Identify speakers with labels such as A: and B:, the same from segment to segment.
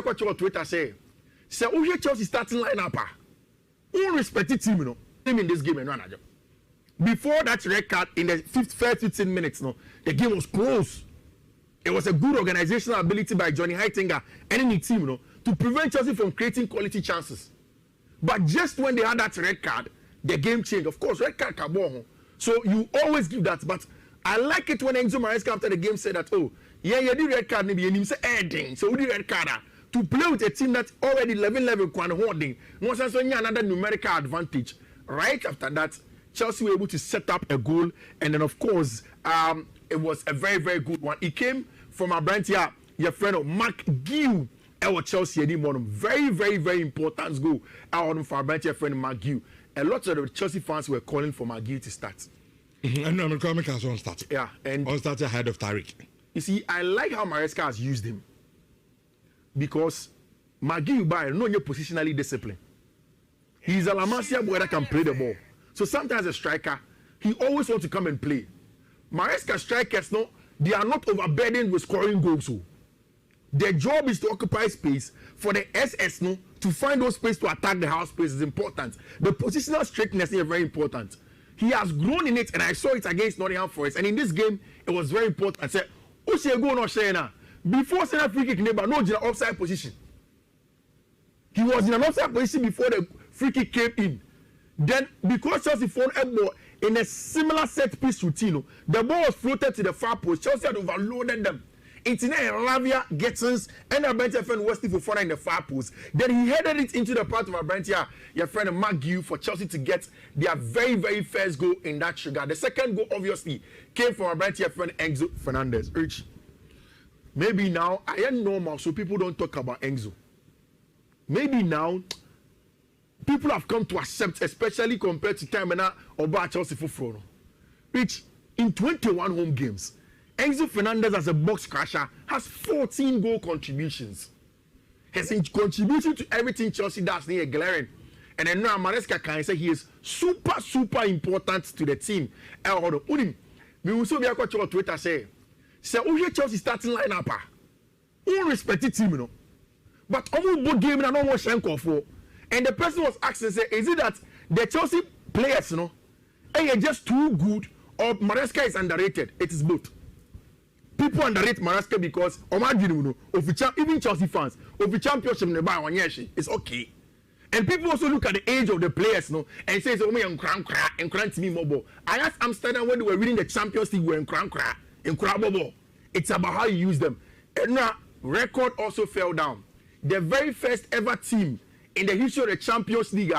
A: What your Twitter say who Chelsea starting lineup who respected team, you know, team in this game and run a job. Before that red card in the first 15 minutes, no, the game was close. It was a good organizational ability by Johnny Heitinga and any team, you know, to prevent Chelsea from creating quality chances. But just when they had that red card, the game changed. Of course, red card carbon. So you always give that. But I like it when Enzo Maresca after the game said that, oh, yeah, the red card, maybe you say anything. So we did red card to play with a team that's already level holding. Once another numerical advantage. Right after that, Chelsea were able to set up a goal, and then of course, it was a very, very good one. It came from our brand here, your friend Mark Gill. Our Chelsea very, very, very important goal. Our for our brand here friend Mark Gill. A lot of the Chelsea fans were calling for Mark Gill to start.
B: And I'm coming on start.
A: Yeah, and
B: on start ahead of Tariq.
A: You see, I like how Maresca has used him because Mark Gill by no positionally disciplined. He's a La Masia boy that can play the ball. So sometimes a striker, he always wants to come and play. Maresca strikers, no, they are not overburdened with scoring goals. So their job is to occupy space for the SS, no, to find those space to attack the house space is important. The positional straightness is very important. He has grown in it, and I saw it against Nottingham Forest. And in this game, it was very important. I said, "Who should go no share before sending a free kick neighbor, no offside position. He was in an offside position before the free kick came in. Then, because Chelsea found a ball in a similar set piece routine, the ball was floated to the far post. Chelsea had overloaded them. It's in a Lavia, Gettins, and a bench friend Wesley Fofana in the far post. Then he headed it into the part of our bench here, your friend Mark Gill, for Chelsea to get their very, very first goal in that regard. The second goal, obviously, came from our bench here friend Enzo Fernandez. Rich, maybe now, I am normal, so people don't talk about Enzo. Maybe now, people have come to accept, especially compared to time now about Chelsea for Frono. Rich, in 21 home games, Enzo Fernandez as a box crusher has 14 goal contributions. Has contributed to everything Chelsea does near glaring. And then now Maresca can say he is super, super important to the team. We will so be able to Twitter say, who Chelsea starting lineup? Who respected team, you know? But almost game and almost Shenko for. And the person was asking, say, is it that the Chelsea players, you know, are just too good or Maresca is underrated? It is both. People underrate Maresca because even Chelsea fans, of the championship it's okay. And people also look at the age of the players, you know, and say, to me mobile. I asked Amsterdam when they were winning the Champions League, were in Bobo. It's about how you use them. And now, record also fell down. The very first ever team in the history of the Champions League,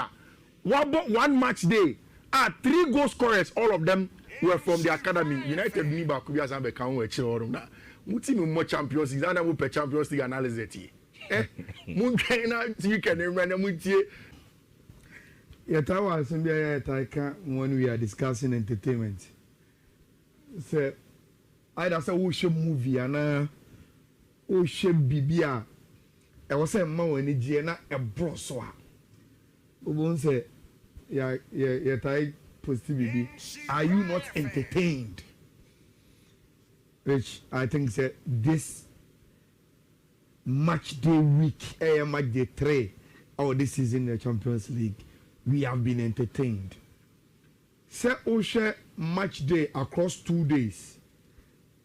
A: one match day, 3 goal scorers, all of them were from the academy. United Niba could be as a can wear children. Mutim more Champions League, and I will pay Champions League analysis. You can remember Mutie.
C: Yatawa Sambia Taika when we are discussing entertainment. So I just a show movie and show Bibia. I was saying, "Mo and Gianna a brossoa." Won't say, "Yeah, I positivity." Are you not entertained? Which I think say this match day week, match day 3, or this season in the Champions League, we have been entertained. Say Osha match day across 2 days.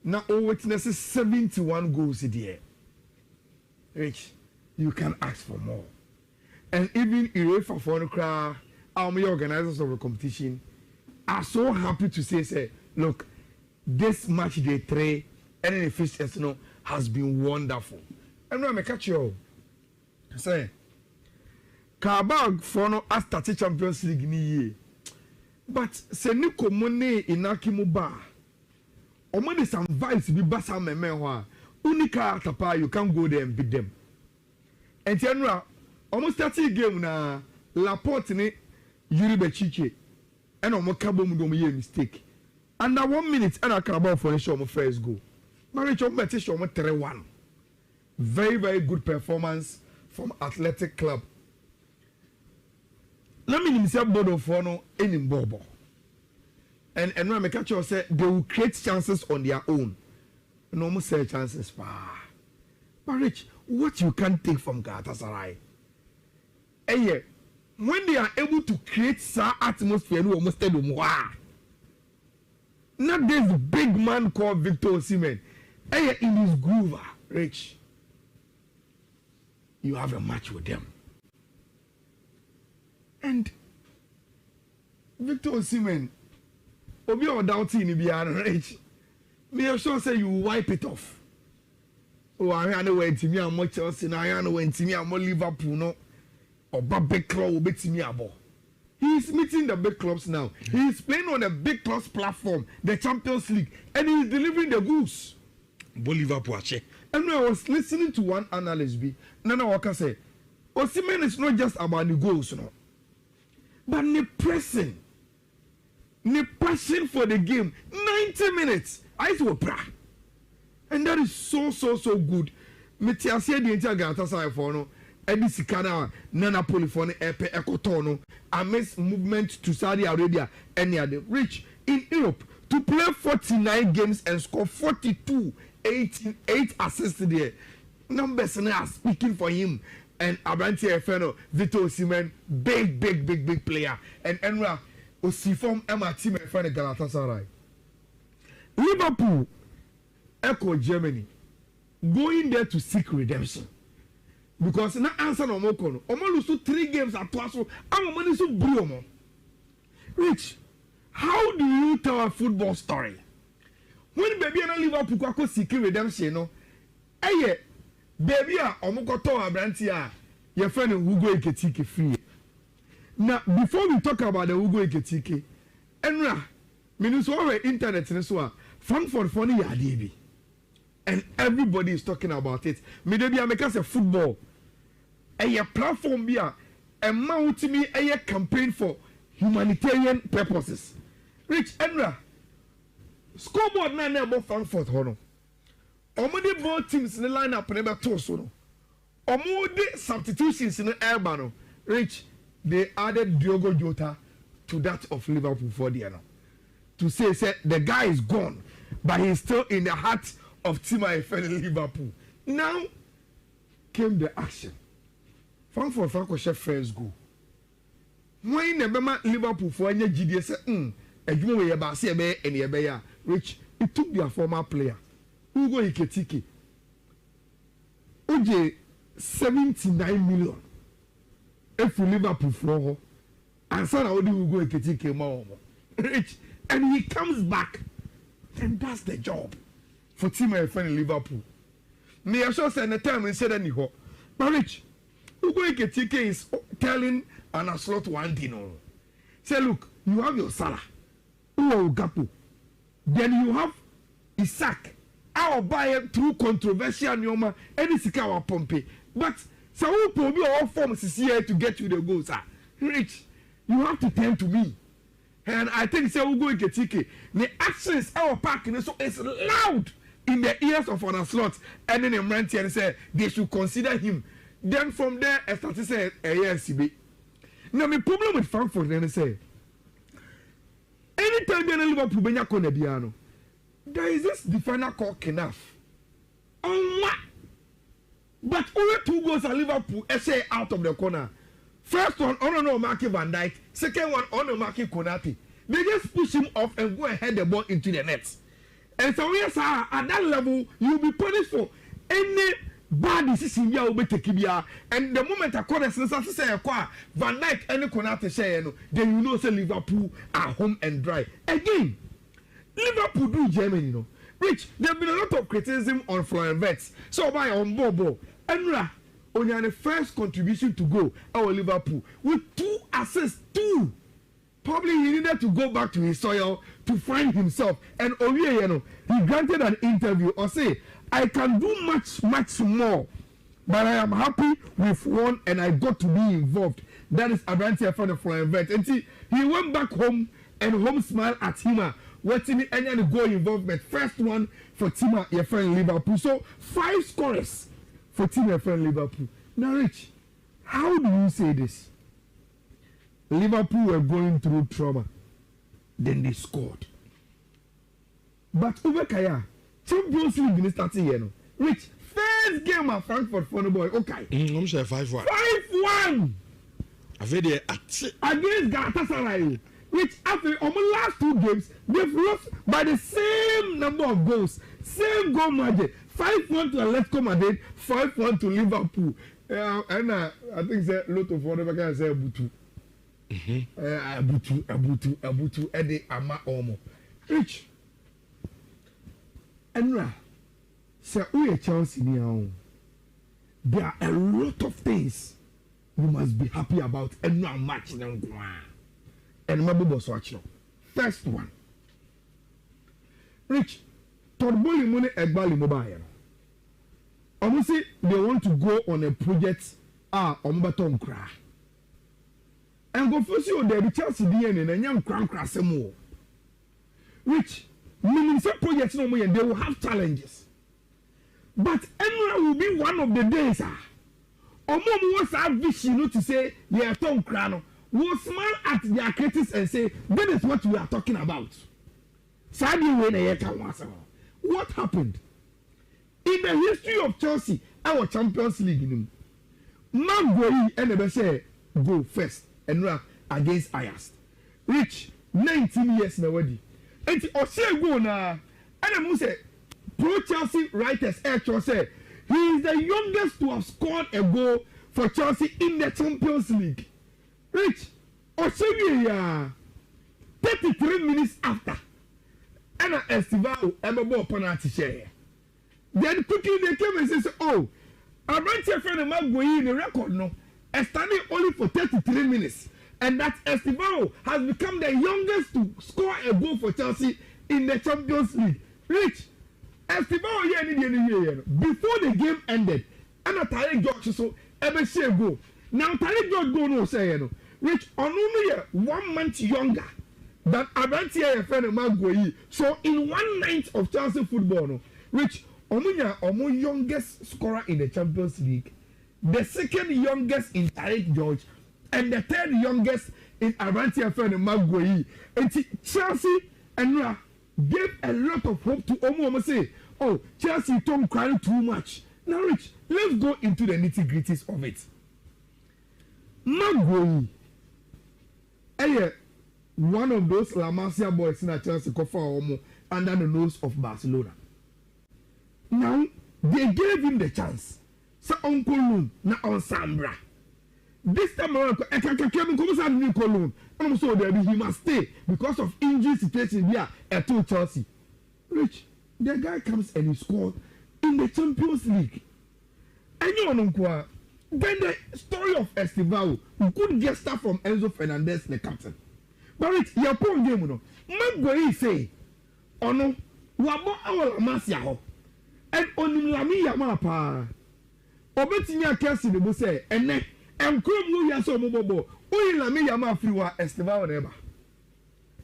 C: Now, witnesses 71 goals there. Rich. You can ask for more. And even UEFA for the organizers of the competition are so happy to say, look, this match day 3 and the first season has been wonderful. And now I catch you. Say, Kabag for no started Champions League ni ye. But se ni komone inakimuba. Omani some vibes be basa memewa. Unika tapa you can go there and beat them. And Tianra, almost 30 game na Laporte ni Yuri Bechiche. And almost Cabo Mudomi mistake. And now 1 minute and I can about for the show my first goal. Marriage of Metish 3-1. Very, very good performance from Athletic Club. Let me himself Bodo Fono in Bobo. And when I catch you say they will create chances on their own. No more say chances. But Rich, what you can take from Galatasaray. And yeah, when they are able to create some atmosphere, no almost tell them wow. Not this big man called Victor Osimhen. And yeah, in his groove, Rich, you have a match with them. And Victor Osimhen, Obi or doubting if you are Rich, me sure say you wipe it off. Oh, I know when Timmy and Chelsea, I know when Timmy and Liverpool, no, or big club will be Timmy abo. He is meeting the big clubs now. He is playing on a big clubs platform, the Champions League, and he is delivering the goods.
B: Liverpool,
C: and I was listening to one analyst, Nana Waka say, Osimhen is not just about the goals, no, but the pressing, the passion for the game. 90 minutes, I saw pra. And that is so good. Metiasia the entire Galatasaray for no, Eddie Sikana, Nana Polyphony, Epe Ekotono, amidst movement to Saudi Arabia, any other rich in Europe to play 49 games and score 42, 8 assists there. Numbers are speaking for him. And Abranti Efeno, Victor Osimhen, big player. And Enra Osifom Emma team and friend Galatasaray. Liverpool, Echo Germany, going there to seek redemption. Because na answer no more kono. Omo lose 3 games at twice. I'm money so blue. Rich, how do you tell a football story? When baby na Liverpool go seek redemption no. Eye baby a omo ko to Abranti a your friend Hugo Ekitike free. Now before we talk about the Hugo Ekitike, enra minuso our internet so a Frankfurt funny ya and everybody is talking about it. Me dey be make us a football. A platform be a mount me a campaign for humanitarian purposes. Rich Enra scoreboard na about Frankfurt hono. Omode both teams in the lineup never toss no. Omode substitutions in the airbano. Rich, they added Diogo Jota to that of Liverpool for the ano. To say the guy is gone, but he's still in the heart of Team IFL in Liverpool. Now came the action. Franco chef first go. When the Liverpool for any GDS said, edwuma we ba se be ene be ya Rich, it took their former player Hugo Ekitike oje 79 million if Liverpool for and so na Hugo Ekitike ma Rich, and he comes back, then that's the job for team and friend Liverpool. Me I sure say the time we said anyhow, but Rich, Hugo Ekitike is telling an slot one thing on. Say look, you have your Salah, Gapo, then you have Isaac. I'll buy it through controversial Nyoma, any Sikawa Pompey. But so who probably all forms is here to get you the goals. Rich, you have to turn to me. And I think say Hugo Ekitike, the actions our parking so it's loud in the ears of an slot, and then Ranty and say they should consider him. Then from there, I start to say ASCB. Now my problem with Frankfurt then say anytime they Liverpool benya Konebiano, there is this defender called Kenaf. But only 2 goals at Liverpool essay out of the corner. First one, on no Marky Van Dijk. Second one, on no Marky Konate. They just push him off and go and head the ball into the net. And so yes, at that level, you'll be punished for any bad decision you will be taking. And the moment I call the sense say Van Dijk and Konate say, then you know say Liverpool are home and dry. Again, Liverpool do Germany, Rich, there have been a lot of criticism on Florian Wirtz. So by on Bobo, Enra, only on the first contribution to go our Liverpool with 2 assists, 2. Probably he needed to go back to his soil to find himself. And Owie, he granted an interview or say, I can do much more, but I am happy with one and I got to be involved. That is Abranti for the Florian Wirtz. And see, he went back home and home smiled at him. Waiting any goal involvement. First one for Team your friend Liverpool. So 5 scorers for Team your friend Liverpool. Now, Rich, how do you say this? Liverpool were going through trauma. Then they scored. But over Kaya, Champions League is starting here. Rich, first game at Frankfurt for the boy. Okay.
B: I'm saying 5-1.
C: 5-1
B: I feel they
C: against Galatasaray. Which after on the last 2 games, they've lost by the same number of goals, same goal margin. 5-1 to Atletico Madrid, 5-1 to Liverpool. And I think a lot of whatever can say Abutu. Abutu, Eddie Ama Omo. Rich. And sir, we are Chelsea now. There are a lot of things you must be happy about and not match them. And my boss watch now. First one. Rich, Torboli money Egbali mobile. Obviously, they want to go on a project on Baton Cra. And go for you there, the Chelsea DNA and young crank more. Rich, meaning some projects no more and they will have challenges. But anywhere will be one of the days. Omo was our vision to say, yeah, Tom Crano. Will smile at their critics and say, that is what we are talking about. What happened? In the history of Chelsea, our Champions League, Magway and say go first and against Ajax. Rich, 19 years now. And Osei go na, and I say, pro Chelsea writers actually say, he is the youngest to have scored a goal for Chelsea in the Champions League. Rich, Osei 33 minutes after, and Estivao ever bought penalty share. Then quickly they came and said, oh, I went to a friend of Magway in the record no, standing only for 33 minutes. And that Estivao has become the youngest to score a goal for Chelsea in the Champions League. Rich, Estivao before the game ended, and a Tarek George so ever say go. Now Tarek George go no say no. Rich, only 1 month younger than Abantia a friend of Magway. So in 1 night of Chelsea football, no, Rich, Omo youngest scorer in the Champions League, the second youngest in Tarek George, and the third youngest in Arantia Fern and Magway. And Chelsea and gave a lot of hope to Omo say, oh, Chelsea don't cry too much. Now, Rich, let's go into the nitty-gritties of it. Magway, one of those La Masia boys in Chelsea Kofa Omo under the nose of Barcelona. Now, they gave him the chance. So, Uncle Loon, now on Sambra. This time around, he must stay because of injury situation here at Chelsea. Rich, the guy comes and he scored in the Champions League. And you know, then the story of Estivao, who couldn't get stuff from Enzo Fernandez, the captain. But Rich, your point game, no. Magway say, oh no, wabo our Masia. And on Lami Yamapa, Obetinia Kelsey, the Busse, and Krum Yaso Mobo, only Lami Yama Friwa Estivao Reba.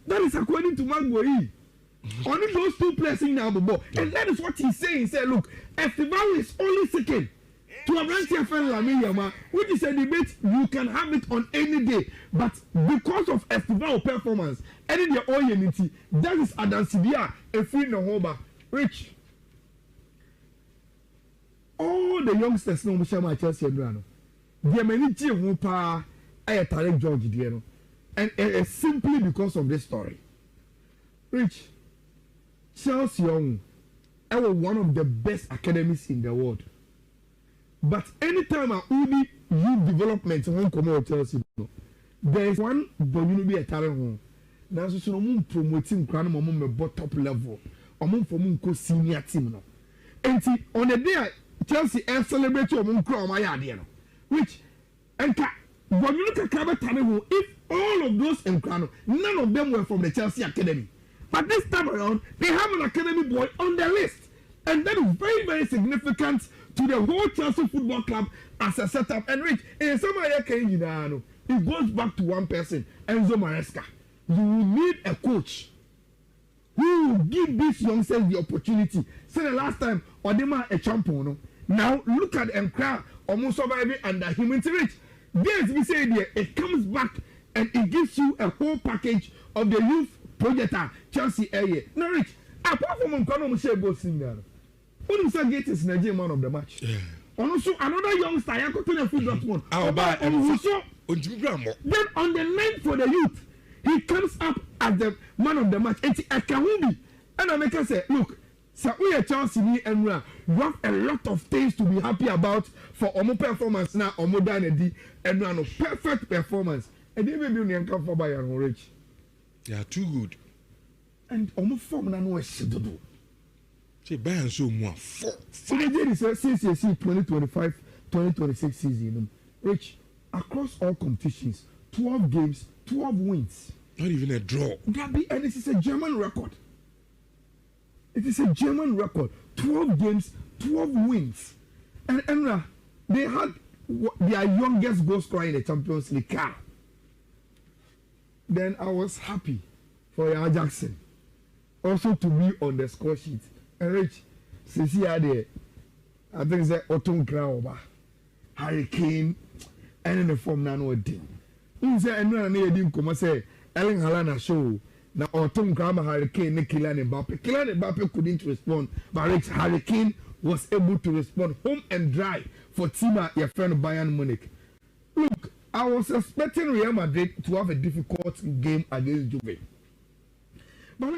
C: That is according to Magway. Only those 2 players in now, and that is what he's saying. He said, look, Estivao is only second to Arantia Fan Lami Yama, which is a debate you can have it on any day. But because of Estivao performance, and in the unity, that is Adam Sibia, a free no hoba. Rich. All the youngsters know Mushama Chelsea and Rano. They many Whoop, Tarek George Diano. And simply because of this story. Rich, Chelsea Young, one of the best academies in the world. But anytime I only youth development won't come out Chelsea, there is one but you be a talent home. Now so no promoting crown mom top level. Or mom for moon senior team no. And on the day Chelsea and celebrate your moon crown my idea. Which and when you look at Cabot, if all of those in Crown, none of them were from the Chelsea Academy. But this time around, they have an academy boy on their list. And that is very, very significant to the whole Chelsea Football Club as a setup. And Rich, in some area, it goes back to one person, Enzo Maresca. You will need a coach who will give these youngsters the opportunity. Say the last time, Odema a champion. Now look at Nkra almost surviving under humanity. Rich. This we say there, it comes back and it gives you a whole package of the youth project Chelsea area. Now Rich, apart from Nkra, we say go sing there. Only say Gate is Nigerian man of the match.
B: Yeah.
C: Also another youngster, I got to the foot Dortmund. Then on the 9th for the youth, he comes up as the man of the match. And Akawubi. And I make her say, look, so we are Chelsea and you have a lot of things to be happy about for Omo performance now, Omo Danedi, and no perfect performance. And they may be come for Bayern Rich.
B: They are too good.
C: And Omo form na no shit to do.
B: Say Bayern so more 4.
C: So they did this since 2025-2026 season. Rich, across all competitions, 12 games, 12 wins.
B: Not even a draw.
C: And this is a German record. It is a German record. 12 games, 12 wins. And they had their youngest goal scorer in the Champions League. Then I was happy for Jackson also to be on the score sheet. And Rich, since he had there, I think it's Otton Grauba, Hurricane, and in the form now did. He said, and I didn't come and say, Ellen Halana show. Now, Otton Grauba, Hurricane, Kylian Mbappe. Kylian Mbappe couldn't respond, but Rich Hurricane was able to respond home and dry for Tima, your friend Bayern Munich. Look, I was expecting Real Madrid to have a difficult game against Juve. But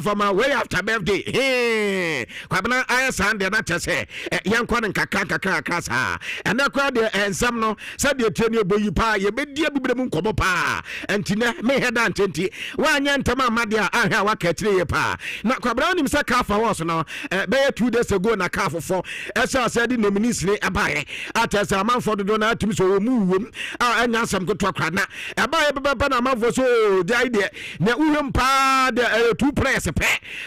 D: from my way after birthday. Hey, Kwabena I Sunday not just say young Kwan and Kaka, and that crowd there and some no said you turn your boy pa, you be dear Bible pa, and Tina may have done 20. One young Tama Madia, I have a cat pa. Not Kwabena himself calf for us now, bear 2 days ago, na calf for as I said in the ministry, a buy at as a man for the donor to so move and now some good to a crana. A buy a man for so the idea. Now, pa the 2 players.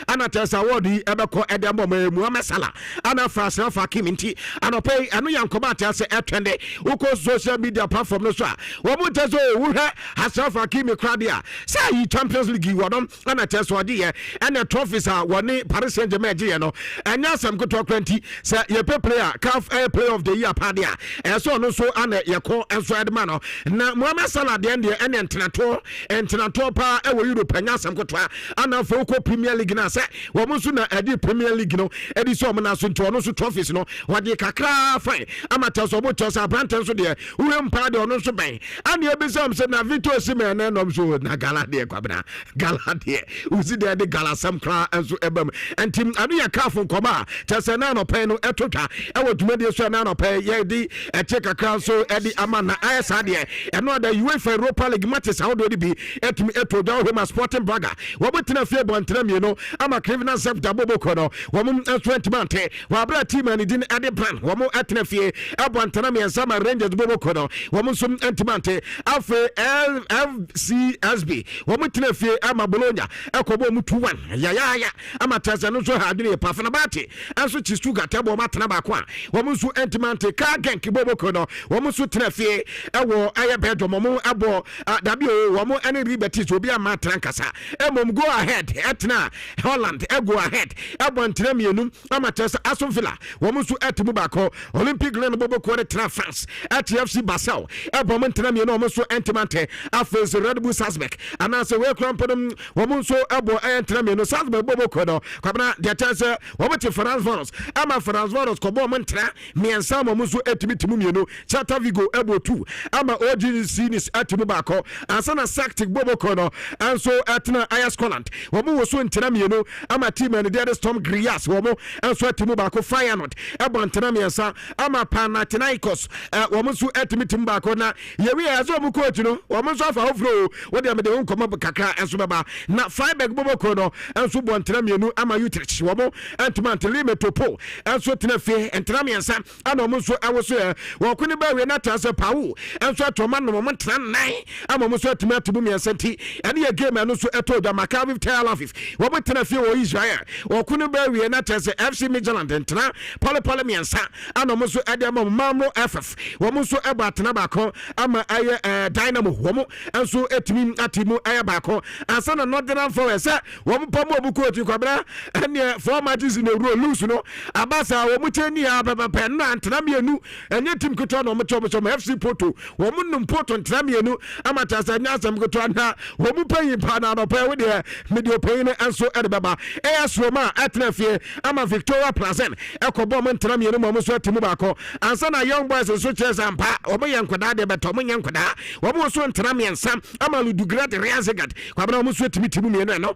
D: Ana tesa wodi ebeko edemo Muhammad Salah ana Fraser Fakiminti ana pay anu yankoma tese etwende uko social media platform no so a wo mu teso wo hwe Asaf Hakimi kradia say yi Champions League wodom ana teso odi ye ana trophies a woni Paris Saint-Germain je no anya sam koto kwanti say ye player CAF player of the year padia eso no so ana ye ko enso edema no na Muhammad Salah de ende ene entenato pa e wo Europe anya sam koto ana foko Premier League na say womunsu na edi Premier League no edi so mo na so nto no so trophies no wade kakra fine amateur so bo chosa branten so de uwempa de ono so ben and e be some say na Victor Osimhen na no so na gala de kwabena gala de uzi de gala sam kra enso ebam antim anu ya kafo nkoma chese na no pen no etotwa e woduma de so na no pen ye di e che kakra so edi amana ayesa de e no da UEFA Europa League matches how do be etimi etoda Homa Sporting Braga wo botina fie bontra mi no ama criminal self double kono wo mum instrument wa bra team ani din ade plan wo mu atena fie abantana mi sama Rangers bobo kono wo mum sum instrument afa LFCSB wo mu tena fie ama Bologna ekobo mu 2-1 ya ama tasa no so ha adine pa fana bati anso chi Stuttgart abo matena ba kwa wo mum su instrument ka genk bobo kono wo mum su tena fie ewo aye bedo mo abo dabi wo mu ene ribetis obi ama trankasa emom go ahead etna Holland go ahead abontra mienu amatesa Aston Villa wo musu etimu bako Olympic Lyon bobo ko retra France FC Basel abontra mienu wo musu entimante afes Red Bull Salzburg anase we krampodum wo musu abo entra mienu Salzburg bobo ko no kwabna de tese wo meti France Voros ama France Voros ko bo montra miensa wo musu etimitim mienu Celta Vigo abo 2 ama OGC nis etimu bako ansana Celtic bobo ko no anso etna Ajax Holland wo mu so entra mienu ama team and the Storm Grias wo mo enso etimu ba ko Feyenoord ebantena miensa ama Panathinaikos wo mo so etimitim ba ko na yewi azo mo coach no wo mo so afa ofro wo de amede nkoma kakra enso beba na Freiburg bobo ko no enso bontena mienu ama Utrecht wo mo entimantele metopo enso tena fie entena miensa ana mo so awoso wo ko ne ba we na tase pawo enso atoma no mo tena nan ama mo so etimu miensa ti ene ye game no so eto da Maccabi Tel Aviv wo mo tena fie wo Israel wo ko ne ba we na tase FC Midtjylland entena pole miensa ana mo so ade ama Malmo FF wo mo so eba tena ba ko ama aye Dynamo wo mo enso etimi atimu aye ba ko ansana Northern Forest wo mo pamo obuko oti kwabra ene four matches in a row lose no abasa wo mo cheni ya baba na antena mienu enye tim kuto no mo chobo FC Porto wo mo num Porto ntena mienu ama tase nya asam kuto na wo mo payin pa na no pa we de medio payin anso edebaba Sroma atnafie ama Victoria Plazen ekobo mo ntram yenu mo so atimu baako ansa na young boys so chese ampa omo yenkoda de beto mo yenkoda wo so ntram yensa ama Ludugrat Riazegat kwabena mo so atimi timu mienu no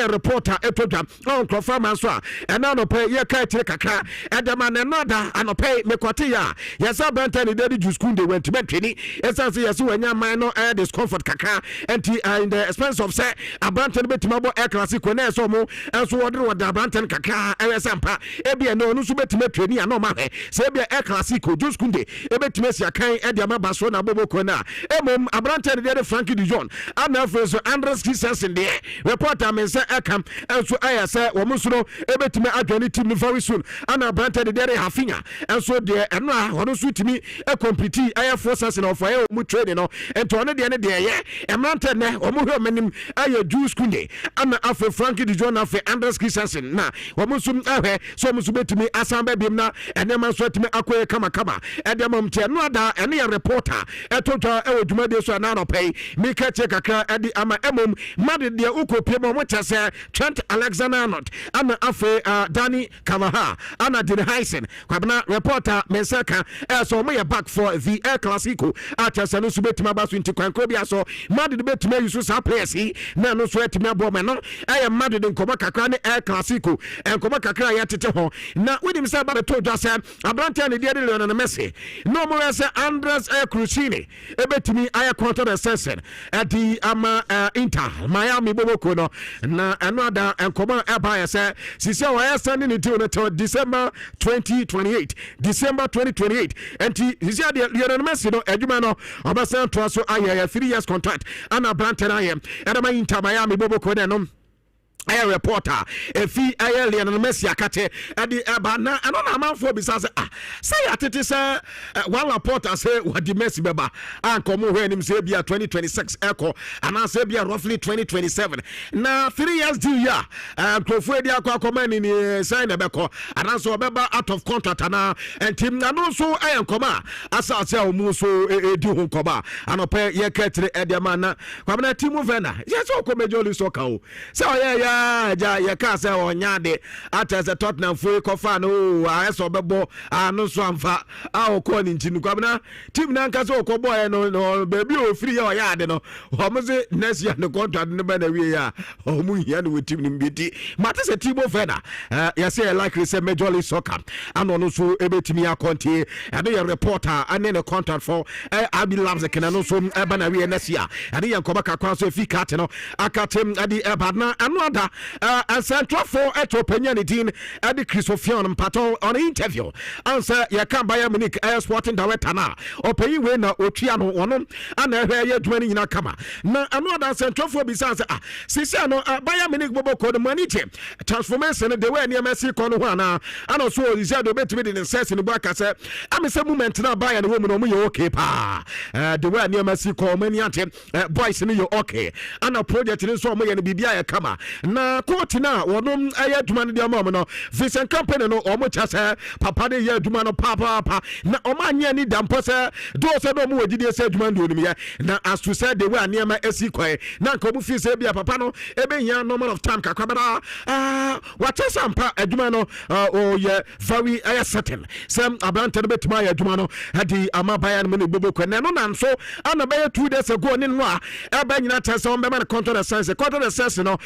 D: reporter etodwa on krofa manso a ena no pe ye ka tire kakra edema ne noda anope mekote ya yesa banta ni dedi juskunde went betwini esanse yeso wanya man no discomfort kakra enti in the expense of say abanta betimabo air classic na so mo enso wodre abanta kakra esampa ebia no no so betima twani ana ma he se ebia air classic juskunde ebetima sia kan ediama baso na boboko na emom abanta ni dedi Frankie Dijon ana freso Andres Christensen de reporter men say ekam enso ayase wo musuno ebetime adwani team no very soon ana branta de dere hafinya enso de eno a wono so timi e complete aye forces no for aye mu training no ento one de ne de ye emranta ne wo mu hwe manim aye juice kunde ana afa Frankie de John afa Andres Christensen na wo musum ahwe so musu betimi asamba bim na ene man so timi akoye kama ede mom tie no ada ene ye reporter etotwa e oduma de so na no pay mi ka che kakra edi ama emom made de ukopie mo mo chese Trent Alexander-Arnold ana afe Danny Kavaha ana Dine Heisen kwabena reporter mensaka so mo ye back for the El Clasico atase no subetima baso nti kwankro bia so made de betima yusu sa players yi na no so etimi abo me no made de nkoma kakra ne El Clasico nkoma kakra ya tete ho na wedim say ba to dwa say abrante ne de Lionel Messi no mo say Andres Cruzini ebetimi aya counter the season at the Inter Miami Boboko no na another nkoma eba say sisi wa standing until December 2028 and sisi de Lionel Messi no adwuma no obasa to so aya 3 years contract ana brante na yem edema Inter Miami Boboko de no a reporter efi aye Lionel Messi akate adi eba na anona amanfo bi say say atete say one reporter say what the Messi beba ankomo hwe nim say bia 2026 eko ana say bia roughly 2027 na 3 years due ya krofo edi akoma ni sign ebeko ana so beba out of contract ana entim na no so ayenkoma asa say omu so edi ho nkoma anope ye katire edi mana kwabena timu vena yes okomejoli so ka o say oya ja ye ka se onyade atese Tottenham fu kofa no aso bebo anu so amfa okọ ni ntinu kwabena team na nka se okobo e no baby o free ya oyade no omoze next year no contract ne ba na wie ya omu hia no team ni mbeti mate se Timo Werner ya say likely say Major League Soccer ano no so ebetimi akonte ade ye reporter ane ne contract for Abi Labs ke na no so ba na wie next year ade ye nkoba kakwa so fi kat no akatem ade badna anu ada and Central for Etropenianitin at the Christophian Paton on interview. Answer ya can buy a Munich sporting director now. Or pay winner or Triano on them and a hair 20 in a kama. Now another Central for besides Sisano buy a Munich Bobo called money transformation the way near Messi Conuana and also is the better in the sense in the back. I said, I'm a some moment now buy a woman on me okay pa the way near Messi call many boys in you okay and a project in so many BBI kama. Na court na wonom aye duma no de amam no Vincent company no omo chase papa de ye duma no papa na omanye ni dampo se do se no mo wagide se duma ndo nim ye na as to say the way aniema esi kwai na nko mu fi se bia papa no ebe nya normal of time kakwabara what sampa aduma no o ye very aye certain some abante no betima ye aduma no adi amabaya no ne boboko na no nanso ana be 2 days ago ni no a eba nyina tese on be man contract sense no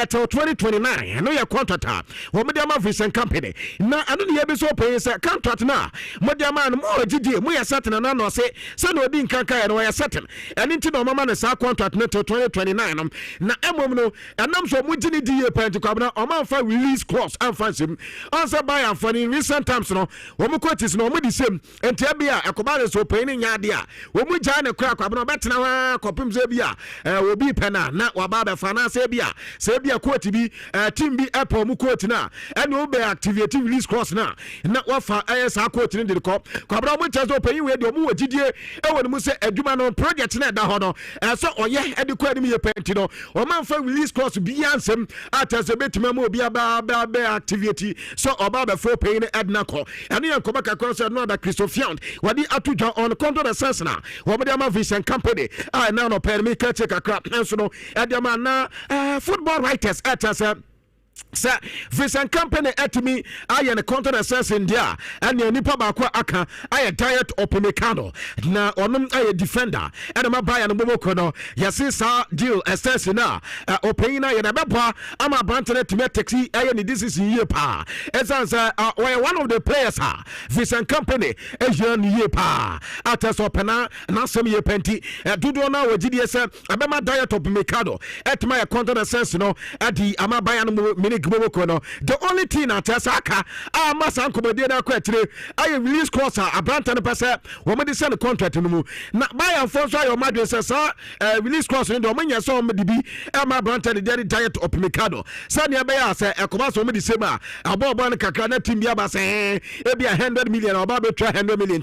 D: till 2029 no your contract wo me dem Vincent company na anu ne be so pay say contract na mo dem man mo gidi mo ya certain na no say no odi nkanka no ya certain eni ti no mama ne sa contract na till 2029 na emom no enam so mo gini di ye pent kwabna o man fa release clause and fancy answer buy and for in recent times no wo mo quotes no mo di same enti bia ekoba so pay ni nya de a wo mo ja ne kra kwabna betena wa kopim ze bia wo bi pena na wa ba be finance bia se bia quote bi team bi apple mu quote na and we be activate release clause na wafa ISA quote ni de ko kwabra mo chezo pay we de mo wagidie e wonu mu se adwuma no project na da ho no so oye e de ko ani me penti no o man fa release clause bi ansem atase betima mo bi aba be activity so oba be for pay ni edna ko eno yan ko baka ko so no da Christophian wadi atuja on contract sense na wo be am Vincent company now no pay me ka check akra so no e de man na football writers players at us. Sir, Vincent Company at me, I am a content assess in there, and your nipa bakwa aka, I a diet opimecano. Na onum I a defender, and I'm a buy and a momokono. Yasisa deal assess na opina and a bapa. I'm a bantanet to me taxi. I am this is year pa. As one of the players, Vincent Company, Asian year pa. At us opena, and some year penti. Do now with GDS, I'm a diet opimecano. At my content assess, at the Amabayan. The only thing at Tasaka, Massa Commodina Quetre, I release course a brand and pass. Woman send a contract to move. Not by and force your mother says, release course in Dominion, so maybe Emma Brant and the daily diet of Mikado. Sanya Bay say, a commerce of December, a Bob Cacana Team Yaba say, it be 100 million or Barbie 100 million,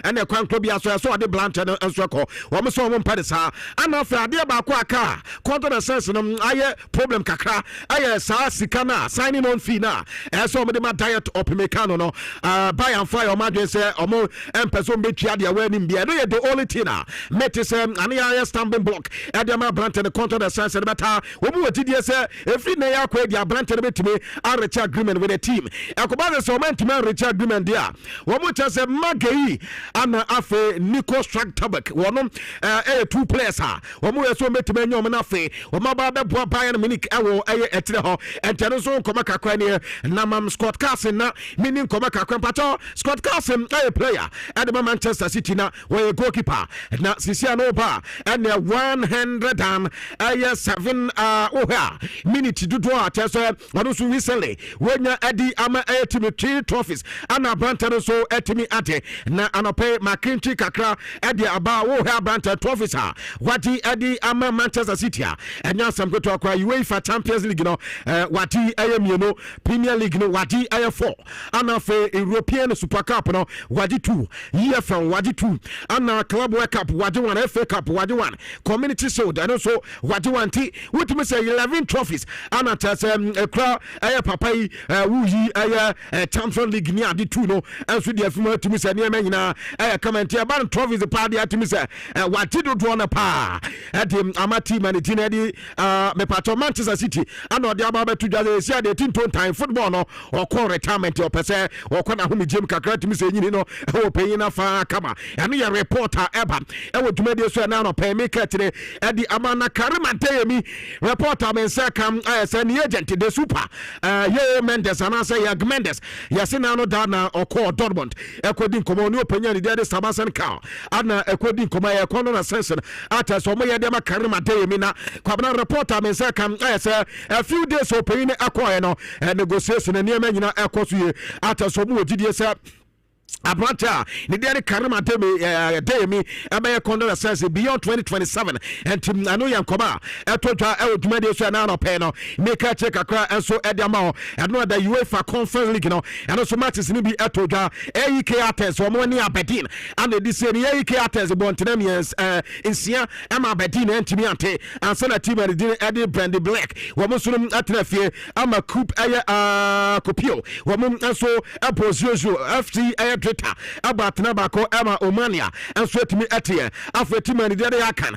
D: and a Quancobia so I saw the Blanton and Swako, woman saw one Padisa, and after a dear Baquaka, Quantum Assassin, I problem Kaka, I Sikana, signing on fee now. As some of them diet opimecano, no, buy and fire, or say, or more, and person be chiadia wedding be the only tina. Metis, and the stamping block, Adama Brant and the contract assess and better. We move to DSA, if we may acquire the Brant and bit me, I reach agreement with the team. Akobana so meant to man reach agreement there. One more chance a Magay and Afe Nico Struck Tabak, one two players, one more so met to man Yominafe, or Mababa Buy and Minik, and Tenoso Komaka Kwani, Namam Scott Carson, meaning Komaka Kwampato, Scott Carson, a player at the Manchester City, where a goalkeeper, now Siciano Bar, and 107 minute to do Tessa, Manusu recently, when you're at the Ama Timothy trophies, Anna Branton so at me at it, na Anope Makinchi Kakra, at the Aba Woha Branton trophies, what the Adi Ama Manchester City, and now some go to acquire UEFA Champions League, wati ayam Premier League no wati ayam 4 ana fe European Super Cup no wati 2 EFL wati 2 ana Club World Cup wati 1 FA Cup wati 1 Community Shield and also wati 1 ti what me say 11 trophies ana tase ekra ayam papai wuyi ayam Champions League ni adi 2 no enso dia fuma timi say ne nyina ayam comment ban trophies party atimi say wati do na pa adi amati managing di me pato Manchester City ana odi aba betu jase sia de tinton time football no or call retirement or pese or kwana humi gym kakra timi say nyini no o peyin na fa kama eno ya reporter eba e wo dwumade so na no pay make tire e di amana karima teyemi reporter men say kam say ni agent de super ye Mendes ana say ya Mendes ya se na no da na o call Dortmund e kodi nkomo ni openya ni de Sabasen ka ana e kodi nkomo ya kono na sense ata so mo ye de makarima teyemi na kwabna reporter men say kam say a few days so paying acquire no negotiation and near men you after some more GDS Abranta, the daily Karima Demi, Abaya Condor says beyond 2027, and I know Yankoma, I told her I would make this an hour panel, make her check a cry and so Edamao, and know that UEFA Conference League, and also matches in the Atoja, AEK Ates, or Moni Abedin, and the Disney AEK Ates, Bontenemians in Sia, Emma Bedin, and Timiante, and Sana Tim and the Eddie Brandy Black, Wamusum Atnafie, Ama Coop Copio, Wamum and so Apples usual, FT Twitter about Nabako Emma Omania and sweat me at here after Timani Deriakan,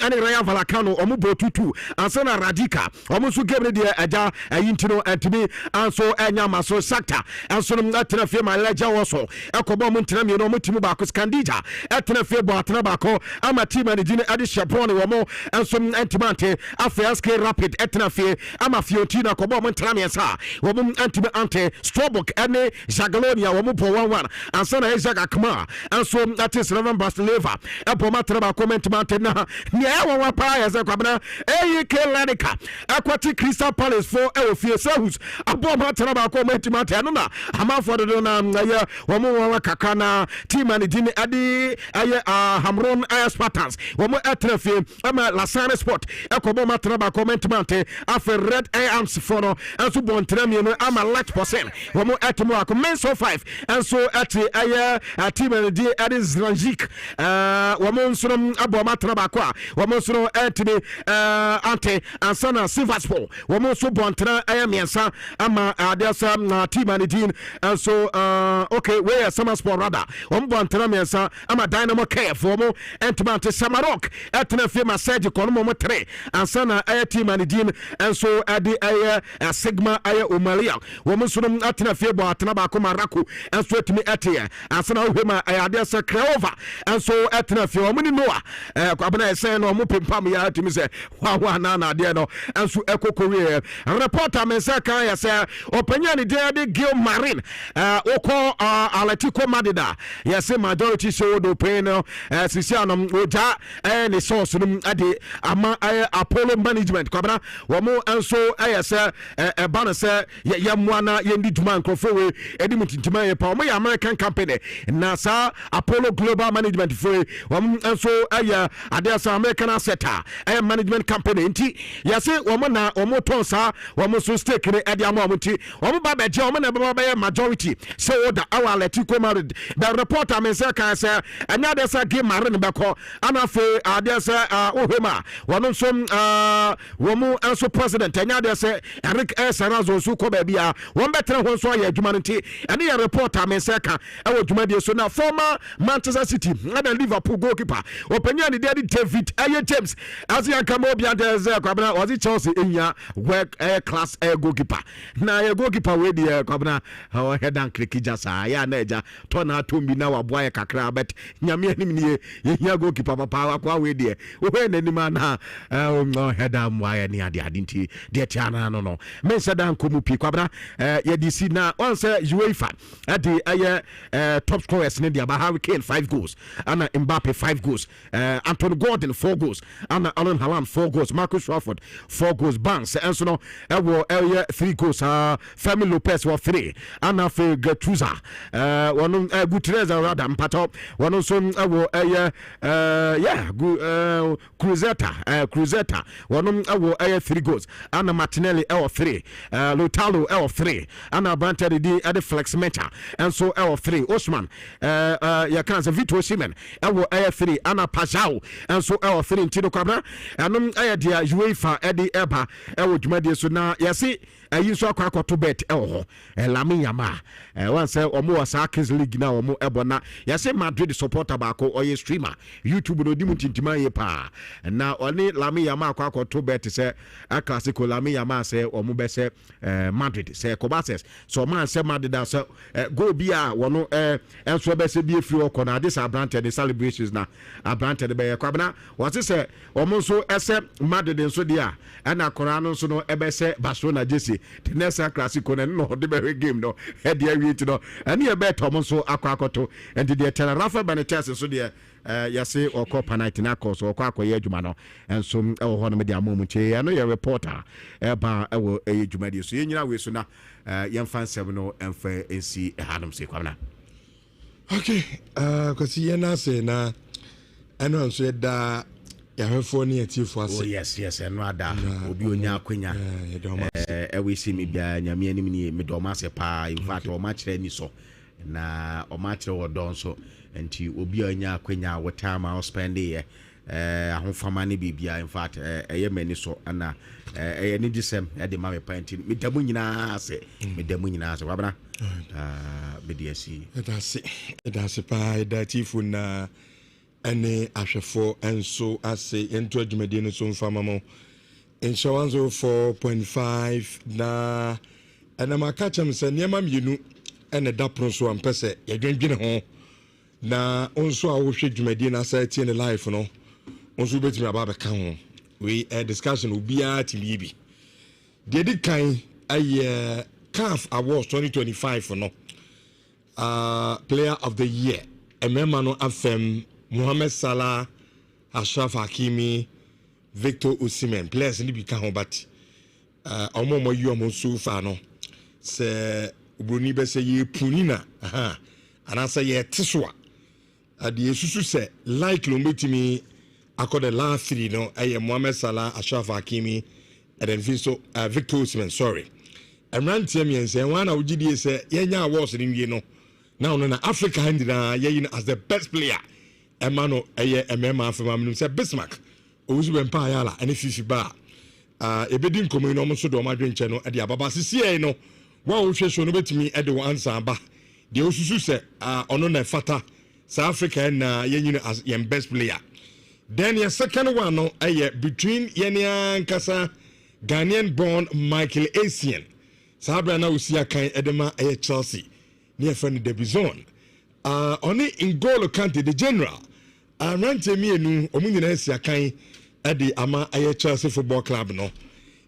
D: any Raya Valacano, Omubo Tutu, and Sana Radika, almost gave me the Aja, Intino, and to me, and so Anyama so Sakta, and so Natina my ledger also, Ecobo Montanami, no Mutimubacus Candida, Atina Febo Nabako, Ama Timani Dina Adisha Brony Wamo, and some Antimante, Afiaske Rapid, Etina Fe, Ama Fiotina, Cobo Montanami, Womum Antimante, Strobok, Ane, Zagalonia, Womupo 1-1. And son of Isaac Akma, and so that is November Slava, and Pomatraba comment mountain now. Near Pie as a cabana, AEK Lanica, Aquatic Crystal Palace for Elfia Souls, a Pomatraba comment mountain, Hama for the Dona, Wamu Kakana, Team and Dini Adi, Hamron Ayas Patans, Wamu Atrefi, Ama Lasana Sport, Ecobomatraba comment mountain, after Red Arms for and so Bontremian, I'm a large percent, Wamu Atmo, commence 5, and so at enti ɛyɛ team no di ɛde Zranjik wɔn nso no abɔ ɔmo atena baako a wɔn nso no ɛtumi ante ansana Silversport wɔn nso bɔ ntena ɛyɛ mmiɛnsa ama adeɛ sɛ team no din nso okay wei yɛ Summer Sport rather wɔn bɔ ntena mmiɛnsa ama Dynamo KF wɔn ɛntumi ante Samarok ɛtena fie ma Serge kɔn mo tere ansana ɛyɛ team no din nso ɛde ɛyɛ Sigma ɛyɛ Omalia wɔn nso no atena fie bɔ atena baako ma Rako nso ɛtumi ɛteɛ ansana ohwɛ ma ɛyɛ adeɛ sɛ Craiova nso ɛtena fie wɔn ni Noah kwabena ɛsɛn no wɔn pimpam yɛ ɛtumi sɛ wawa na adeɛ no nso ɛkɔ Korea reporter mensa kan yɛ sɛ ɔpanya ne deɛ de Gil Marin okɔ Atletico Madrid yɛsɛ majority show do pain no sisi anom oja ne source no ade ama Apollo management kwabena wɔn nso ɛyɛ sɛ ɛba no sɛ yɛmmoa na yɛndi dwuma nkurɔfoɔ wei ɛdi mu tintima yɛ pa wɔn yɛ American company na saa Apollo Global Management foɔ wɔn nso ɛyɛ adeɛ sɛ American asset ɛyɛ management company nti yɛsɛ wɔn na wɔn tɔn saa wɔn nso stake ne ɛde ama wɔn ti wɔn ba bɛgye wɔn na ɛbɛba bɛyɛ majority sɛ oda ɛwɔ Atletico Madrid the reporter mi sɛ kan sɛ ɛnyɛ adeɛ sɛ Gil Marin bɛkɔ ana afei adeɛ sɛ ohwɛ ma wɔn nso wɔn nso president ɛnyɛ adeɛ sɛ Eric Sarazo nso kɔ baabi a wɔn bɛtena hɔ nso ayɛ adwuma no nti ɛne yɛ reporter mi sɛ kan ɛwɔ dwumadie so na former Manchester City ɛna Liverpool goalkeeper ɔpɛnyɛ ne deɛ David ɛyɛ James ase yɛn kama obi ante sɛ kwabena wɔde Chelsea enya work class goalkeeper na yɛ goalkeeper wei deɛ kwabena ɔhɛ dan krikija saa yɛ na ɛgya tɔna atombi na waboa yɛ kakra bet nyame anim ne yɛhia goalkeeper papa akwa wei deɛ wɔhɛ n'anim ana ɔhɛ dan mmoa yɛ ne ade nti deɛ tia na no mensa dan kɔmu pii kwabena yɛde si na ɔnsɛ UEFA ɛde ɛyɛ top scorers ne deɛ aba Harry Kane 5 goals ana Mbappe 5 goals Anthony Gordon 4 goals ana Alan Haaland 4 goals Marcus Rashford 4 goals Banks enso no ɛwɔ ɛyɛ 3 goals Fermin Lopez wɔ 3 ana fe Gattuso wɔn Gutierrez rather mpato wɔn nso ɛwɔ ɛyɛ Cruzeta wɔn ɛwɔ ɛyɛ 3 goals ana Martinelli ɛwɔ 3 Lautaro ɛwɔ 3 ana Brandt de ɛde Flex Mecha enso ɛwɔ 3 Osman yɛka sɛ Victor Osimhen ɛwɔ ɛyɛ 3 ana Pajao enso ɛwɔ 3 nti no kwabra ɛnom ɛyɛ deɛ UEFA ɛde ɛba ɛwɔ dwumadie so na yɛse ɛyi nso akɔ akɔto bet ɛwɔ hɔ Lamine Yamal wɔn sɛ wɔn wɔ saa Kings League na wɔn ɛbɔ na yɛse Madrid supporter baako ɔyɛ streamer YouTube no di mu tintima yɛ paa na ɔne Lamine Yamal akɔ akɔto bet sɛ Clasico Lamine Yamal sɛ wɔn bɛsɛ Madrid sɛ Kobases so ɔman sɛ Madrid sɛ goal bi a wɔn ɛnso bɛsɛ bi efiri ɔkɔ na ade sɛ abrante de celebrations na abrante de bɛyɛ kwabena wɔte sɛ wɔn nso ɛsɛ Madrid nso deɛ a ɛna akɔra no nso no ɛbɛsɛ Barcelona jersey the next Clasico no de bɛhwɛ game no ɛde awie ti no ɛne yɛ bɛɛ tɔm nso akɔ akɔto ɛnti deɛ tɛna Rafa Benitez nso deɛ yɛse ɔkɔ Panathinaikos so ɔkɔ akɔyɛ adwuma no ɛnso ɛwɔ hɔ no mede ama mu nkyɛ ɛno yɛ reporter ɛba ɛwɔ ɛyɛ dwumadie so yɛnyina wei so na yɛmfa nsɛm no ɛmfa ɛnsi ɛhanom sɛ kwamna
B: okay kwasi yɛ na sɛ na ɛno nso yɛda yɛhwɛfoɔ ne yɛtiefo ase
D: yes ɛno ada obi onya akwanya ɛwɔ si me bia nyame anim ne me dɔm ase paa in fact ɔma kyerɛ ni so na ɔma kyerɛ wɔ dɔn so nti obi onya akwanya wɔ time a spend yɛ ahofama ne bibia in fact ɛyɛ mani so ana ɛyɛ ne disem ɛde ma me panti me damu nyinaa ase wabra bediasi
B: ɛdase paa ɛdatiefo na ɛne ahwɛfoɔ ɛnso ase ɛnto adwumadie no so mfama mo nhyɛ 104.5 na ɛnam aka kyɛm sɛ nneɛma mmienu ɛne da pono so ampɛ sɛ yɛdwendwene ho na nso a wohwɛ dwumadie no asa tie ne live no nso wobɛtumi aba bɛka ho wei discussion obiara tumi bi deɛ di kan ayɛ CAF Awards 2025 no player of the year ɛmɛma no afɛm Mohamed Salah, Ashraf Hakimi, Victor Osimhen players ni bi ka ho bat omo yi omo so fa no se obroni be se ye punina ana se ye teswa ade yesusu se like lo metimi akode last 3 no Mohamed Salah, Ashraf Hakimi and then Victor Osimhen sorry emrantie miense wan na ugidie se yenya awards ni wie no now no na Africa handina ye as the best player emano eye emema afema say Bismarck owusu bempa yala ene fifi ba ebedi nkomo no mo so do madwenche no e de ababa sisi no wa wo hwe so no betimi e de wo answer ba de osusu se ono na fata South Africa na ye as your best player. Then your second one no between Yenia Nkasa Ghanaian born Michael Essien. Sabra na usia kan edema Chelsea. Near friend de Bizon. Only in goal Kante the general. Rante mi enu omunyi na sia kan edi ama Chelsea Football Club no.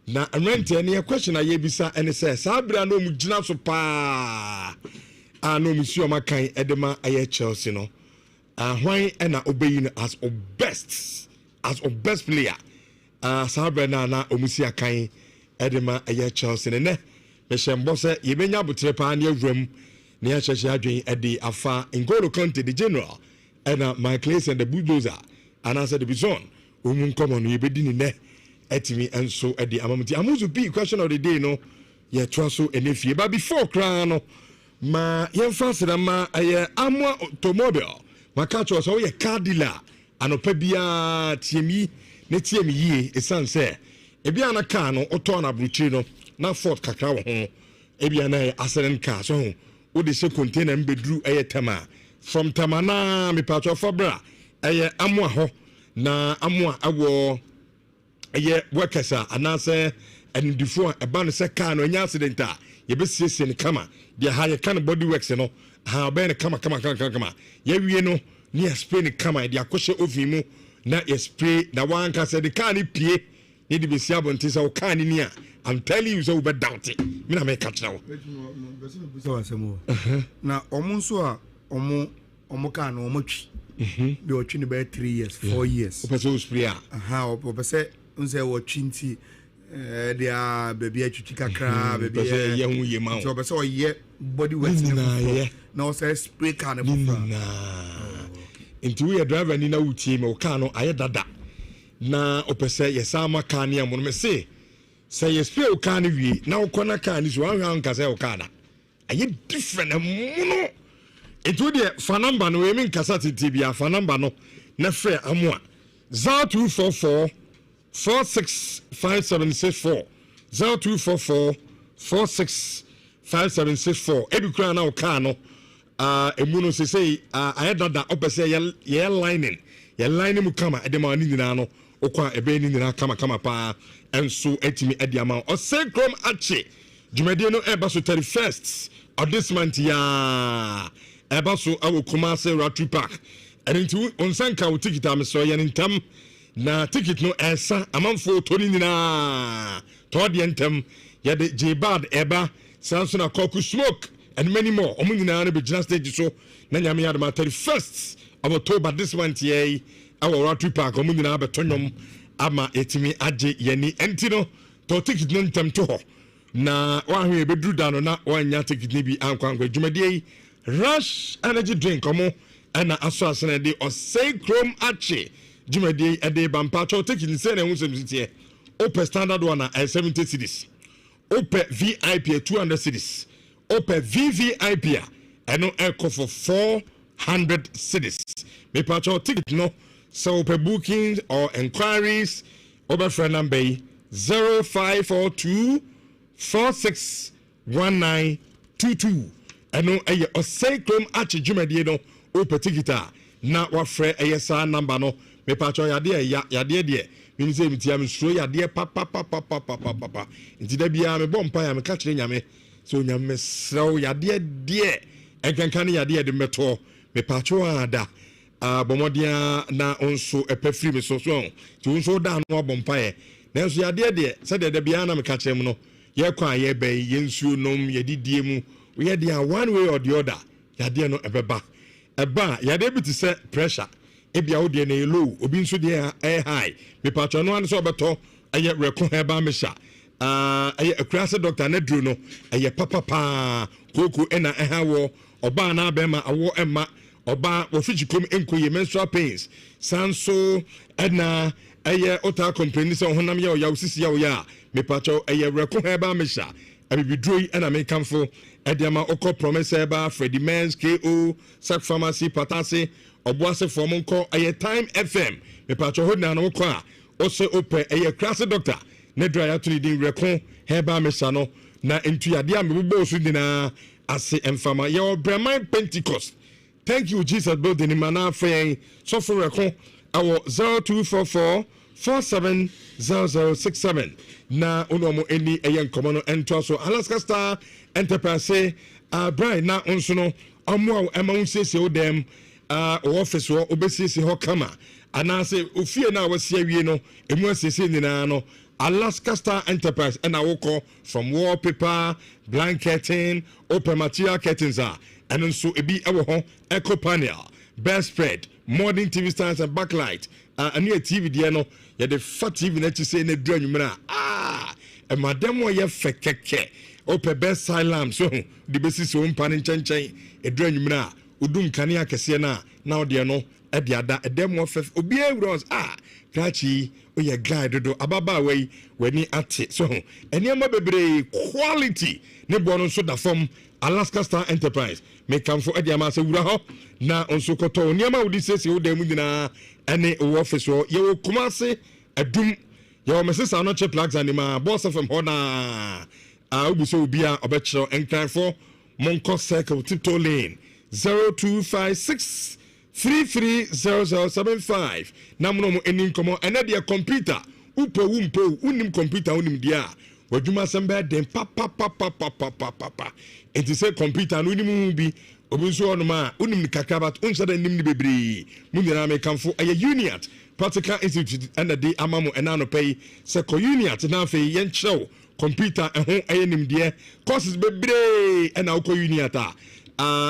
B: Na rante ne question aye bisa ene say Sabra no mu gina so pa. No monsieur makan edema Chelsea no. Why ena obeyin as our best player. Sabra na omusia kan edema Chelsea ne me shembo se yebenya butre pa na awram ne ya chese adwen edi afa Ngolo Kante the general ena my place and the bulldozer and answer the bison omun common yebedi ni ne etimi enso edi amamuti amuzu be question of the day no ye traso enefie but before kra no ma yemfa sedama amwa automobile makacho so ye car dealer anopa bia tiemi ne tiemi yie esan se ebia na car no oto na bruchi no na Ford kakra wo ho ebia na accident car so ho wo de se container mbedru tama from tamana me patcho fobra amwa ho na amwa awo workers anase endifo eba no se car no nya accident a ye be siesie ne kama de ha ye kan body works no ha be ne kama ye wie no ni spray ne kama de akoshe ovimu na ye spray na wan ka se de car ni pie ni de be sia bonti se o car ni a I'm telling you so we doubt it me na me catch now
C: na omunso a omo car no omo twi de o twi ne be 3 years 4 years
B: o pese spray
C: o pese unse wo twi nti dia baby atwitwi kakra baby
B: ye hu ye ma
C: so pese o ye body weight na o say spray car ne bufra
B: into we driver ni na wutie me o car no aye dada na o pese ye sama car ne amono me say you spray o car ni wi na o kona car ni so anhwa nka say o car da aye different amono into the phone number no we min kasa tibia phone number no na frɛ amoa 0244 465764 0244 465764 ebikura na o car no emuno se say ayedada opese ye lining mu kama edema ni nyina no okwa ebe ni nyina kama pa enso etimi ediama o say krom ache jumade no eba so 31st of this month ya eba so awo Kumasi Rotary Park enti onsanka o ticket am so ye ntam na ticket no esa amanfo to ni nyina to de ntam ye de jbad eba sanso na koku smoke and many more omunyina na be just stage so na nyame ya de 31st of October this month ye our Rotary Park omunyina be tonyom ama etimi age yani entino to ticket no ntam to ho na wa hwe be dru da no na wanya ticket ni bi ankwankwa dwumadie Rush energy drink omo ana aso asene de osei chrome ache dwumadie ede bampa to ticket ni se na hu semsitie open standard one 70 cedis open VIP 200 cedis open VVIP eno echo for 400 cedis me patcho ticket no so open bookings or inquiries over friend number 0542 461922 eno eye osei chrome ache dwumadie no open ticket na wa frɛ esa number no me patcho yade de me say mitia me suro yade papa nti da bia me bompa ya me ka kire nyame so nyame sraw yade de enkankan yade de meto me patcho ada bomodia na onso epafiri me so ti onso da no bompa ye na so yade de se de bia na me ka kire mu no ye kwa ye be ye nsuo nom ye didie mu ye de one way or the other yade no ebeba yade bi ti se pressure ebia wo de na low obi nso de high me patcho no an so beto aye reko heba me sha aye akurase doctor na dru no aye papa koko ena wo oba na abema awo emma oba wo fijikom enkoye menstrual pains sanso ena aye ota complain se honam ya o ya osisi ya o ya me patcho aye reko heba me sha abibidroi ena me kamfo Ediama Oko Promise Eba, Freddy Mens, KO, Sac Pharmacy, Patase, Obuase Fomonko, Aye Time FM, me Pacho Hodna no Kwa, also Ope, Aye Class Doctor, Nedra Yatuni Din Recon, Heba Mesano, na into Yadia Mubo Sudina, Ase Enfama, your Breman Pentecost. Thank you, Jesus, building in Mana Frey, Software Recon, our 0244 470067. Na unomo eni eyen komono ento so Alaska Star Enterprise Brian na onsono omo ema unsese odem office wo obesese ho kama anase ofie na wase awie no emu asese nyina no Alaska Star Enterprise and woko from wallpaper, blanketing, open material curtains and also ebi ewo ho eco panel, bed spread, modern TV stands and backlight. And near TV there no ya the fat TV na to say na dra nwumra e madam wo ye fekeke open best silent so the basis so mpa nchenchen e dra nwumra odum kane akese na ode no e de ada e dem wo fef obi ewros krachi o ye guide do ababa we wani ate so eniema bebre quality ne bo no so da form Alaska Star Enterprise make come for Ediama se wura ho na onso koto oniama wodi sese wo dem nyina ene office wo ye wo Kumase adum ye wo mesesa no che plugs anima boss of ho na obi so obi a obechiro enkran for Monko Circle Tiptoe Lane 0256 330075 namuno mo eni komo ene de computer upo unim computer unim dia wadwuma sembe den pa enti se computer no unim bi obi so onoma unim kakabat unsada nim ni bebre mu nyina me kamfo aye uniat practical institute and the amamo enano pay se ko uniat na fe yen chew computer ehon aye nim de courses bebre and ko uniat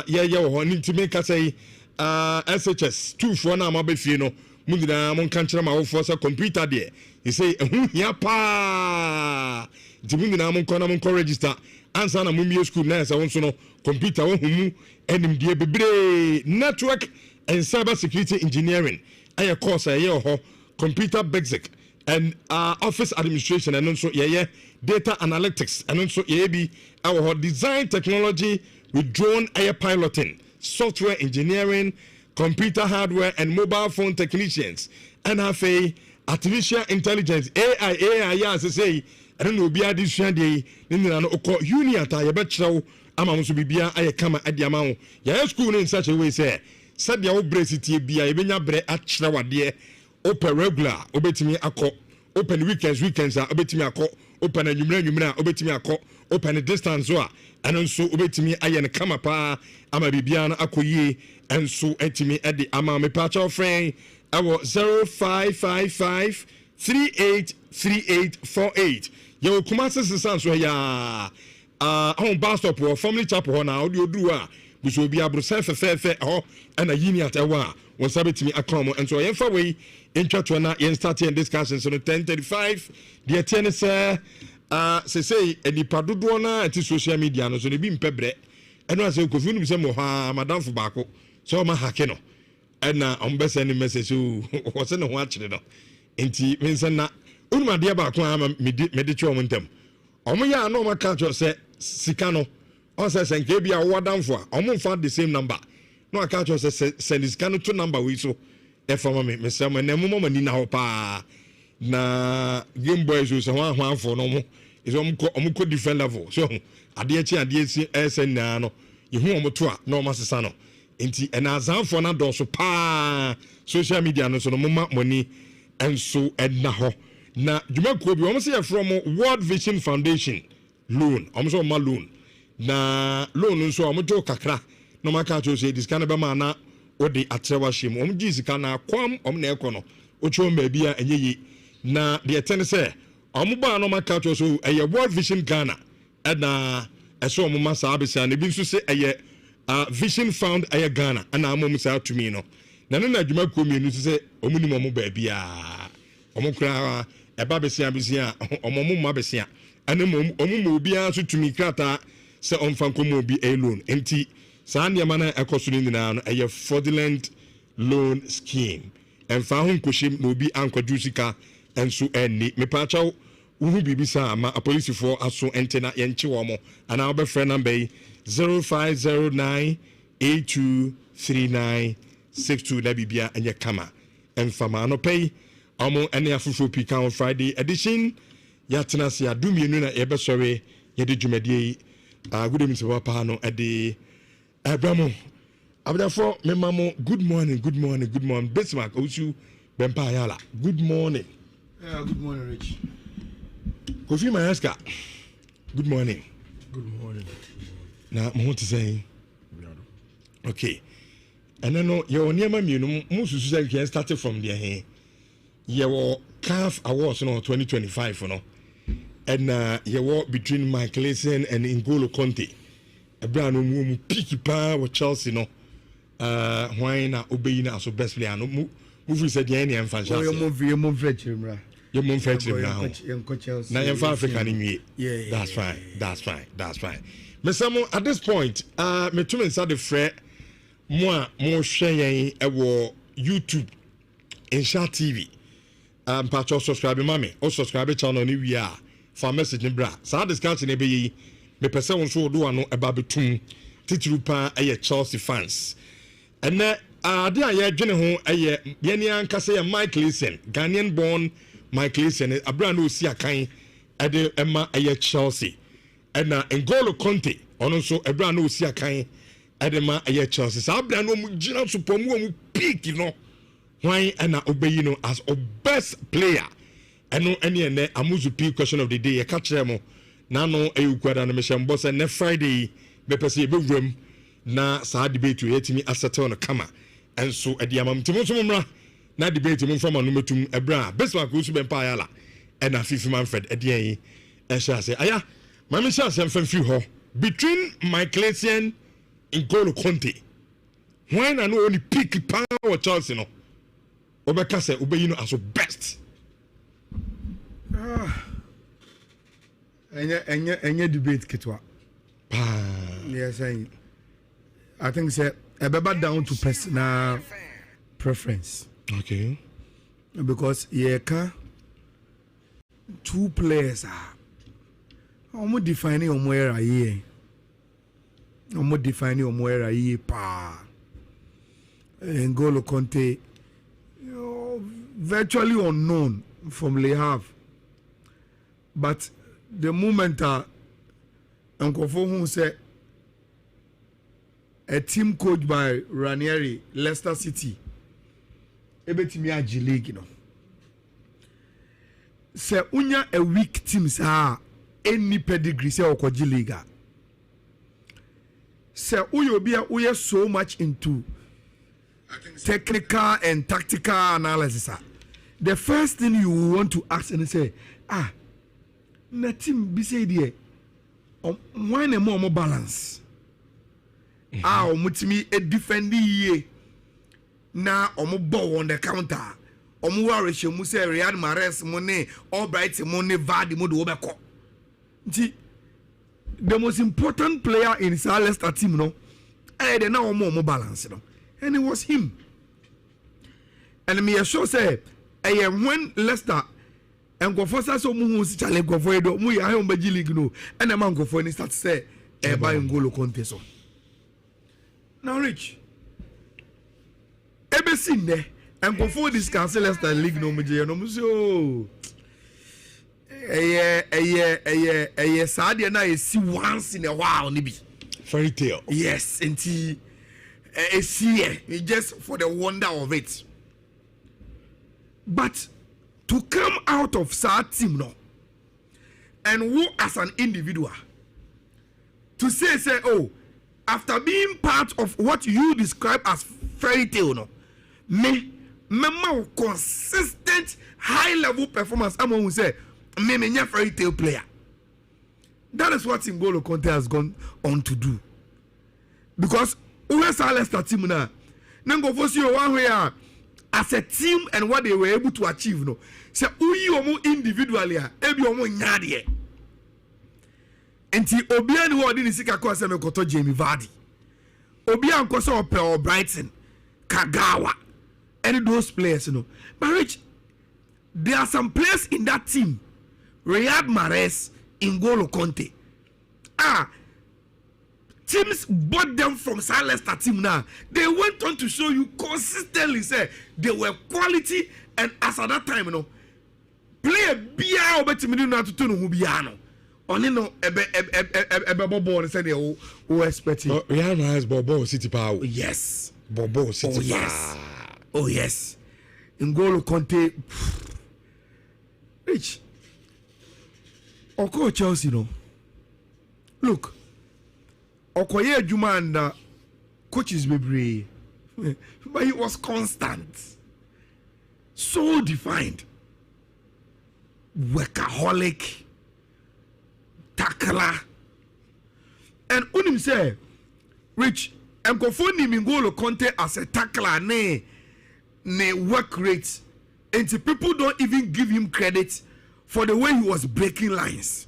B: ye ho ni ntime ka say SHS 2 for na ma be fie no mu nyina mon kan kire ma wo for se computer de he say ehun hia pa dimu nyina mon ko register ansa na mumie school na sa wonso no computer wo humu enim de bebre network and cyber security engineering aye course aye ho computer basic and office administration and also ye data analytics and also ye bi our design technology with drone air piloting software engineering computer hardware and mobile phone technicians and have a artificial intelligence AI ya say I don't know be a decision dey nina no ko uniata ye be kyerɛw ama mo so bibia aye kama ade ama wo ya school in such a way say said ya wo bresitie bia ye benya bre a kyerɛwade open regular obetimi akɔ open weekends a obetimi akɔ open anwumra obetimi akɔ open distance so and also obetimi aye ne kama pa ama bibia na akɔyie enso etimi ade ama me pa kyerɛw friend awo 0555 383848 yo Kumase sisan so ya on bus stop or family chapel na audio do a biso bi abrosa fefe ho na yini atawa won sabetimi akomo and so yen fa we intwa na yen start in discussion so 10:35 the ten say say enipa dodo na ati social media no so ne bi mpebre eno ase kofi nu se mo ha madam fo bako so ma hake no na on be send message o se no ho akire no enti mensa na unumade ba ko ama medi twa mo ntem omo ya na o maka cho se sika no o se senke bia wo damfo a omo fa the same number no aka cho se send sika no to number we so e fa me se mo na mo mani na ho pa na game boys so ho afo no mo is omo ko different level so ade si esen na no ye hu omo to a na o masesa no enti ena azanfo na do so pa social media no so no mo money enso edna ho na dwumakuo bi won say from World Vision Foundation loan so ma loan na loan nso to kakra no maka cho say this kind be ma na odi atrewa him ji sika na kwam na ekono ocho mba bia enyeyi na de ten say ba no maka cho so World Vision Ghana na eso ma sa abisa na bi nso say Vision Found Ghana na amom sa to me no na dwumakuo mi nso say omuni mo ba bia omukura eba besia omomu ma besia ane omumu obia so tumi krata se onfanko mo bi a loan enti saa nneema na ekosoro nyina no fraudulent loan scheme emfa ho nkohim na obi ankwadu sika enso enni mepachaw Uhu bibisa ama apolisifoɔ aso entena yɛnkye wɔn mo ana wobɛfrɛ number yi 0509823962 na bibia ɛnyɛ kama ɛmfama anɔpɛ yi ɔmo ɛne afoforɔ pii ka on Friday edition yɛatena se adumienu na yɛbɛsɔre yɛde dwumadie yi good evening papa no ɛde ɛbramo abdafo memamo good morning Bismarck osu bempa ayala good morning.
C: Yeah, good morning, Rich.
B: Kofi Mayaska. Good morning.
A: Good morning.
B: Now, I want to say, okay. And then, your near mammy, most of you can start from there. Your CAF Awards, 2025, and your war between Michael Essien and N'Golo Kante. A brand new picky power with Chelsea, why not obeying us best player? No, movie said, Yanni and Fanchas.
C: Your move,
B: Your mom fetch him now. Now you're African in me.
C: Yeah.
B: That's fine. But some at this point, me too inside the fret more sharing our YouTube and Share TV. Patch also subscribe mommy or subscribe channel ni we are for message in bra. So discussion be me person so do ano about between titrupa a Chelsea fans. And there ya dwene ho ye ni anka say Michael Essien, Ghanaian born Michael Essien, a brand new Siakai, Ede Emma Aye Chelsea, and N'Golo Kante, also a brand new Siakai, Edema Aye Chelsea. So I brand new General Supermu peak, why and obey as a best player. And no any and Amuzu P question of the day, a catch them. Nano Euquad and Mission Boss and next Friday, Bepesi room, na sa debate to hit me as a turn of kama. And so at the Amam Timothy. Na debate mo from anumetum ebra Bismarck usu bempa yala and a Fifi Manfred edian e sha say aya mama sha sem fan fi ho between Michael Essien and N'Golo Kante when I know only pick power Chelsea no obeka say obeyi as best
C: Any debate kitwa yes I think say ebeba down to personal preference.
B: Okay.
C: Because two players are almost defining where I am. Almost defining where I am. N'Golo Kante, virtually unknown from Le Havre. But the moment Uncle Fohun said a team coached by Ranieri, Leicester City. Ebetimi agi league no se unya a weak team sa any pedigree se okoji league se uye so much into technical and tactical analysis the first thing you want to ask and say na team bi say there why na more balance omutimi e defend ye na omo ball on the counter omo ware shemu say Riyad Mahrez money Albright money Vardy mo do obeko nti the most important player in the Leicester team no the na omo balance no and it was him and me sure say when Leicester and go for so mu si challenge go for do mu ya he on league no and man go for ni start say buy N'Golo Kante so now Rich ebe sin there and before this cancel Leicester league no muje no so sad na e see once in a while ni bi
B: fairy tale
C: yes enti e see just for the wonder of it but to come out of sad team no and who as an individual to say oh after being part of what you describe as fairy tale no me consistent high level performance I'm who say me fairy tale player. That is what N'Golo Kante has gone on to do. Because where's our Leicester team now? Nango for you one way as a team and what they were able to achieve no. Say uyi omo individually ebi omo nyade. Enti obia ni wo di ni sika ko asem koto Jamie Vardy. Obia nko so Opel Brighton, Kagawa, any those players, you know. But Rich, there are some players in that team. Riyad Mahrez, N'Golo Kante. Teams bought them from Leicester team now. They went on to show you consistently say they were quality, and as at that time, player bia obetimi no atutu no hu bia no. Oni no ebe bobo say they o expect.
B: Real Madrid bobo City power.
C: Yes.
B: Bobo City.
C: Oh yes. Oh yes. N'Golo Kante. Rich. Oko Chelsea no. Look. Okoye adwuma and coaches bebree. But he was constant. So defined. Workaholic. Tackler. And unim say, Rich, Nkofo ni N'Golo Kante as a tackler ne work rate. And people don't even give him credit for the way he was breaking lines.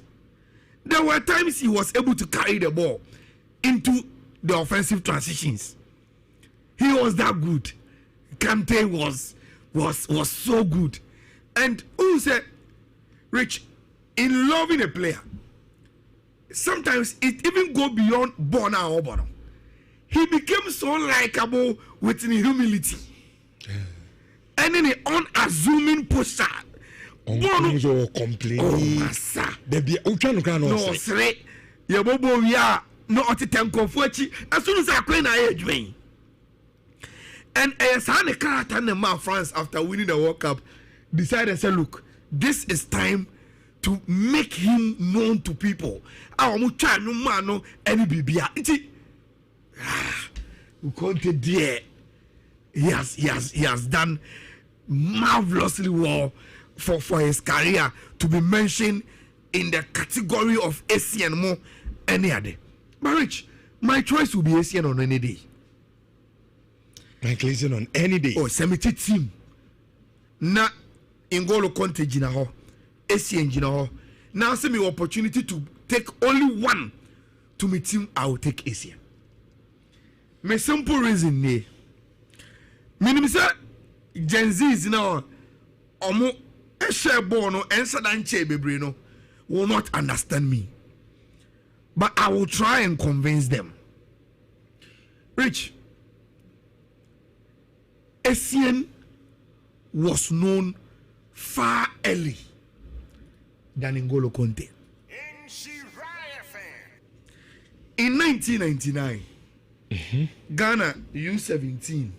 C: There were times he was able to carry the ball into the offensive transitions. He was that good. Kante was so good. And who said, Rich, in loving a player, sometimes it even go beyond Bona or Bono. He became so likable with humility. And in an unassuming posture.
B: Bono complaining. Baby, no,
C: sir. Yabobo, we are not a temple for as soon as I can, I age. And as a character in the France after winning the World Cup decided to say, look, this is time to make him known to people. Our mucha no mano any bibia. He has done marvelously well for his career to be mentioned in the category of Asian more any other. But Rich, my choice will be Asian on any day.
B: Asian on any day.
C: Oh, Semiti team. Na N'Golo Kante jina ho. Asian jina ho. Now see me opportunity to take only one to my team. I will take Asian. My simple reason ne. Meaning say Gen Z is now omo share ball no ensa dan che bebre no will not understand me. But I will try and convince them. Rich, Essien was known far early than N'Golo Kante. In 1999, Ghana U17,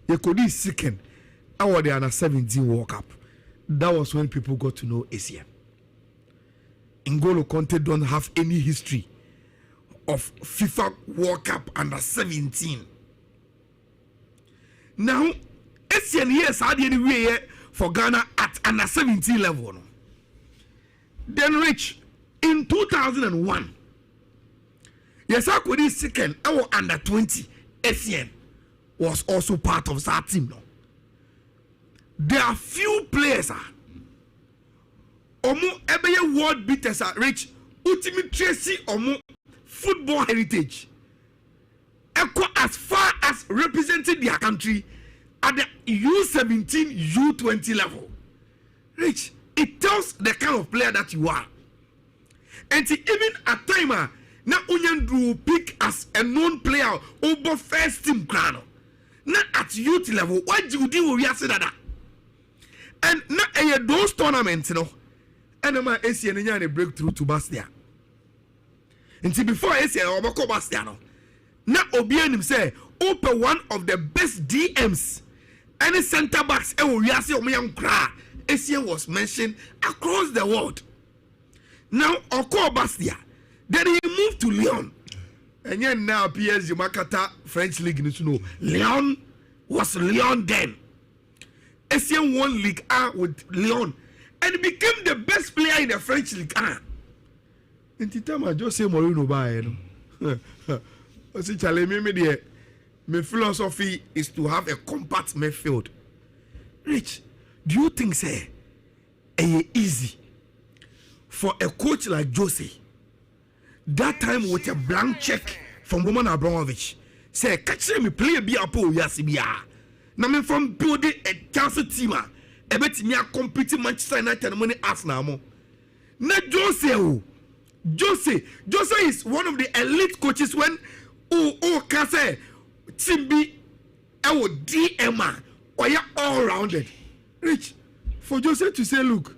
C: they could be second. Our the under 17 World Cup. That was when people got to know Essien. N'Golo Kante don't have any history of FIFA World Cup under 17. Now, Essien yes had any way for Ghana at under 17 level. No? Then Rich, in 2001, yes, I could be second. Our under 20 Essien was also part of that team. No? There are few players. Omo ebeye world beaters are Rich. Ultimate Tracy omo football heritage. Echo as far as representing their country at the U17, U20 level. Rich, it tells the kind of player that you are. And even at time, na Unyandu pick as a known player over first team crown. Not at youth level. Why do you do we say that? And now those tournaments, you know, and my Essien and breakthrough to Bastia. Until before Essien or Boko Bastiano. Now Obianim say open one of the best DMs. Any center backs Essien was mentioned across the world. Now Oko Bastia. Then he moved to Lyon. And yet now PSG Makata French League you know. Lyon was Lyon then. Essien won Ligue 1 with Lyon and became the best player in the French Ligue 1. And the time I just say Moreno by I say Charlie, my philosophy is to have a compact midfield. Rich, do you think say easy for a coach like Jose that time with a blank check from Roman Abramovich say catch me play be a po yasibia. Now me from building a Chelsea team, a bet me a competing Manchester United money Arsenal mo. Na Jose is one of the elite coaches when can say team be DMA or ya all rounded. Rich, for Jose to say, look,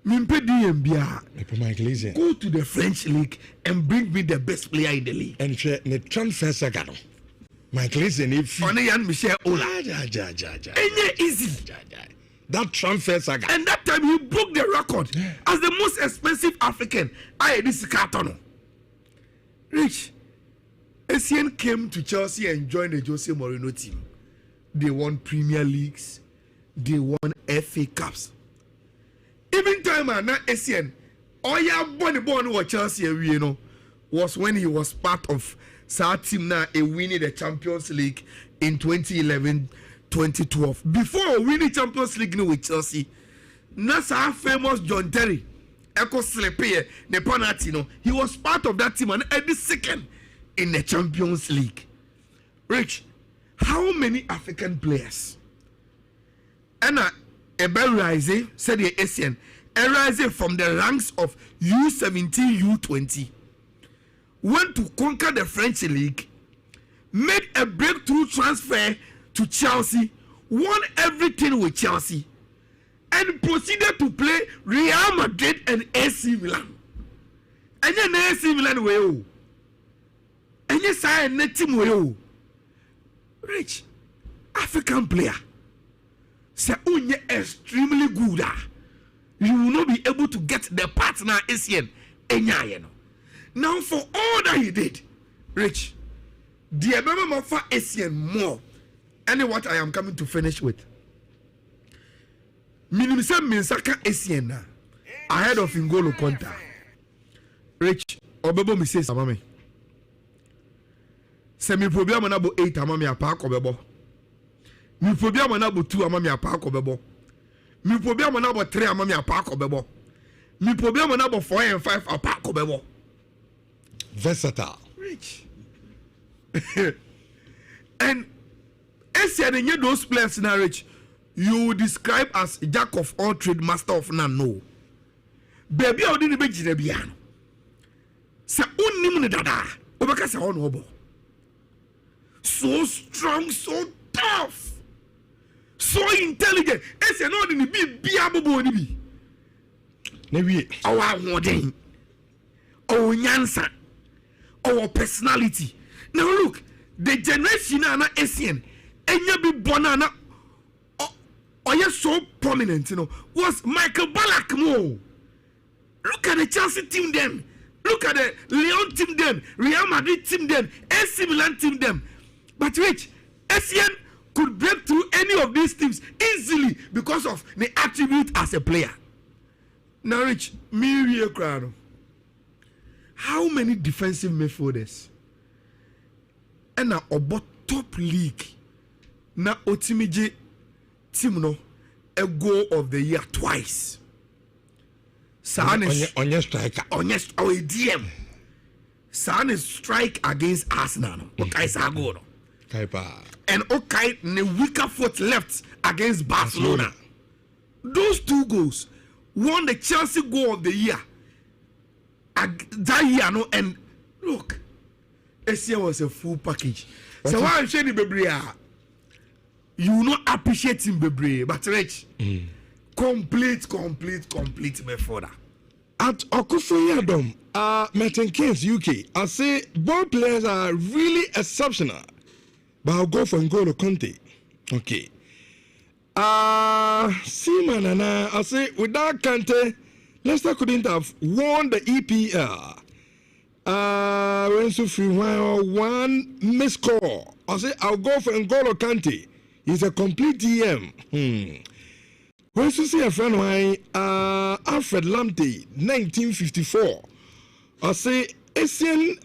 C: Mimpe DMBA, go to the French league and bring me the best player in the league.
B: And the transfer saga. Michael Essien, if
C: Oneyan Michel Ola. Easy.
B: That transfer saga.
C: And that time he broke the record as the most expensive African. This carton. Rich, Essien came to Chelsea and joined the Jose Mourinho team. They won Premier Leagues. They won FA Cups. Even time Essien, born with Chelsea, was when he was part of our team now winning the Champions League in 2011-2012. Before winning Champions League with Chelsea, our famous John Terry, Echo Slepe, the penalty, he was part of that team and at the second in the Champions League. Rich, how many African players? And Rising said the Essien, rising from the ranks of U17, U20, went to conquer the French league, made a breakthrough transfer to Chelsea, won everything with Chelsea, and proceeded to play Real Madrid and AC Milan. And then AC Milan way, and yes, I net team way. Rich African player, say unye extremely good. You will not be able to get the partner Essien Enyayeno. Now for all that he did, Rich, the Ebema for Essien more. And what I am coming to finish with. Minimisa Minsaka Essien ahead of N'Golo Kante. Rich, Obebo mi say samame. Semi problem anabo 8 amami apa Obebo. Mi problem anabo 2 amami apa Obebo. Mi problem anabo 3 amami apa Obebo. Mi problem anabo 4 and 5 apa Obebo.
B: Versatile.
C: Rich. And Essien and those players now, Rich, you describe as jack of all trade, master of none. No. Baby, I didn't be Jirebiano. Sa unnimun dada. Obaka sa honorable. So strong, so tough, so intelligent. Essien no didn't be biabobo ni bi.
B: Maybe
C: Our modern, our nyansa, our personality. Now look, the generation na Essien, enya bi bonana, or so prominent, was Michael Ballack mo. Look at the Chelsea team then. Look at the Lyon team then, Real Madrid team then, AC Milan team then. But Rich, Essien could break through any of these teams easily because of the attribute as a player. Now, Rich, me crown. How many defensive midfielders? And now about top league. Now Otimiji team no a goal of the year twice.
B: on your striker.
C: On your DM. San strike against Arsenal. Okay, Sago. And okay, the weaker foot left against Barcelona. Those 2 goals won the Chelsea goal of the year. That year, no, and look, Essien was a full package. So why I'm saying Bebrea, you will not appreciate him, Bebrea, but Rich, complete before that.
B: At Okufoyadom, Merton Keynes, UK, I say both players are really exceptional. But I'll go for N'Golo Kante. Okay. Seaman and I say without Kante, Leicester couldn't have won the EPL. When Sufi one missed call. I say I'll go for N'Golo Kante. He's a complete DM. When you see a friend of mine, Alfred Lamptey, 1954. I say Essien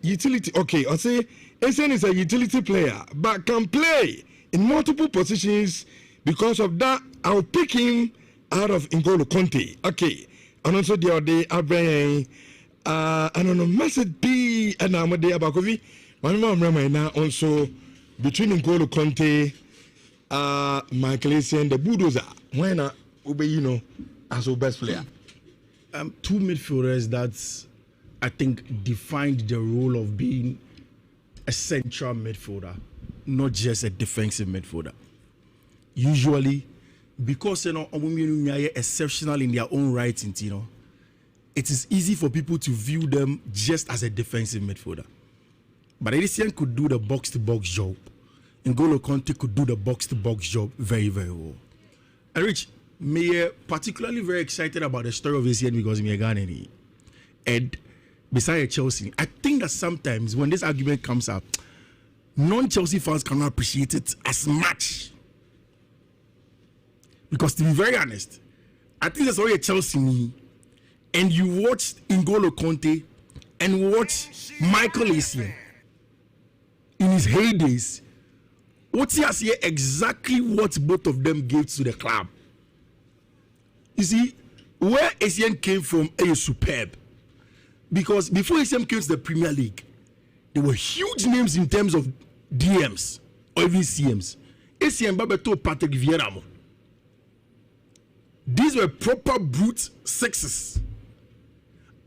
B: utility. Okay, I say Essien is a utility player, but can play in multiple positions. Because of that, I'll pick him out of N'Golo Kante. Okay, and also the other day, I don't know, message B and Amade Abakovi. My mom remember now also between N'Golo Kante Michael Essien, the bulldozer. Why not? You know, as our best player.
E: Two midfielders that I think defined the role of being a central midfielder, not just a defensive midfielder. Usually, because you know, exceptional in their own right, you know, it is easy for people to view them just as a defensive midfielder. But Essien could do the box-to-box job. N'Golo Kante could do the box-to-box job very, very well. And Rich, me particularly very excited about the story of Essien because me a Ghanaian. And besides Chelsea, I think that sometimes when this argument comes up, non-Chelsea fans cannot appreciate it as much. Because to be very honest, I think there's already a Chelsea me, and you watched N'Golo Kante and watch Michael Essien in his heydays. What he has here exactly what both of them gave to the club. You see, where Essien came from is superb. Because before Essien came to the Premier League, there were huge names in terms of DMs or even CMs. Essien Babeto Patrick Vieira. These were proper brute sixes.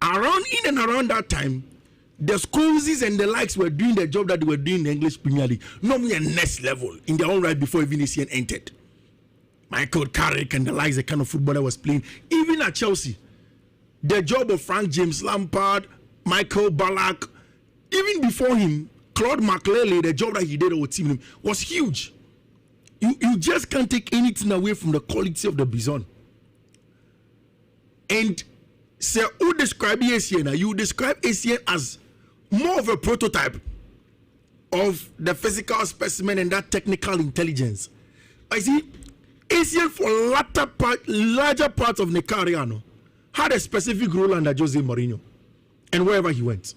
E: In and around that time, the Scholeses and the likes were doing the job that they were doing in the English Premier League, normally a next level in their own right before even Essien entered. Michael Carrick and the likes, the kind of football that was playing, even at Chelsea. The job of Frank James Lampard, Michael Ballack, even before him, Claude McLeary, the job that he did with team was huge. You just can't take anything away from the quality of the Bison. And so, who describe Essien? You describe Essien as more of a prototype of the physical specimen and that technical intelligence. I see Essien for larger parts of Nicariano had a specific role under Jose Mourinho, and wherever he went,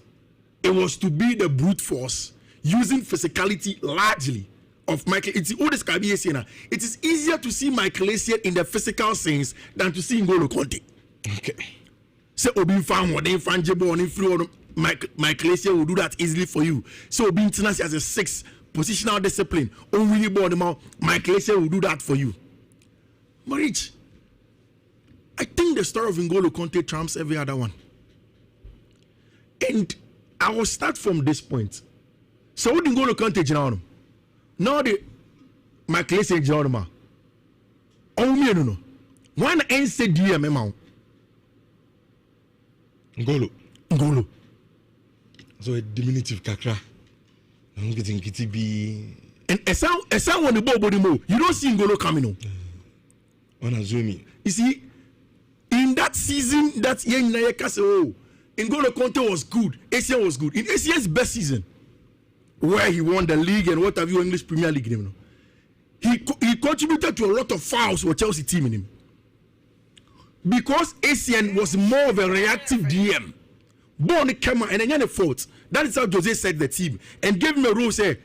E: it was to be the brute force using physicality largely of Michael. It's who describe Essien. It is easier to see Michael Essien in the physical sense than to see N'Golo Kante. Okay. So Obi fan one frangible on influ Michael Essien will do that easily for you. So Obi international as a 6 positional discipline. Only born about Michael Essien will do that for you. Marich, I think the story of N'Golo Kante trumps every other one. And I will start from this point. So what N'Golo Kante general? Now the Michael Essien general ma. Oh me no. One NCDM amount. N'Golo.
B: So a diminutive kakra. I'm getting kitty be.
A: And a sound when the body move, you don't see N'Golo coming on.
B: On a zoomie.
A: You see, in that season, that year in Nhyira, oh, N'Golo Kante was good. Essien was good. In Essien's best season, where he won the league and what have you, English Premier League, you know, he contributed to a lot of fouls for Chelsea team in him. Because Essien was more of a reactive DM. Born Kema and then a fault. That is how Jose said the team. And gave him a role, say,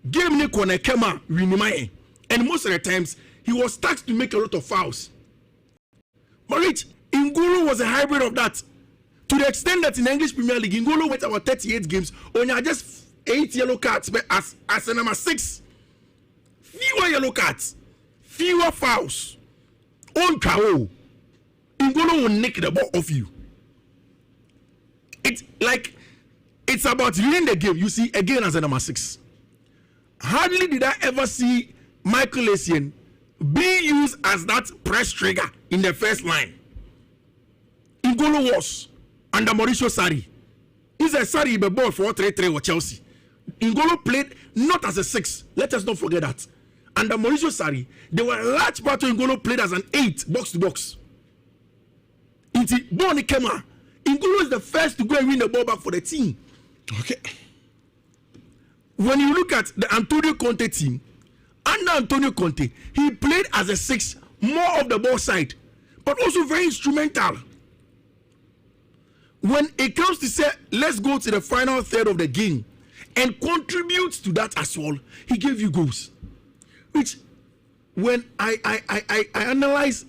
A: give me Kona Kema, Winimai. And most of the times, he was tasked to make a lot of fouls. But Rich, N'Golo was a hybrid of that. To the extent that in the English Premier League, N'Golo went about 38 games, only just 8 yellow cards, but as a number 6. Fewer yellow cards, fewer fouls. On Kao. N'Golo will nick the ball off you. It's about winning the game. You see, again as a number 6. Hardly did I ever see Michael Essien being used as that press trigger in the first line. N'Golo was under Mauricio Sarri. He's a Sarri the ball for 3-3 with Chelsea. N'Golo played not as a 6. Let us not forget that. Under Mauricio Sarri, there were large parts of N'Golo played as an 8 box to box. Into Bonnie Kema, N'Golo is the first to go and win the ball back for the team.
B: Okay.
A: When you look at the Antonio Conte team, under Antonio Conte, he played as a 6, more of the ball side, but also very instrumental. When it comes to say, let's go to the final third of the game and contribute to that as well, he gave you goals. Which, when I analyze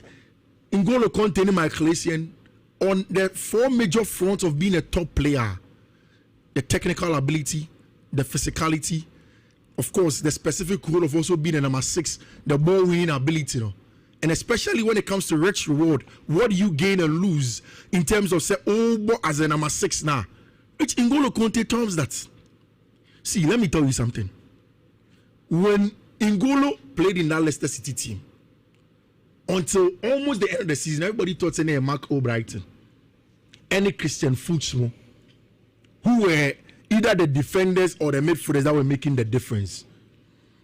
A: N'Golo Kante and Michael Essien on the 4 major fronts of being a top player, the technical ability, the physicality,
E: of course, the specific role of also being a number 6, the ball winning ability, you know. And especially when it comes to rich reward, what do you gain and lose in terms of say, oh, as a number 6 now? Which N'Golo Kante terms that. See, let me tell you something. When N'Golo played in that Leicester City team, until almost the end of the season, everybody thought saying Mark O'Brighton, any Christian Fuchsmo, who were either the defenders or the midfielders that were making the difference.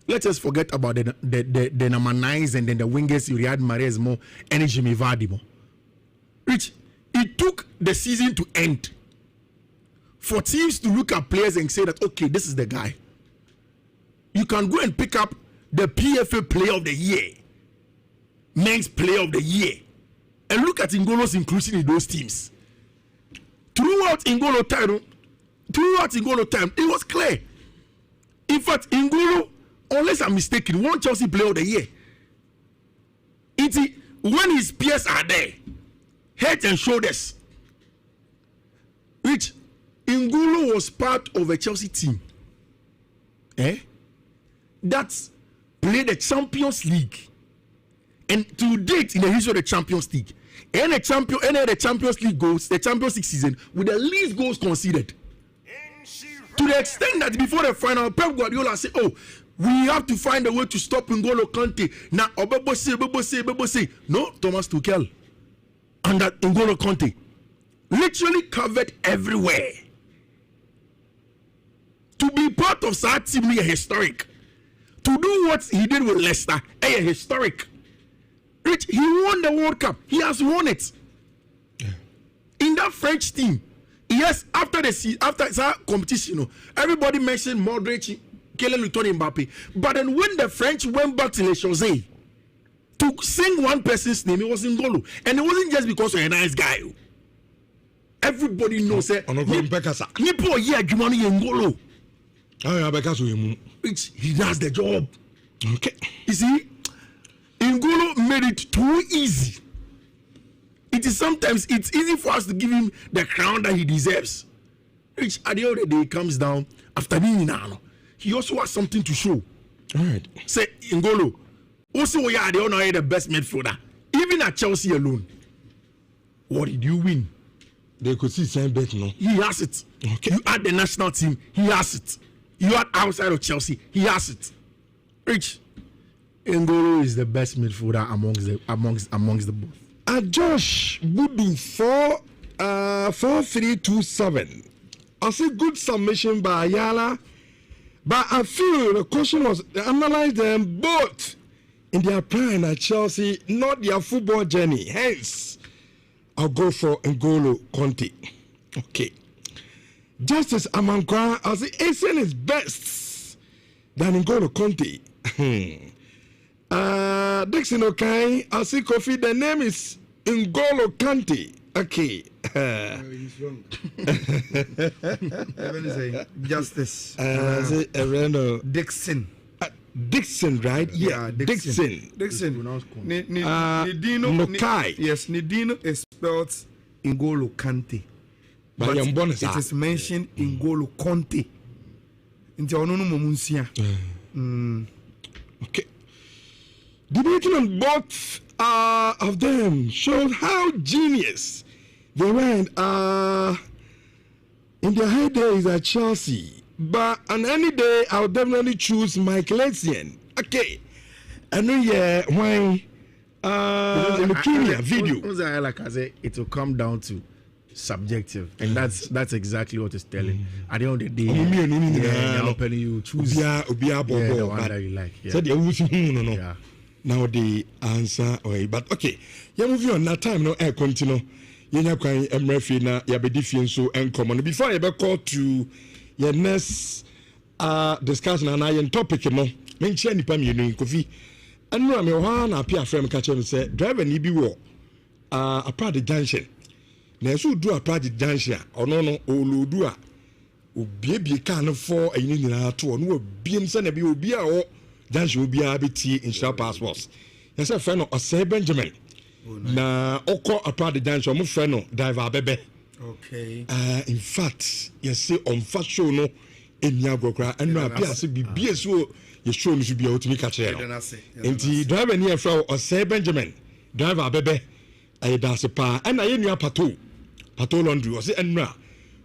E: Let's just forget about the number 9s and then the wingers, Riyad Mahrez more and Jimmy Vardy more. Which it took the season to end for teams to look at players and say that, okay, this is the guy. You can go and pick up the PFA Player of the Year, Men's Player of the Year, and look at N'Golo's inclusion in those teams. Throughout N'Golo time, it was clear. In fact, N'Golo, unless I'm mistaken, one Chelsea Player of the Year. When his peers are there, head and shoulders, which N'Golo was part of a Chelsea team, that played the Champions League, and to date in the history of the Champions League, any of the Champions League goals, the Champions League season with the least goals conceded. To the extent that before the final, Pep Guardiola said, "Oh, we have to find a way to stop N'Golo Kante." Now, Obebo say, no, Thomas Tuchel under N'Golo Kante literally covered everywhere. To be part of that team is historic. To do what he did with Leicester is historic. Rich, he won the World Cup. He has won it. In that French team. Yes, after that competition, everybody mentioned Modric, Kylian Mbappe. But then when the French went back to Le Chaussee to sing one person's name, it was N'Golo. And it wasn't just because of a nice guy. Everybody knows that. He does the job. Okay. You see, N'Golo made it too easy. It's easy for us to give him the crown that he deserves. Which at the end of the day, he comes down after being in. He also has something to show. All right. Say N'Golo, also we are the best midfielder. Even at Chelsea alone, what did you win?
B: They could see same bet, no?
E: He has it. Okay. You add the national team, he has it. You add outside of Chelsea, he has it. Rich, N'Golo is the best midfielder amongst the both.
B: Josh Budu 4327. I see good submission by Ayala, but I feel the question was analyze them both in their prime at Chelsea, not their football journey. Hence, I'll go for N'Golo Kante. Okay. Justice Amankwa, I see Asian is best than N'Golo Kante. Dixon Okai, I see Kofi, the name is N'Golo Kante. Okay.
C: He's wrong. Justice. Dixon.
B: Dixon, right? Yeah, Dixon.
C: Nokai. Yes, Nidino is spelled N'Golo Kante. But it is mentioned N'Golo Kante.
B: Okay. Debating on both of them shows how genius they were in their heydays at Chelsea. But on any day, I'll definitely choose Michael Essien. Okay. And then, yeah, when leukemia video.
A: Like I say, it will come down to subjective, and that's exactly what it's telling. At the end of the day, I'm telling you, choose the one that you like.
B: Yeah. Now the answer, but okay, you're moving on. That time, no air continue. You're going to Murphy na Yabedifian so and common. Before I ever call to your next discussion and I topic, no, mention the Pam, you know, coffee. And no, I'm your one, I peer frame catcher and say, driver, need be war a project junction. Now, so do a project junction or no, or do a baby can for a union to no being sent a be or junction will be ABT in shop passports. Yes, a friend of Sir Benjamin. Na oko apart the junction, my friend, driver bebe.
C: Okay.
B: In fact, you see on first show no, eni agrokra eno apia se bibie so ye show no so bia otimi ka kire no enti driver ni afra Osei Benjamin driver abebe ayi da se pa na ye nua pato laundry o se enra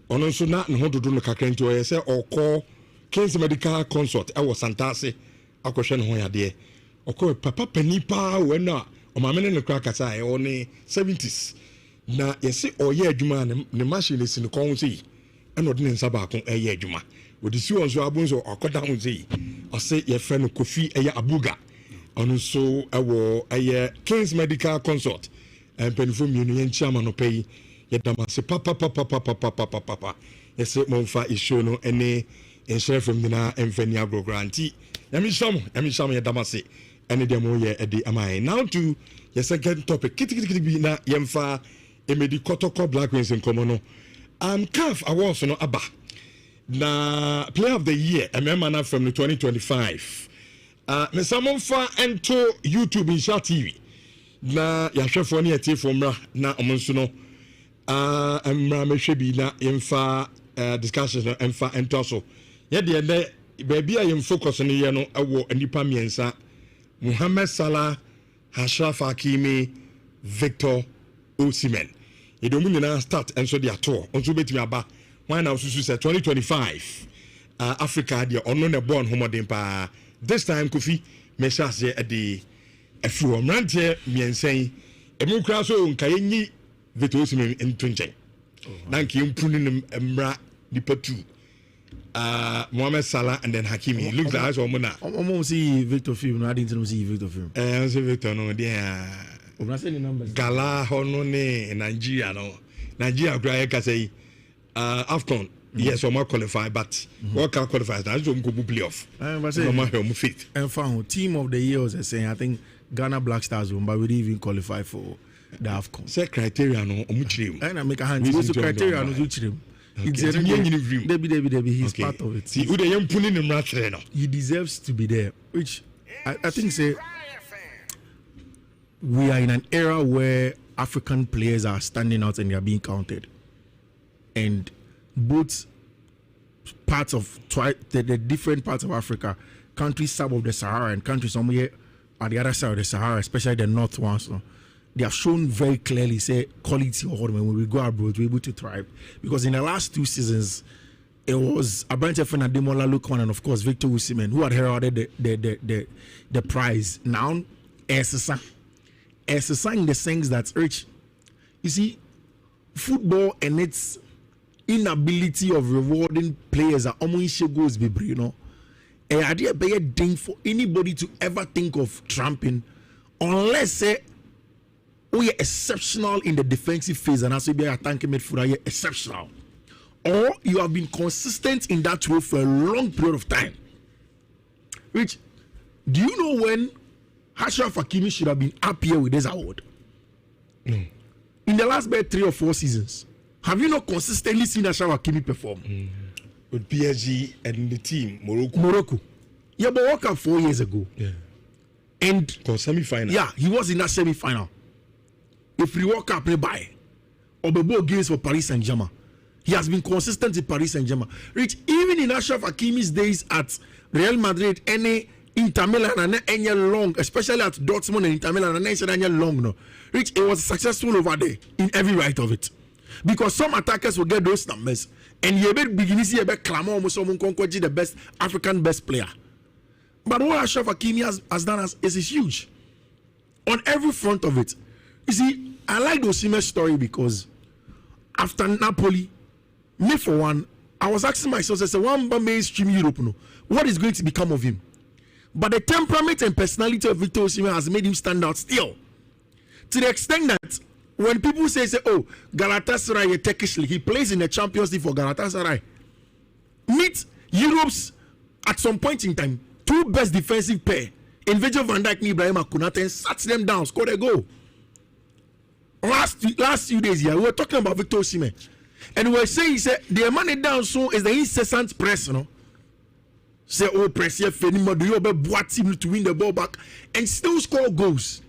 B: ono nso na ne ho dodo no kakra nti o ye se okọ King's Medical Consult e wo Santase akohwe ne ho yade okọ papa panipa we na o ma mene ne kra kasa e o ne 70s na ye se oye adwuma ne machine si ne kon se eno de ne nsa ba kon eye adwuma odi si won so abunso akoda ho se o se ye fre no Kofi eye Abuga ono so ewo eye King's Medical Consult penifo mienu ye nchiama no pay ye damase papa ye se monfa isho no ene enshare from dina emfani agrogranti yami shamo ye damase ene dem ye edi amai. Now to your second topic kitikiti bi na yemfa emedi kotoko Black Queens in komono CAF awards no aba na player of the year emema from the 2025 me samonfa ento YouTube in Sha TV na yahwefo ne yetifo mra na omonso no mra mehwe bi na yemfa discussions no emfa entoso ye de ne baby I am focus on ye no ewo anipa miensa Mohamed Salah, Ashraf Hakimi, Victor Osimhen. You don't mean to start and so they are tour. On so betimi aba. Why now so say 2025 Africa they are on born homodin. This time Kofi mesha say at the afu omrante miensen emu kra so nkayenyi Victor Osimhen entunchen. Na nki mpuni mra nipa 2. Mohamed Salah and then Hakimi. Looks like as
A: almost see Victor film. No, I didn't see Victor film.
B: I see Victor no there.
A: I'm not saying the numbers.
B: Gala hono ne Nigeria no. Nigeria cry ka say AFCON. Yes, we might qualify, but what can qualify? That's we go playoff.
A: I'm saying and found team of the year was saying I think Ghana Black Stars won, but we didn't even qualify for the AFCON.
B: Say criteria no omuchrim.
A: And I make a hand. So criteria no omuchrim. Debbie, he's part of it. He deserves to be there, which I think say we are in an era where African players are standing out and they are being counted, and both parts of the different parts of Africa, countries south of the Sahara and countries somewhere at the other side of the Sahara, especially the north ones. They have shown very clearly, say, quality of when we go abroad, we're able to thrive. Because in the last 2 seasons, it was Abrante Fernandemola Lukman and, of course, Victor Osimhen who had heralded the prize. Now, Esesa in the sense that, Rich, you see, football and its inability of rewarding players are almost goes, you know. And idea be a thing for anybody to ever think of tramping, unless, say, we are exceptional in the defensive phase and as we be attacking midfielder, you're exceptional. Or you have been consistent in that role for a long period of time. Which, do you know when Ashraf Hakimi should have been up here with this award?
B: No.
A: In the last 3 or 4 seasons, have you not consistently seen Ashraf Hakimi perform?
B: With PSG and the team,
A: Morocco. Yeah, but World Cup 4 years ago.
B: Yeah.
A: And
B: semi-final.
A: Yeah, he was in that semi-final. If we walk up by or the games for Paris Saint-Germain, he has been consistent in Paris Saint-Germain. Rich, even in Ashraf Hakimi's days at Real Madrid, any Inter Milan and any long, especially at Dortmund and Inter Milan and any long, no. Rich, it was successful over there in every right of it, because some attackers will get those numbers, and you begin to see about clamor almost the best African best player. But what Ashraf Hakimi has done is huge on every front of it. You see, I like the Osimhen story because after Napoli, me for one, I was asking myself, I said, one mainstream Europe, no, what is going to become of him? But the temperament and personality of Victor Osimhen has made him stand out still. To the extent that when people say oh, Galatasaray, a Turkish league, he plays in the Champions League for Galatasaray. Meet Europe's, at some point in time, 2 best defensive pair, in Virgil van Dijk and Ibrahim Konate, and sat them down, scored a goal. Last few days here, we were talking about Victor Osimhen, and we were saying, he said, the money down soon is the incessant press, you know. Say, oh, press here, do you have team to win the ball back and still score goals?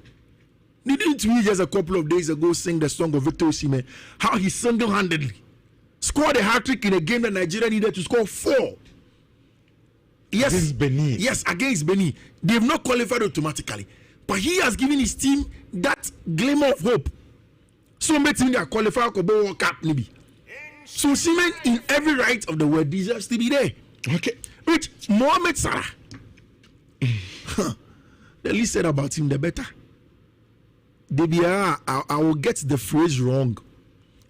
A: Didn't we just a couple of days ago sing the song of Victor Osimhen, how he single-handedly scored a hat-trick in a game that Nigeria needed to score 4.
E: Yes,
B: against Benin.
E: Yes, against Benin. They've not qualified automatically, but he has given his team that glimmer of hope. So many teams that qualify for World Cup, maybe. So Osimhen, in every right of the word, deserves to be there.
B: Okay.
E: Which Mohamed Salah, the least said about him, the better. I will get the phrase wrong.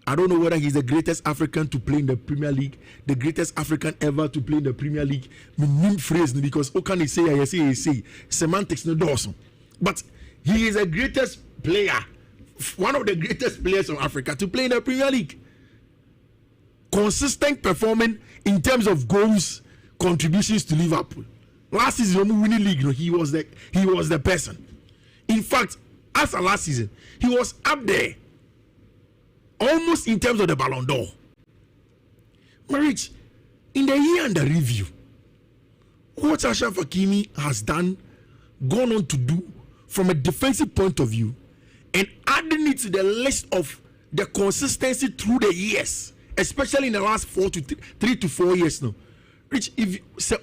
E: I don't know whether he's the greatest African to play in the Premier League, the greatest African ever to play in the Premier League. Mean phrase because how can he say semantics no doesn't. But he is the greatest player, one of the greatest players of Africa to play in the Premier League. Consistent performing in terms of goals, contributions to Liverpool. Last season, when we winning league, he was the person. In fact, after last season, he was up there, almost in terms of the Ballon d'Or. Marich, in the year under review, what Achraf Hakimi has done, gone on to do from a defensive point of view, and adding it to the list of the consistency through the years, especially in the last 3 to 4 years now. Rich, if you say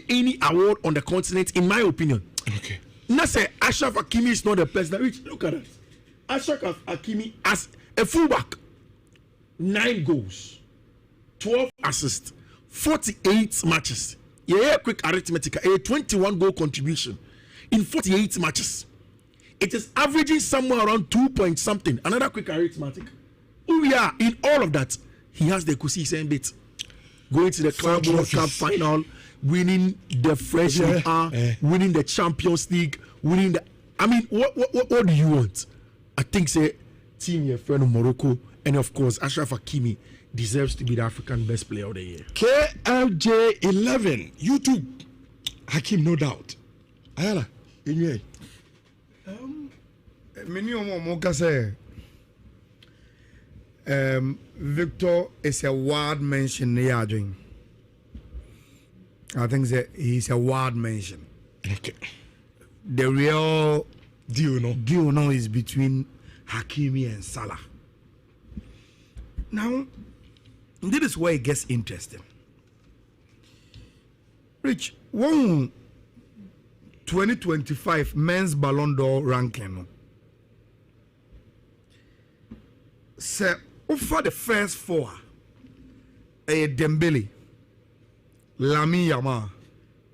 E: any award on the continent, in my opinion,
B: okay.
E: Not say Achraf Hakimi is not the person. Rich, look at that. Achraf Hakimi as a fullback, 9 goals, 12 assists, 48 matches. Yeah, quick arithmetic. A 21 goal contribution in 48 matches. It is averaging somewhere around 2 point something. Another quick arithmetic. Oh yeah, in all of that, he has the Kusi same bit. Going to the Club World Cup final, winning the French League, winning the Champions League, winning the. I mean, what do you want? I think say team your friend of Morocco, and of course Achraf Hakimi deserves to be the African best player of the year.
B: KLJ11, YouTube, Hakim, no doubt. Ayala, anyway.
C: Many of say Victor is a word mention near doing. I think that he's a word mention.
B: Okay.
C: The real
B: deal
C: now is between Hakimi and Salah. Now, this is where it gets interesting. Rich, one 2025 men's Ballon d'Or ranking. So, over the first 4, Dembele, Lamine Yamal,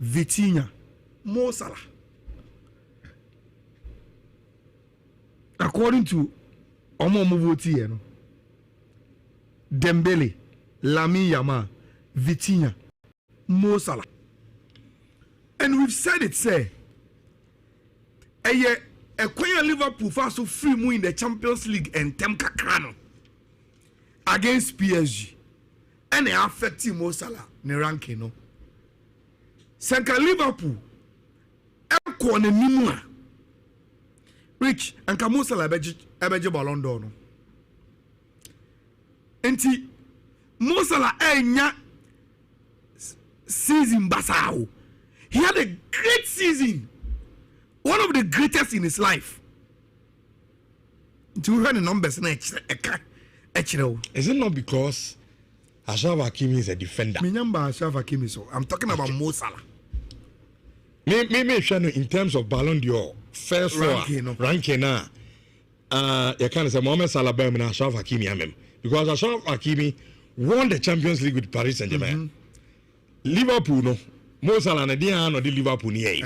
C: Vitinha, Mo Salah. According to Omo Muvoti, Dembele, Lamine Yamal, Vitinha, Mo Salah. And we've said it, say, a Queen Liverpool fast so free mu in the Champions League and Temka Krano against PSG. And they affect Mo Salah, ne ranking no. Sanka Liverpool, Elko ne Nimua. Rich, and Mo Salah ebeje Ballon d'Or no. Enti Mo Salah enya season basao. He had a great season. One of the greatest in his life. To hear the numbers, is
B: it not because Achraf Hakimi is a defender?
C: I'm talking about Mo Salah.
B: Me, in terms of Ballon d'Or, first ranking, you can say Mohamed Salah and Achraf Hakimi, because Achraf Hakimi won the Champions League with Paris Saint-Germain. Liverpool, no, Mo Salah and the Liverpool ni.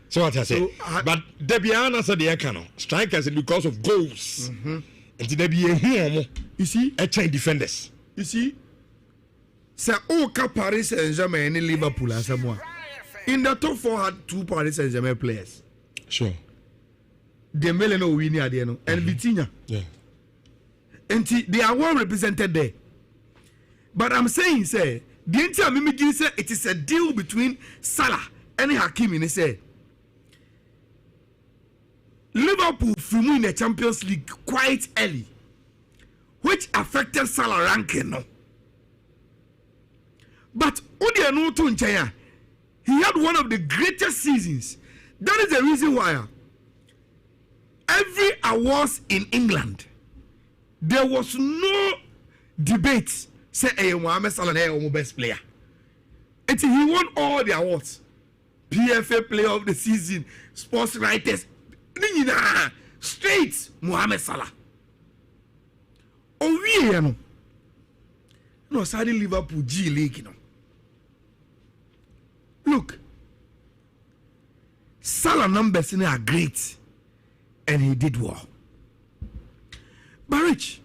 B: So what I say, but Debiana said the Ekano strikers because of goals. And Debian,
C: you see,
B: a chain defenders.
C: You see, say Oka Paris Saint-Germain and Liverpool as someone. In the top 4 had 2 Paris Saint-Germain players.
B: Sure.
C: Dembele no winning at the end, and Vitinha.
B: Yeah.
C: And they are well represented there. But I'm saying, say, the entire Mimigi say it is a deal between Salah and Hakimi. They say Liverpool from in the Champions League quite early, which affected Salah ranking. No. But Odiano Tunchaya, he had one of the greatest seasons. That is the reason why every awards in England, there was no debate. Say, Mohamed Salah is the best player. He won all the awards. PFA Player of the Season, Sports Writers, straight Mohamed Salah. Oh, we no, sorry, Liverpool G League, you know. Look, Salah numbers are great, and he did well. But Rich,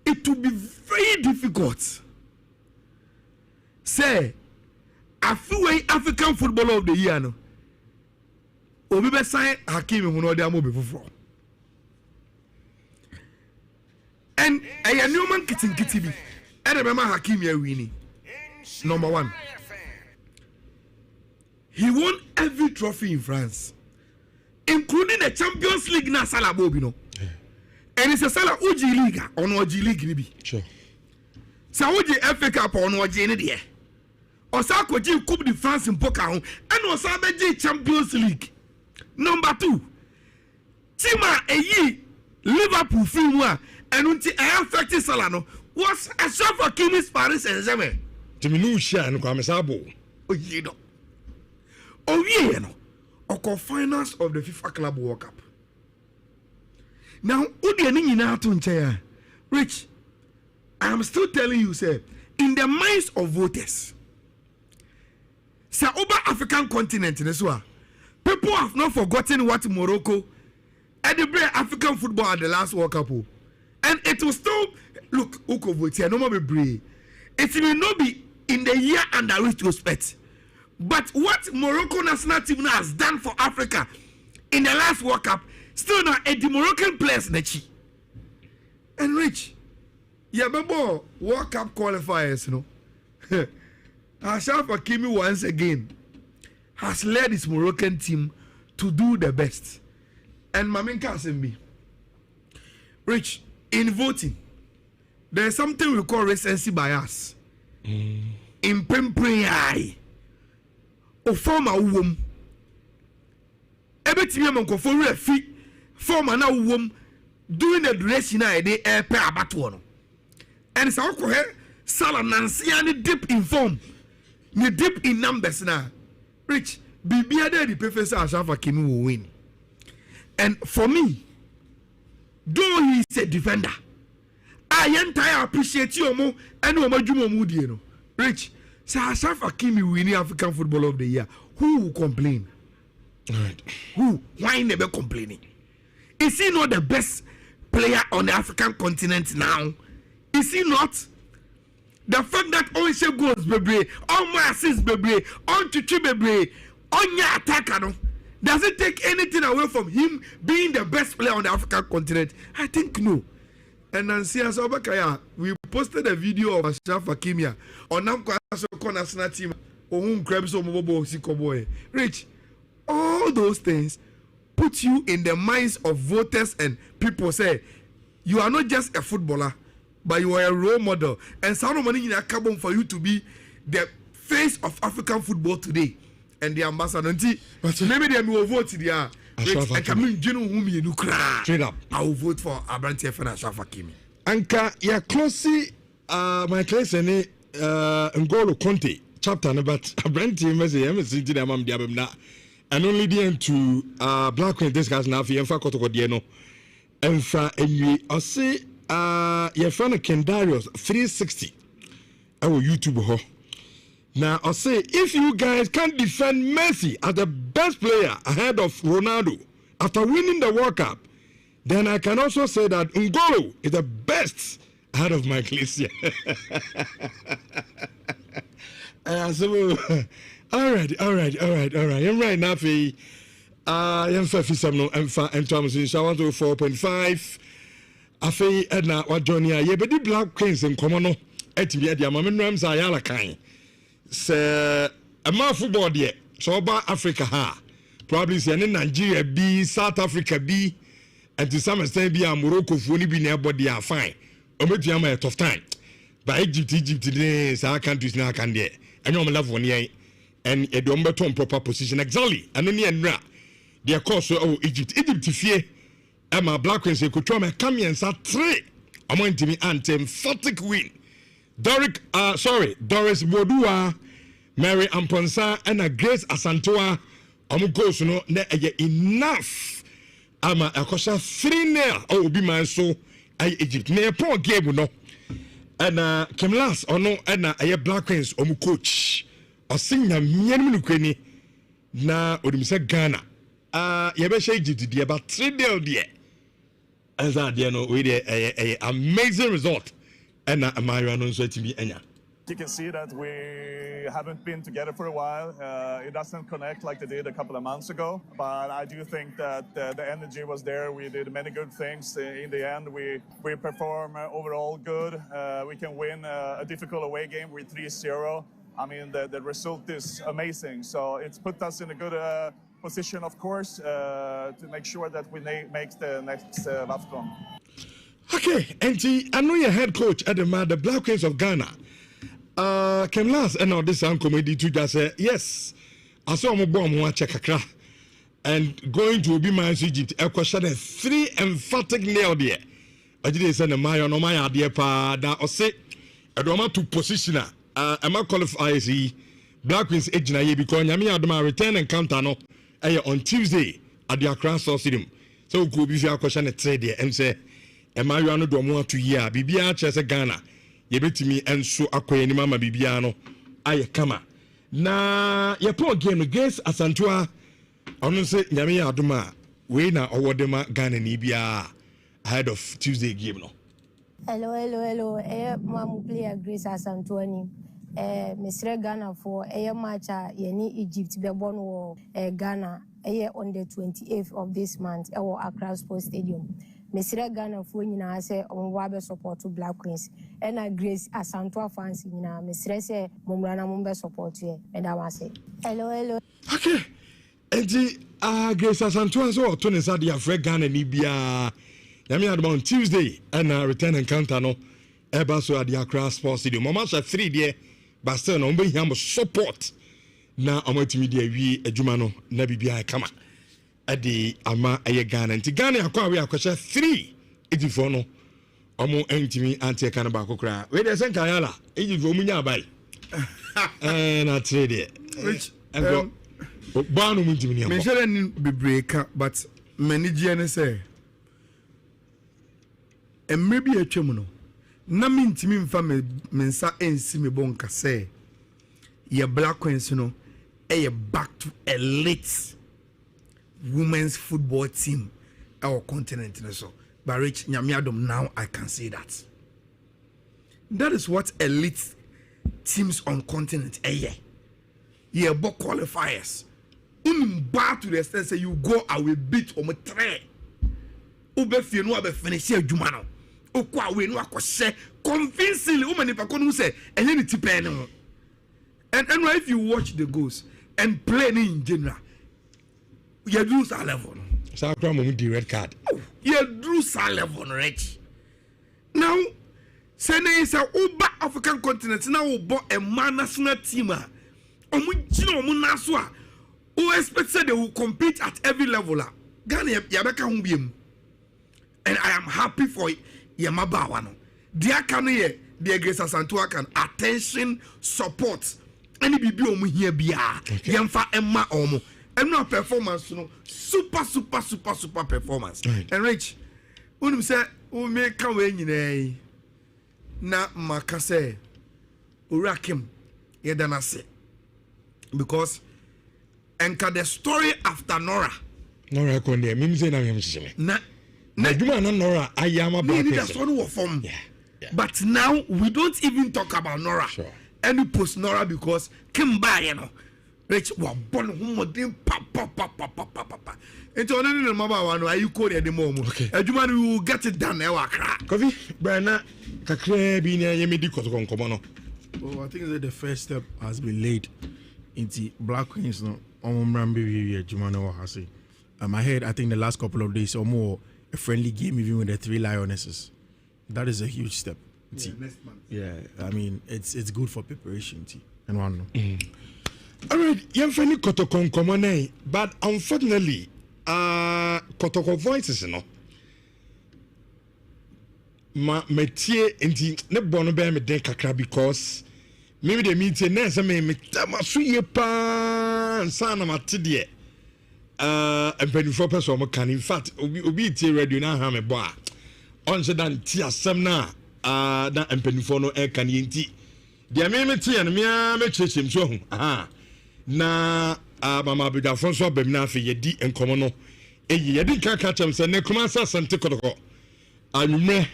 C: it would be very difficult. Say, I feel like African Footballer of the Year, no. Obi be sign Hakim who dey mo be fufuro. And a Newman kitty bi. I remember Hakim ya winning. Number 1. He won every trophy in France, including the Champions League na Salah Bobi no. And it's a Salah Uji League on Uji League ni bi. Sure. Sa Uji FA Cup on Uji ni there. Osa koji Coupe de France in poker ho. And osa beji Champions League. Number 2. Tima eyi Liverpool film wa enunti affect Salah no was a shot for Kimi's Paris Saint-Germain.
B: Timinu share no kwamesabo.
C: Oyido. Owie no. Oko finals of the FIFA Club World Cup. Now, udi ani nyina to nche Rich, I am still telling you, sir, in the minds of voters, say over African continent, people have not forgotten what Morocco and the brave African football at the last World Cup. And it will still look Uko vote no more be brave. It will not be in the year under retrospect. But what Morocco national team has done for Africa in the last World Cup, still now the Moroccan players nechi. And Rich, Yababo World Cup qualifiers, you know. Ashraf Hakimi once again has led his Moroccan team to do the best. And Maminka Asembi, Rich, in voting, there's something we call recency bias. In Pemprey, o former womb. Everything I'm going for refi, former now womb, doing the dressing I did air pair about one. And so Salah Nancy and deep in form, ni deep in numbers now. Rich, be there the professor Ashraf Hakimi will win. And for me, though he is a defender, I entire appreciate you more and no more you know. Rich, say Ashraf Hakimi winning African Footballer of the Year. Who will complain?
B: Right.
C: Who? Why never complaining? Is he not the best player on the African continent now? Is he not? The fact that on share goals, baby, on my assists, baby, on Chichi, baby, on your attacker, no? Does it take anything away from him being the best player on the African continent? I think no. And Nancy Asobakaya, we posted a video of Ashraf Hakimi on Namko national team. Rich, all those things put you in the minds of voters and people say you are not just a footballer, but you are a role model. And some money in a carbon for you to be the face of African football today. And the ambassador, maybe they will vote there. I
B: Straight up,
C: I will vote for Abranti and Ashraf Hakimi.
B: Anka ya closely my class and Ngolo Conte chapter but Abranti message to them and only the end to Black Queen discuss now for Yemfa Kotokodieno and fra and I say your friend Kendarius 360 our YouTube ho. Now I say if you guys can't defend Messi as the best player ahead of Ronaldo after winning the World Cup, then I can also say that Ngolo is the best ahead of my Ecclesia. All right. I'm right now for I'm Thomas in Shawan 4.5. I feel Edna what Johnny yeah, but the Black Queens in Comono at the Amamin Rams are Yala kind. Say a man football there, so about Africa ha. Probably say Nigeria B, South Africa B, and to some extent be a Morocco for only be nearby they are fine. Or maybe I'm a tough time. But Egypt today is our countries now can there. I know my love one year and a Domberton proper position exactly. And only and they are called so Egypt fear. I'm a Black and say could try my come and start three. I'm going to be anti emphatic win. Doris Bodua, Mary Amponsa, and a Grace Asantua. Goes no enough. Ama akosha 3-0 oh be man so Egypt na poor game no and Kemlas ono na Black Queens coach osinya mienu nukwani na odimse Ghana ye be share Egypt dey about 3-0 there as that there no we dey amazing result and Amario no so timi enya.
F: You can see that we haven't been together for a while. It doesn't connect like they did a couple of months ago. But I do think that the energy was there. We did many good things. In the end, we perform overall good. We can win a difficult away game with 3-0. I mean, the result is amazing. So it's put us in a good position, of course, to make sure that we make the next LIVESTREAM.
B: Okay, and I know your head coach at the Black Queens of Ghana. Can last and now this comedy to just say yes. I saw my bomb one check and going to be my Egypt. I question 3 emphatic nail there. I did send a Maya no my idea pa that or say I don't want to position I'm not qualified as Black Queens agent because Yami Adama return encounter no on Tuesday at the Accra Stadium. So could be your question a trade there and say am I no do more to year Bibia Chess Ghana. Yebetimi enso akoye ni mama bibia no aye kama na ye po game against Asantua ono se nyame ya adoma we na owodema Ghana ni bia ahead of Tuesday game no.
G: Hello mamu player Grace Asantua ni Mr. Ghana for match yeni Egypt be born wo Ghana on the 28th of this month Accra Sports Stadium. Mr. Ghana for nyina say omwa support to Black Queens and Grace Asantua fans nyina Mr. say momra na mombe support ye and I was say hello
B: okay enti Grace Asantua so to ne sadia Afre Ghana ni bia yami on Tuesday and return encounter no eba so at the Accra Sports Stadium mama 3 there but still no mbe hiam support na omatimi dia wi adwuma no na bibia kama adi ama aye Ghana nti Ghana akwa we akwasha 3 ejifo no omo entimi anti kana ba kokra we dey sen kayala ejifo mu nya bai na trade
C: which
B: banu mu ntimi ni
C: me sure ni be breaker but manager ne say emre bi atwam no na me ntimi mfa me nsa ensi me bonka say ye Black Queens no back to elite women's football team our continent so but Rich Nyamiadom now I can say that is what elite teams on continent but qualifiers bar to the extent say you go away beat on 3 ube fie no abe finish adwuma no okwa away no akose convincingly woman pa kono say enye ni tipe no and if you watch the goals and play in general you do sa level.
B: Sakra mum di red card.
C: You do sa level right. Now, say is a Uber African continent now bought a man national team. Who expected they will compete at every level. Ghana yabeka humbiem. And I am happy for Yamabawano. Dia can ye the Grace Asantua can attention support. Any bibi omu here bia. Yamfa Emma omu. And no performance, super performance. Right. And Rich, when you say, "We make a way na makase urakim yedanase," because enka the story after Nora konde mimse na yamshime na juma na Nora ayama Black Queens. That's one form. Yeah. But now we don't even talk about Nora. Sure. Any post Nora because Kimba, you know. Rich wa born humodin pa. Into only the mama one are you call at the moment. Okay. Adwuma you will get it done e wa kra. Kofi, Brana kakra bi na yemi di koto konkomo.
E: Oh, I think that the first step has been laid into Black Queens no omrambe wi adwuma no ha say. I heard I think the last couple of days or more a friendly game even with the 3 Lionesses. That is a huge step.
C: Yeah, next month.
E: Yeah, I mean it's good for preparation and one.
B: All right, you're friendly Kotoko Komone, but unfortunately, Kotoko voices, you know. metie nti ne bono be me den kakra because me de metie na se me tamaso ye pa sana mate de empanifo person mo kan in fact obi tie radio na ha me bo a on se dan ti asem na da empanifo no e kan yenti de me tie no me chechem so hu na mama bedafo so bam na afi yedi enkomo no eyi yedi kaka chem se ne kuma sa sante kodoko anumre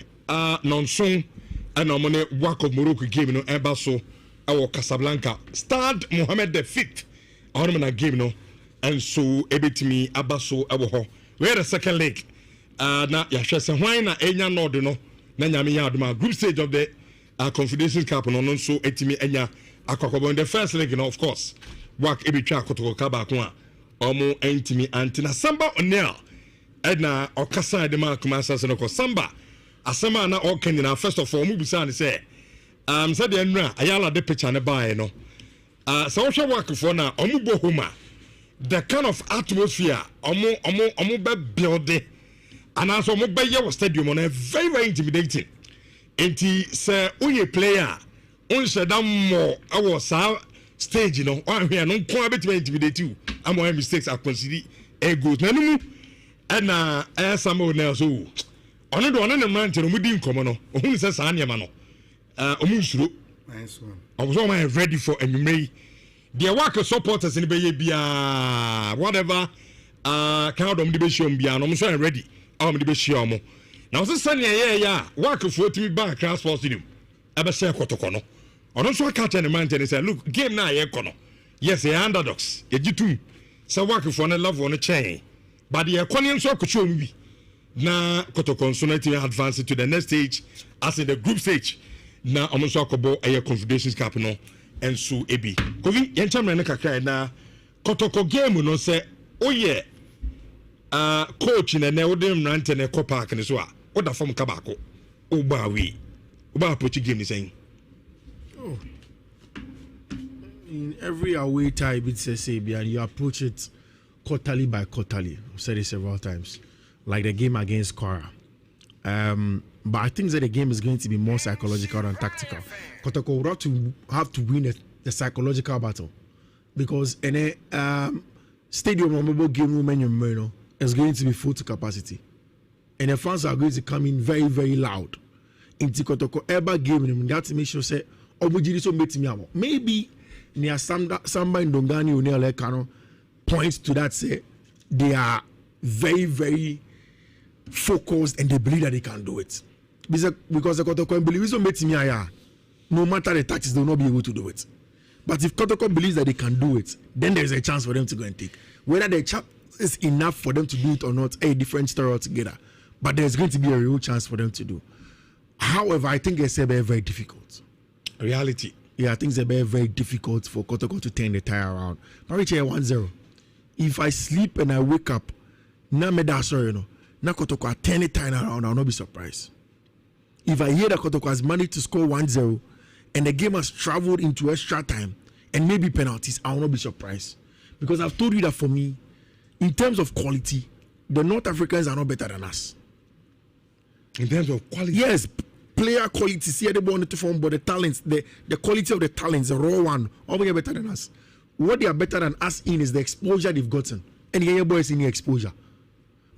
B: nonson and omone work of Morocco game no eba so our Casablanca Stade Mohammed V on game no and so ebetimi abaso ebo ho where the second leg na ya hwese hwan na enya nod no na nyame ya adoma group stage of the Confederations Cup no so etimi enya akwakobo in the first leg no of course work ebetwa akotoko kaba ko a omo entimi antina samba onel edna okasa de ma kuma asase no ko samba asema na okenya na first of all mu bisa ne say said the enra ayala de picture ne bae no so wo work for na omu bohuma the kind of atmosphere omu be build and also omu be your stadium on a very very intimidating enti say uye player on sheda mo awo sa stage no one here no ko abet intimidate you am why mistakes are considered a good na numu na samo na so ono do ono ne man tero mudi nkomo no ohun se sa niam no omu nsuro nice one I was all ready for anyway the work supporters in be bia whatever count on the be show bia no so ready am the be show mo na so sane ya work for timi back transport stadium ebe se kotoko no ono so catch any man tell say look game na ye kono yes the underdogs ye jitu say work for na love on chain but the economy so ko show bi na kotoko so na team advance to the next stage as in the group stage na omonso akobo aye Confederations Cup no enso ebi kovi yenchamre ne kakra na kotoko game no say oye coach na ne wodem rante ne ko park ne so a oda form ka ba ko oba we oba approach game ni saying
E: in every away tie bit say and you approach it quarterly by quarterly. I've said it several times, like the game against Kora. But I think that the game is going to be more psychological than tactical. Kotoko will have to win the psychological battle because in a stadium mobile game room is going to be full to capacity, and the fans are going to come in very very loud. In Kotoko ever game, that make sure say maybe near Samba in Dongani Unele Kano points to that say they are very very focused and they believe that they can do it because the Kotoko believes no matter the tactics they will not be able to do it. But if Kotoko believes that they can do it, then there is a chance for them to go and take. Whether the chance is enough for them to do it or not, a different story altogether. But there's going to be a real chance for them to do. However, I think it's very very difficult.
B: Reality.
E: Yeah, I think it's very very difficult for Kotoko to turn the tire around. But here 1-0. If I sleep and I wake up, na Kotoko turn the tire around, I'll not be surprised. If I hear that Kotoko has managed to score 1-0 and the game has traveled into extra time and maybe penalties, I will not be surprised. Because I've told you that for me, in terms of quality, the North Africans are not better than us.
B: In terms of quality?
E: Yes, player quality, see they want to form, but the talents, the quality of the talents, the raw one, all they are better than us. What they are better than us in is the exposure they've gotten. And the boys in the exposure.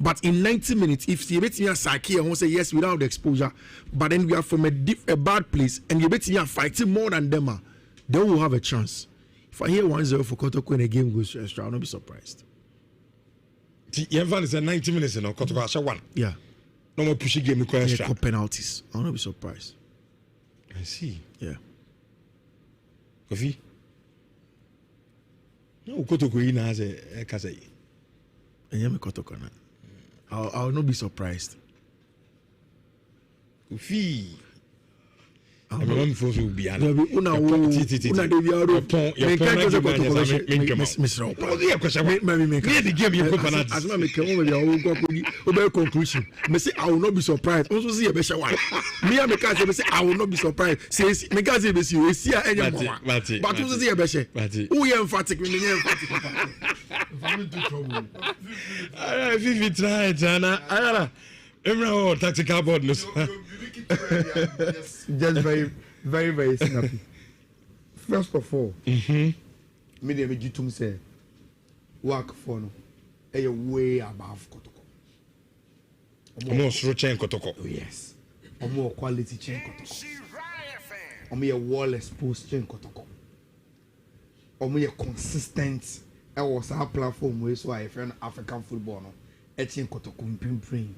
E: But in 90 minutes, if you bet me a Saki, I won't say yes without the exposure, but then we are from a bad place, and you bet me are fighting more than them, they will have a chance. If I hear 1-0 for Kotoko and the game goes to extra, I'll not be surprised.
B: Evan is 90 minutes, you know, Kotoko has one.
E: Yeah.
B: No more pushing game to extra.
E: Penalties. I'll not be surprised.
B: I see.
E: Yeah.
B: Kofi? No, Kotoko has a Kasei.
E: And you Kotoko na. I'll not be surprised.
B: Kofi. I'm going to be
E: a conclusion. I will not be surprised. Also, see a better one. Me and Mikaze say I will not be surprised. Says Mikaze, you see any more. But also see a better. Who are emphatic?
B: Vivi try, Jana. Tactical board.
C: just very, very, very snappy. First of all, me dey make you say work for no, way above Kotoko.
B: Omo sro chain Kotoko.
C: Oh yes, omo quality chain Kotoko. Omo ye wall exposed chain Kotoko. Omo ye consistent. I was our platform where so I friend African football no. Chain Kotoko pimping.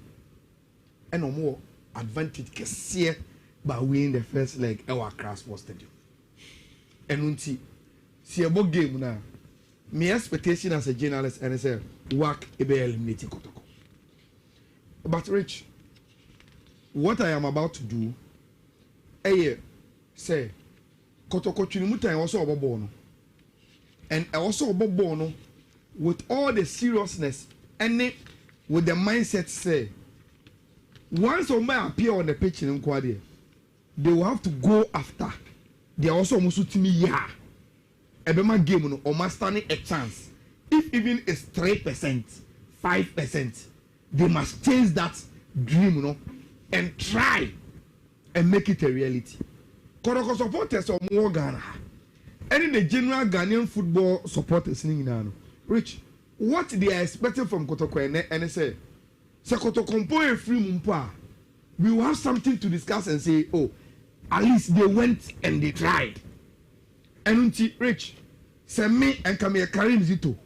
C: And omo advantage kesiye by winning the first leg our Cross Sports Stadium. And unti see a big game now. My expectation as a journalist and I say work ebe eliminating Kotoko. But Rich, what I am about to do, say Kotoko Chinimuta also about Bono. And also about Bono with all the seriousness and with the mindset say once Oma appear on the pitch in Nkwadi, they will have to go after. They are also almost to me, yeah. Ebema game no Oma standing a chance. If even it's 3%, 5%, they must change that dream, and try and make it a reality. Kotoko supporters or more Ghana. And in the general Ghanaian football supporters in Rich, what they are expecting from Kotoko and they say, Kotoko free mumpa, we will have something to discuss and say, oh, at least they went and they tried. And Rich, send me and come here Karim Zito,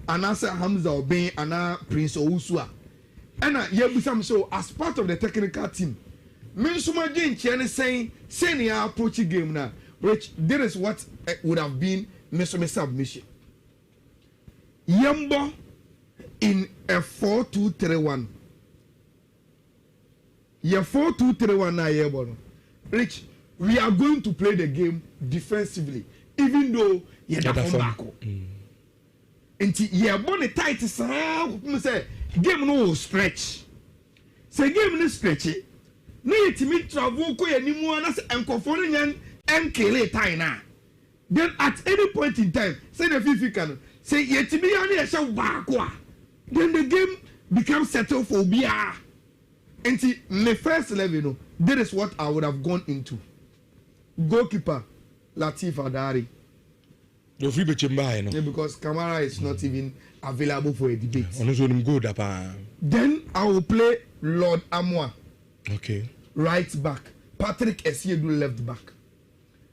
C: and answer Hamza Obey and Prince Owusua. And Yabusam so as part of the technical team. Minsuma Jane Chen saying, senior approach game now. Rich, there is what would have been Mesome submission. Yambo in a 4-2-3-1. Yeah, 4-2-3-1 now, yeah, Rich, we are going to play the game defensively, even though you're not back. And yeah, bonnet tight is say game no stretch. Say game no stretch. No, you timid travel ko anymore and confounding and kill it time. Then at any point in time, say the FIFA can say yet to be only a show back. Then the game becomes settled for BR. And see, my first level, that is what I would have gone into. Goalkeeper, Latif Adari.
B: The free betting
C: yeah, because Kamara is not even available for a debate.
B: Then
C: I will play Lord Amwa.
B: Okay.
C: Right back. Patrick Essiedu left back.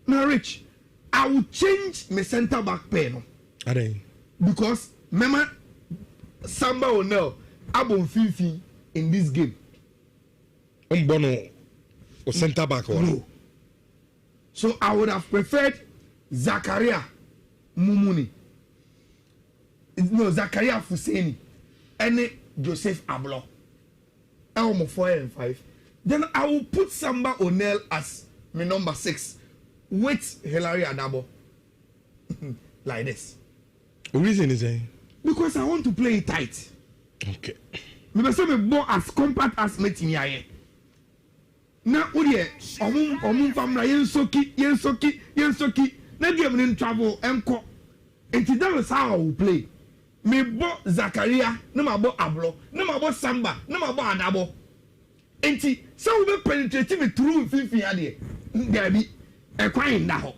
C: Now, Rich, I will change my centre back pair. Because remember, Samba O'Neill, Abon Fifi in this game.
B: Bono or centre back or
C: no. So I would have preferred Zakaria Mumuni. No, Zakaria Fuseni and Joseph Ablo. Elmo 4 and 5. Then I will put Samba O'Neill as my number 6 with Hilary Adabo. Like this.
B: The reason is
C: because I want to play it tight.
B: Okay.
C: Me say me ball as compact as meeting here. Na uriye omun famra yensoki na game in travel enko. Enti that is how I will play. Me bo Zakaria, na ma bo Ablo, na ma bo Samba, na ma bo Adabo. Enti so we penetrate me through fifi ade. There be e kwan na ho.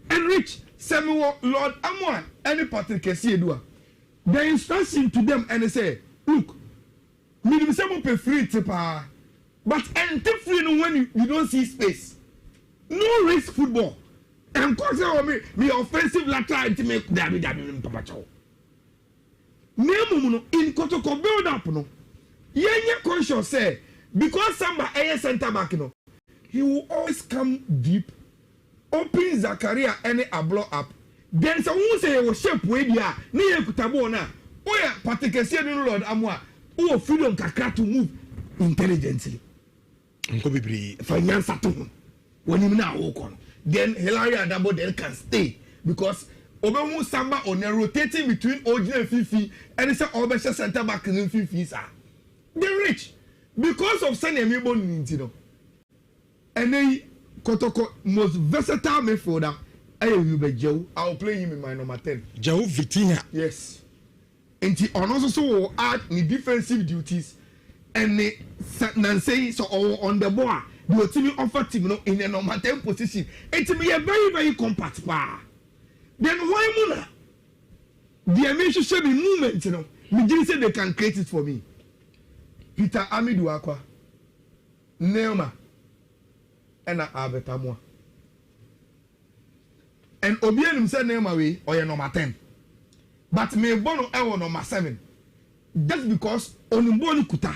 C: And Rich Samuel Lord Amwa any Patrick Essiedu. The instruction to them and they say, look, me some pay free tipa. But and free when you don't see space. No risk football. And cause me offensive lateral to make David Papa Chow. Name in Kotoko build up no. Yenye conscious say because Samba a center back no, he will always come deep, open Zakaria any Ablo up. Then someone say was shape way dia near Kutabona. Oh yeah, particularly Lord Amwa. Oh, freedom kakra to move intelligently. Finance at home. When you now walk on, then Hilary Adabo then can stay because Obemu Samba on a rotating between Oji and Fifi and it's an Obesha center back in Fifi. They're rich because of Sanya Mibo Nintino. And they Kotoko most versatile midfielder. I will play him in my number 10.
B: Joe Vitinha.
C: Yes. And he also will add the defensive duties and the Nansei so on the board the team offer team no in a number 10 position. It's me a very, very compact bar. Then why Muna? The American should be movement, you know. Me didn't say they can create it for me. Peter Amidou Aqua, Neoma, and Abetamwa. And Obianum said Neoma way or your number 10. But me bono ewo number 7. Just because Onumboni Kuta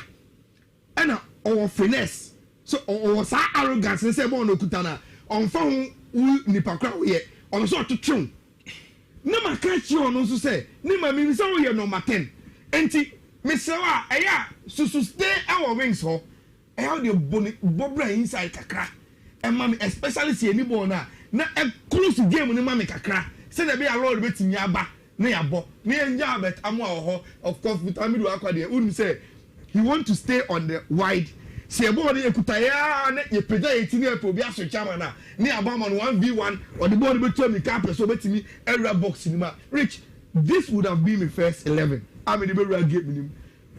C: and our finesse. So or sa arrogance and say bono kutana on phone nipakra we on so to tune. No ma catch you on also say, Nima means so your number 10. Enti Misawa, aya, so stay our wings ho. I have the bobra inside kakra. And mommy, especially see any bona. Na a close game when mammy kakra. Say there be a road between yaba, ne abo, me and Jabet Amwa ho, of course, with Amidu Aqua there. Wouldn't say he want to stay on the wide. See a body kutaya, you present 18 years to be a chamana, near Abaman 1v1, or the body between me cap, so betting me every box cinema. Rich, this would have been my first 11. I'm in the very game.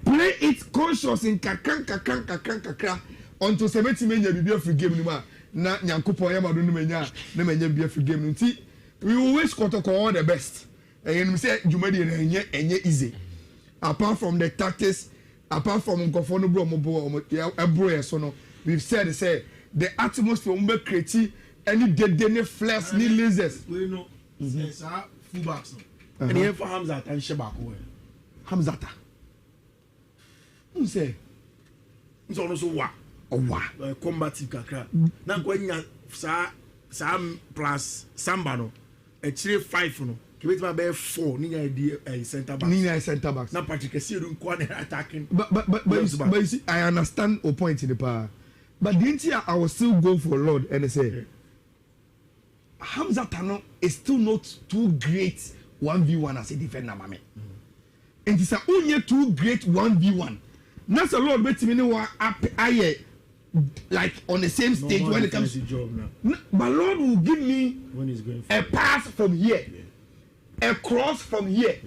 C: Play it conscious in kakra until 70 men be a free game. Na Nyankupo Yamadu Menya, Nemenya be a free game. We always got to call the best. And we say, you made it and easy. Apart from the tactics, apart from Gofono Bromo, so we've said, say, the atmosphere will be creative, any dead flares, any lasers.
E: We know, it's our fullbacks. And here for Hamzat and Shabako.
C: Hamzata. Who say?
E: It's also what?
C: Oh, what?
E: Combative kakra. Now going Sam plus Sambano, a 3-5 no. Give it my 4. Nina a center back.
C: Nina center back.
E: Now Patrick Kessiru corner attacking.
C: But you see, I understand a point in the power. But the entire I will still go for Lord and say Hamza Tano is still not too great 1v1 as a defender, mame. And it's only too great 1v1. That's a lot better me know I like on the same stage when it comes to
E: job now.
C: But Lord will give me
E: when he's going
C: a pass from here, a cross from here,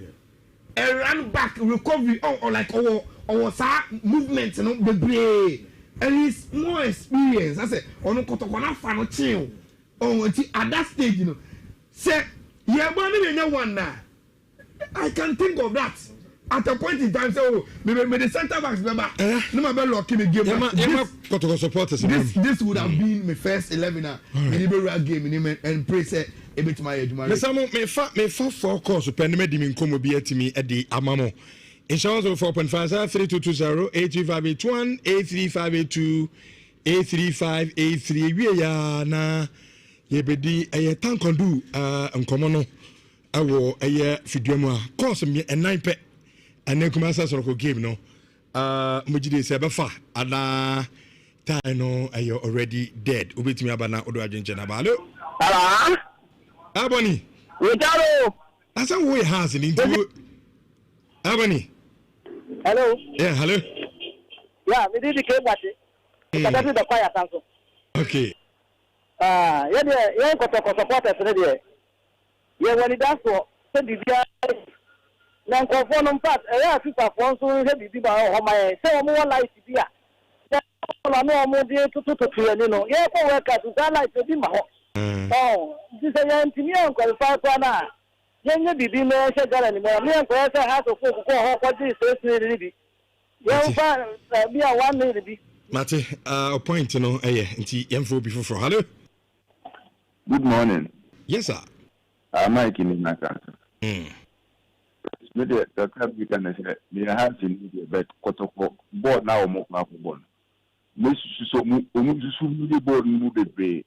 C: a run back recovery or like our movement, you know, the brain. And he's more experienced. I said, on a kotokona fan chill. Oh, at that stage, you know, say, yeah, but one now. I can think of that. At a point in time, say, oh, maybe the center backs, remember, no matter lucky me game. This would have been my first 11 in game and pray say a bit my age.
B: Me fa 4 course pen me di me nkomo bi atimi e di amamo. Insurance 4.5 3220 8351 8352 83583 we ya na ye bedi eye tankondu nkomo no awo eye fiduamu a course me 9 pe ane kuma sa so game no mujide se be fa ada time no eye already dead obetimi abana odo adwenche na ba hello Aboni
H: Richard
B: asa wo has in into Aboni
H: hello
B: yeah hello
H: yeah me did the cake what that is the fire sanso
B: okay
H: yeah supporters there yeah when it does so say bibia na nkofo no part yeah FIFA for so say bibi ba ho my say o mo light bia no mo dey to no yeah for workers that light bi ma ho oh this is an intimion qualify for na yenye bibi no she gara ni me ko say ha so ko ho ko dey so ni bi yeah fa bia 1 minute bi
B: Mate a point no nti yemfo bi foforo hello
I: good morning
B: yes sir
I: Mike in Naka me de the club you can say me have in the bet kotoko board now mo na ko bon me so mu su mu board mu bebe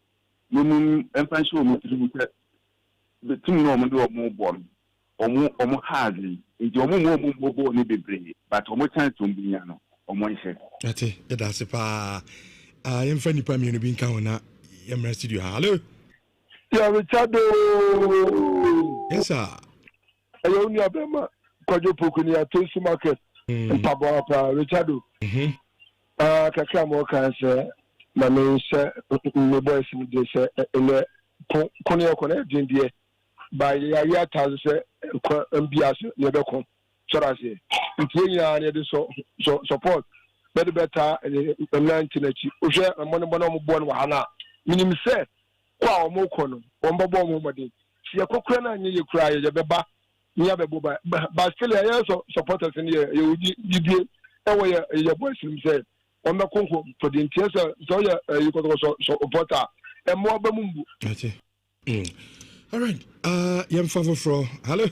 I: mu enfan show mu tribu se the team no mo do mo bon omo hardly nti omo board ni bebe but omo chance to be no omo nse
B: ate e da se pa yemfa nipa mi no bi nka wona yemra studio hello
J: yeah Richard
B: yes sir
J: ayo ni abema kwajo pokuni ya Tosu market mpabo pa Richard kakra mo kan se na me se me boys ni de se ele koni ekona dindie ba ya ta se mbia se ye be kon chora se ntie ya ne de so support better nachi ohwe amono mo bo no hana minim se kwa o mo kono o mbabo mo mode si yakokura na nye yekura ye beba nya bebo ba still ya supporters ni ye udie ewo ye boys nim se o mekonko for the interest so ya you supporter e mo ba mumbu
B: ati all right yam favor fro hello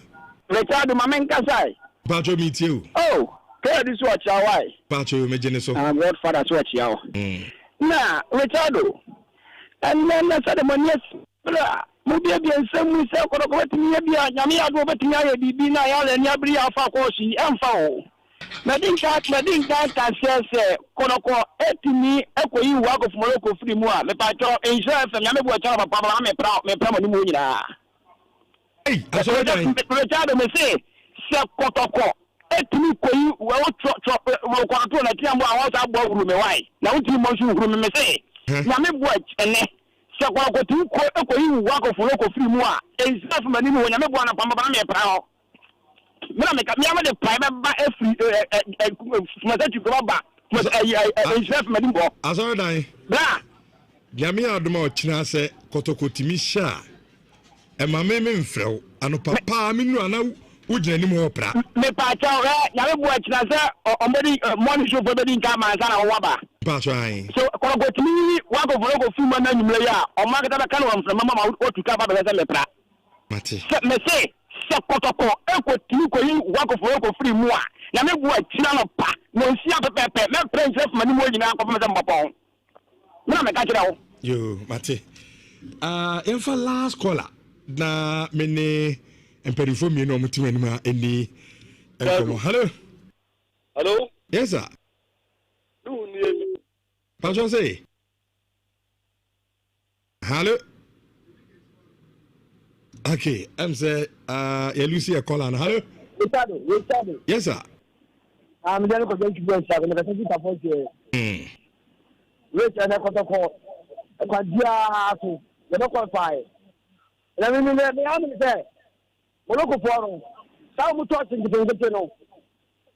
H: Richard mamenka sai
B: Pacho meet you.
H: Oh, this watch why?
B: Pacho imagine so.
H: Godfather watch yaw. Na, Richardo. And then I said the yes. Mubia bi ensem mu se ko ko betimi bia nyame ado betimi aye bibi na ya le nya bri afa ko si emfa o. Medin ka ta se ko etimi ekoyi wa ko fumoro ko firi mu a me pa cho insure fe nyame bo cha papa me pra mo ni mu nyina.
B: Hey, aso
H: Richardo me say se kotoko etimi koyi wo wo kwato na tiambo awon sa gbo huru me wai na uti mo su huru me say na me bo ene se kwako ti koyi wa ko furo ko free mu a ensaf mani mu nya me bo na pamba me pra ho me na me ka me am de pai ba free mata ti ko ba ensaf mani bo
B: aso dan
H: bra
B: nyame adoma o kina se kotoko timi sha e ma me mfrew ano papa me nu ana ujina ni mo pra
H: me pa cha ya me bo kina se omodi money show for bedi nka ma sa na wo ba
B: pa so ai
H: so ko timi wa ko foro ko fuma na nyumle ya o ma ka ta kan wa mframa mama o tuka ba be se me pra
B: mate
H: me se kotoko e ko timi ko yi wa ko foro ko free mu a na me bo kina no pa no nsia pepepe me prince of mani mo nyina ko me se mbapon na me ka kira wo
B: yo mate for last caller na mene emperifo mi no mutime ni ma eni hello
J: hello
B: yes sir
J: no ni
B: Pacho say hello okay say ya Lucy a caller hello
H: Richard
B: yes sir
H: I'm going to go to the shop and I think I want you Rich and I kotoko kwa dia aso you don't qualify na me am say moloko foro ta mu to tin de no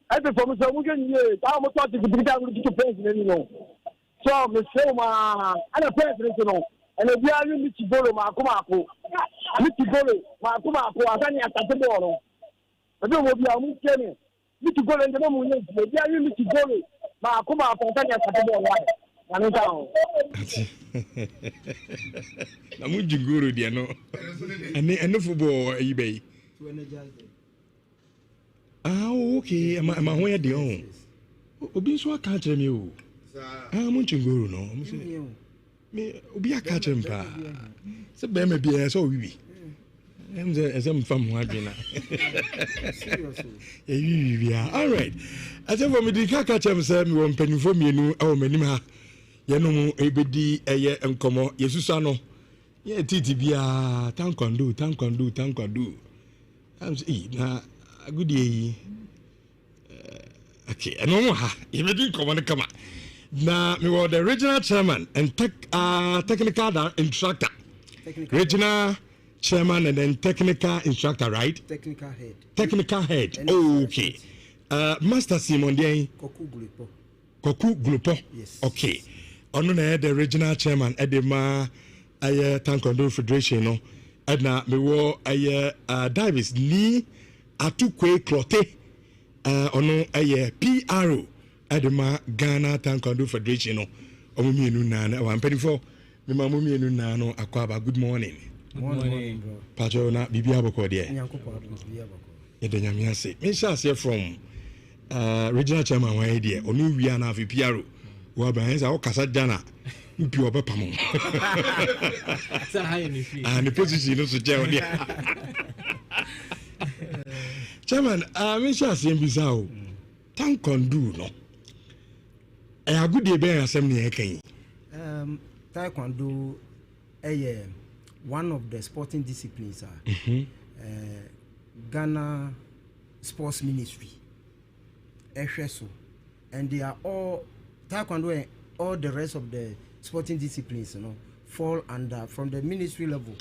H: I be from so mu gni ta mu to tin de ta mu to face ni no so me say ma ana face ni no and we are you to follow ma ko mi ti follow ma ko asani atate boro e be mo bi amu kene mi ti follow nje mo nyi we are you to follow ma ko asani atate boro ani ta o
B: na mu jinguru dia no ene football ayi bai
K: to energize
B: okay ma ho ya de on obi so aka kire mi o mu jinguru no me obi aka kire mpa se be me bia so wiwi Em fam ho adwena wiwi all right ase for me di ka kire se me won panifo mienu e wo manim ha yenum ebedi eye enkomo yesusa no ye titi bia tankwando am say na good yi okay eno ha ebedi enkomo ne kama na me were the original chairman and technical instructor regional chairman and then technical instructor right technical head okay master Simon Dien Koku Glupo
K: yes
B: okay ono na the regional chairman edema aye taekwondo federation no edna me wo aye Davis ni atukwe clote ono aye PRO edema Ghana taekwondo federation no omo mienu na na wan pedifo me ma mo mienu na no akwaba good morning
K: bro
B: pacho na bibia aboko de
K: nyankopɔ bibia aboko
B: yede nyame ase me sha ase from regional chairman wa idea onu wi ana afi PRO wa ba henza o kasa jana mpi obepa mo
K: sa ha ni fi
B: ni position no so je o dia chairman me sha ase mbisa o taekwondo no agudie be asem ne ekan
K: taekwondo one of the sporting disciplines Ghana Sports Ministry so and they are all taekwondo and all the rest of the sporting disciplines fall under from the ministry level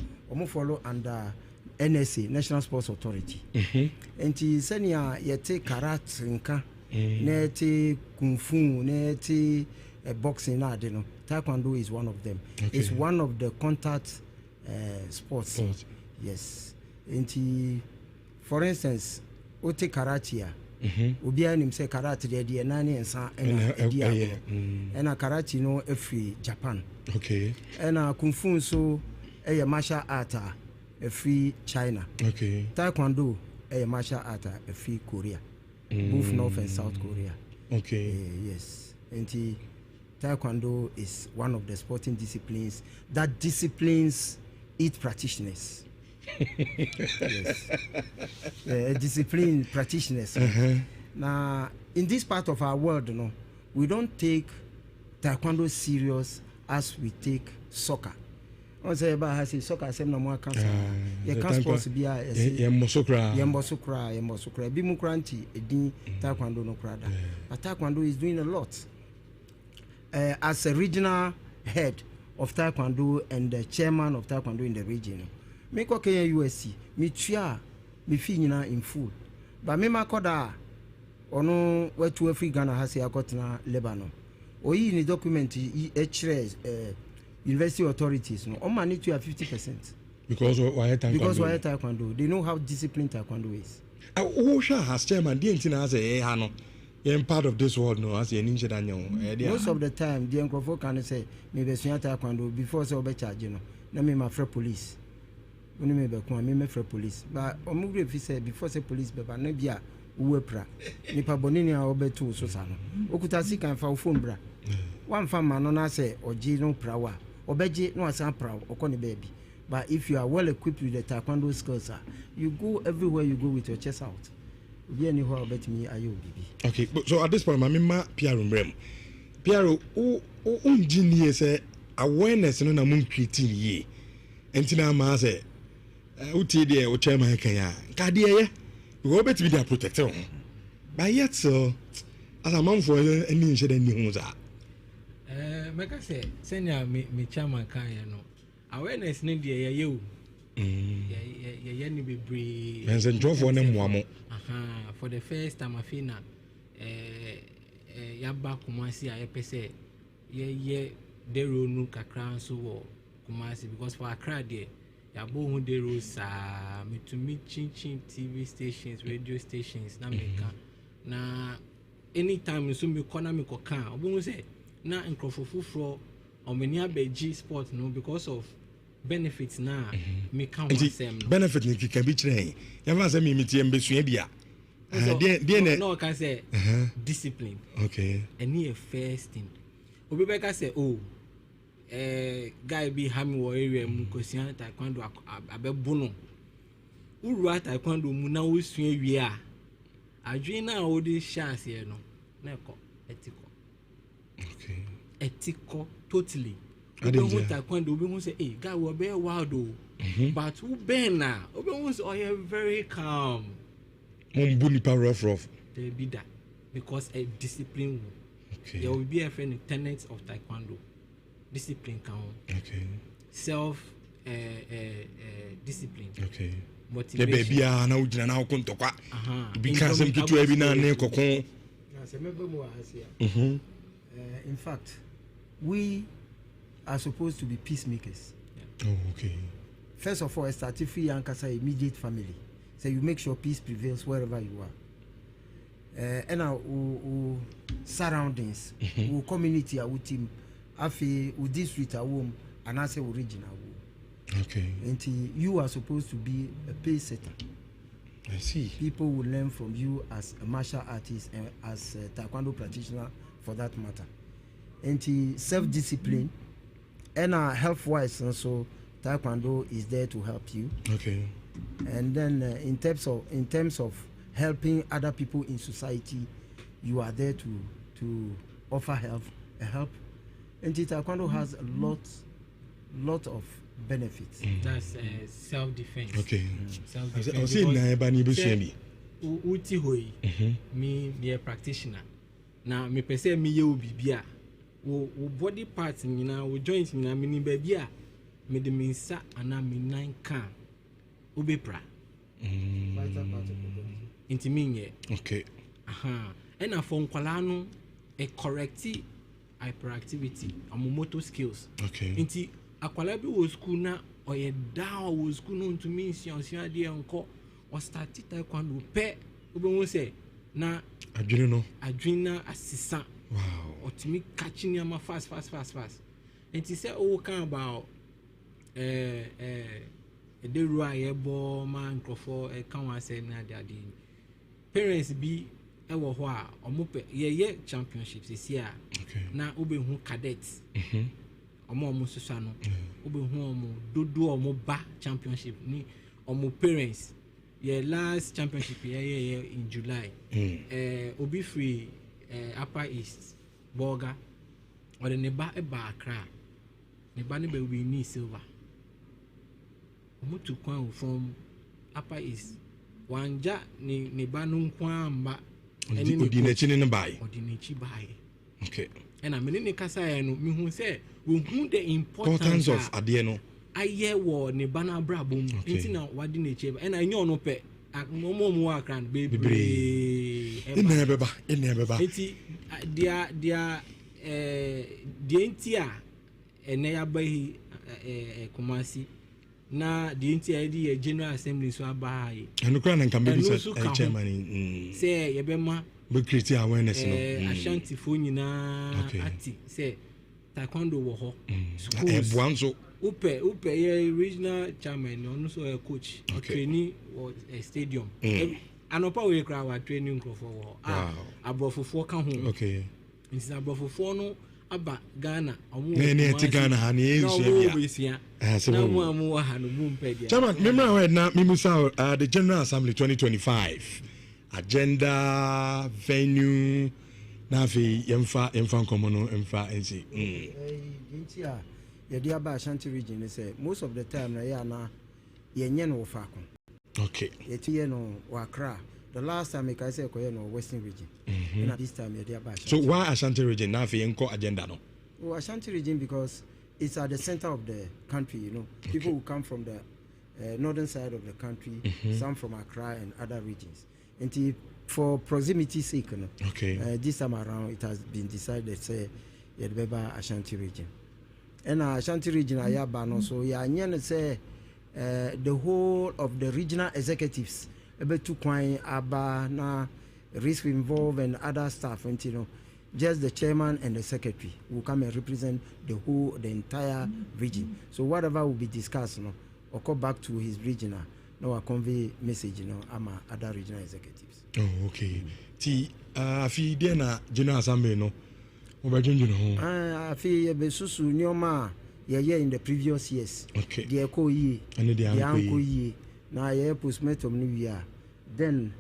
K: follow under NSA National Sports Authority and senia yete karate nka neti kung fu, neti boxing na de no. Taekwondo is one of them. Okay. It's one of the contact sports. Yes. And for instance, ote karate ya. Obiya nim say karate de nani ensa ena karate no every Japan.
B: Okay.
K: Ena kung fu so martial art every China.
B: Okay.
K: Taekwondo martial art every Korea. Both North and South Korea.
B: Okay.
K: Yes. And Taekwondo is one of the sporting disciplines that disciplines its practitioners. Yes. Discipline practitioners. Now, in this part of our world, we don't take Taekwondo serious as we take soccer. On say about soccer, say no more cancer. You can't sports be a
B: Yembosokra.
K: Bimukranti, edin Taekwondo no krada. But Taekwondo is doing a lot. As a regional head of Taekwondo and the chairman of Taekwondo in the region, me ko ke USC, me tua me fi nyina in full. But me makoda ono wetu Africa Ghana has akotna Lebanon. Oyi ni document university authorities no o manage to have 50%.
B: Because why
K: Taekwondo? They know how disciplined Taekwondo is.
B: Osha has chairman the entina say no. I'm part of this world no as an injured.
K: Most of the time the microphone can say me be sua Taekwondo before say obe charge no. Na me ma free police. When me be come me free police. But omugre fi say before say police be ba na bia uwepra. Nipa bonini a obe to so sa no. Okuta sika fa phone bra. One farmer no na say oji no prawa. Obeji no asan prawa okoni baby. But if you are well equipped with the Taekwondo skills, you go everywhere you go with your chest out.
B: Okay, so at this point, my Piero Mrem. Piero, engineer say awareness no na mun creating ye. Entina ma say uti de o chairman Kenya. Ka de ye. We go better be their protector. But yet so as a man for any shade any ho za.
L: Make I say senior me chairman Kenya no. Awareness no de ye you. Yeah, ni bebre.
B: Mense njo for na muamo.
L: For the first time I feel na yaba Kumasi a pese ye dero nu kakra so wo Kumasi because for Accra there yabo hu dero sa me to meet chin TV stations, radio stations na meka na anytime so me corner me ko kan obo say na nkrofofofro o many abeji sport no because of benefits na me count them
B: benefit ni can be train yamba say me metie mbesua bia
L: no can say discipline.
B: Okay.
L: And here first thing obebeka say guy be hami wo area mu kosia Taekwondo abebono urua Taekwondo mu na wo sua wie a adwen na wo de chance here no na ethical.
B: Okay.
L: Ethical totally. Obe Taekwondo obe hu say guy wo be wild but who be na obe hu say you very calm.
B: Mumbuni power rough.
L: There be that because a discipline.
B: Okay.
L: There will be a friend tenets of Taekwondo. Discipline count.
B: Okay.
L: Self discipline.
B: Okay.
L: Motivation.
B: The baby na ujina na okunto kwa. Because some kitu ebi na ne kokon.
K: In fact, we are supposed to be peacemakers.
B: Yeah. Oh, okay.
K: First of all, I started free and kasa immediate family. So you make sure peace prevails wherever you are. And our surroundings, our community, our team, our district, our home, and our original home.
B: Okay.
K: And you are supposed to be a pace setter.
B: I see.
K: People will learn from you as a martial artist and as a Taekwondo practitioner, for that matter. And self-discipline, and health-wise, and so Taekwondo is there to help you.
B: Okay.
K: And then in terms of helping other people in society, you are there to offer help. And Taekwondo has a lot of benefits.
L: That's self-defense.
B: Okay.
L: Self-defense.
B: I say na eba ni besuami.
L: Uti hoi. Me a practitioner. Now me pese me ye obibia. Wo body parts nyina, wo joints nyina me ni babia. Me de me nsa ana me nan kan. Ubepra. Inti minye.
B: Okay.
L: ɛna for nkwalaa no correcti hyperactivity motor skills nti akwalaa bi wɔ school na ɔyɛ down wɔ school no ntumi nsuansua adeɛ nkɔ ɔstart taekwondo pɛ wobɛhu sɛ na adwene na asesa ɔtumi catch nneɛma fast nti sɛ ɔwɔka about ɛdɛru a yɛbɔ ma nkurɔfoɔ ɛka ho asɛ no ade parents bi ɛwɔ hɔ a ɔmo pɛ yɛyɛ championship sisi a na wobɛhu cadets ɔmo sosa no wobɛhu ɔmo dodo ɔmo ba championship ni ɔmo parents yɛ last championship yɛyɛ in July obi free Upper East Bolga ɔde ne ba ɛba Accra ne ba ne bɛ win silver ɔmo tu kwan from Upper East wanja ne ba no nkwa mba
B: odi na chine ne bae
L: okay and me ne kasa ya no me hu say we hu the importance
B: of ade no
L: aye wo ne ba na brabo nti na wade na eche and enye ono pe mo wa kran bebre
B: ina beba
L: nti dia nti a ene ya ba hi Kumasi na the nti general assembly so aba yi
B: eno kra na nka be chairman
L: say ye be ma
B: be create awareness no
L: Ashanti fo nyina ati say taekwondo wo ho
B: schools buanzo
L: upe ye regional chairman no so a coach training or a stadium anopa we kra wa training crofo wo abrofofo ka ho nti abrofofo no aba Ghana
B: ne ti Ghana ha ne
L: esia na mo ha no mu mpedia
B: chairman memra we na mimusa the General Assembly 2025 agenda venue na fi yemfa nkomo no emfa ensi
K: nti a ye dia ba Ashanti region say most of the time na ya na yenye no fa ko yeti ye no Accra. The last time I said no Western region. And this time you're there.
B: So why Ashanti region now for your agenda no?
K: Well, Ashanti region because it's at the center of the country, you know. People who come from the northern side of the country, some from Accra and other regions. And for proximity sake, you know, this time around it has been decided say Yedbeba Ashanti region. And Ashanti region I have so say the whole of the regional executives able to quite aba na risk involved and other staff, and you know, just the chairman and the secretary will come and represent the entire region. So whatever will be discussed, you know, or go back to his regional, no, I convey message, you know, I'm other regional executives.
B: Oh, okay. Ti afi de na General Assembly no, obajunju no.
K: Afi be susu nyoma ye in the previous years.
B: Okay.
K: The eko yi,
B: the
K: anko yi. Na ye postmortem ni wia then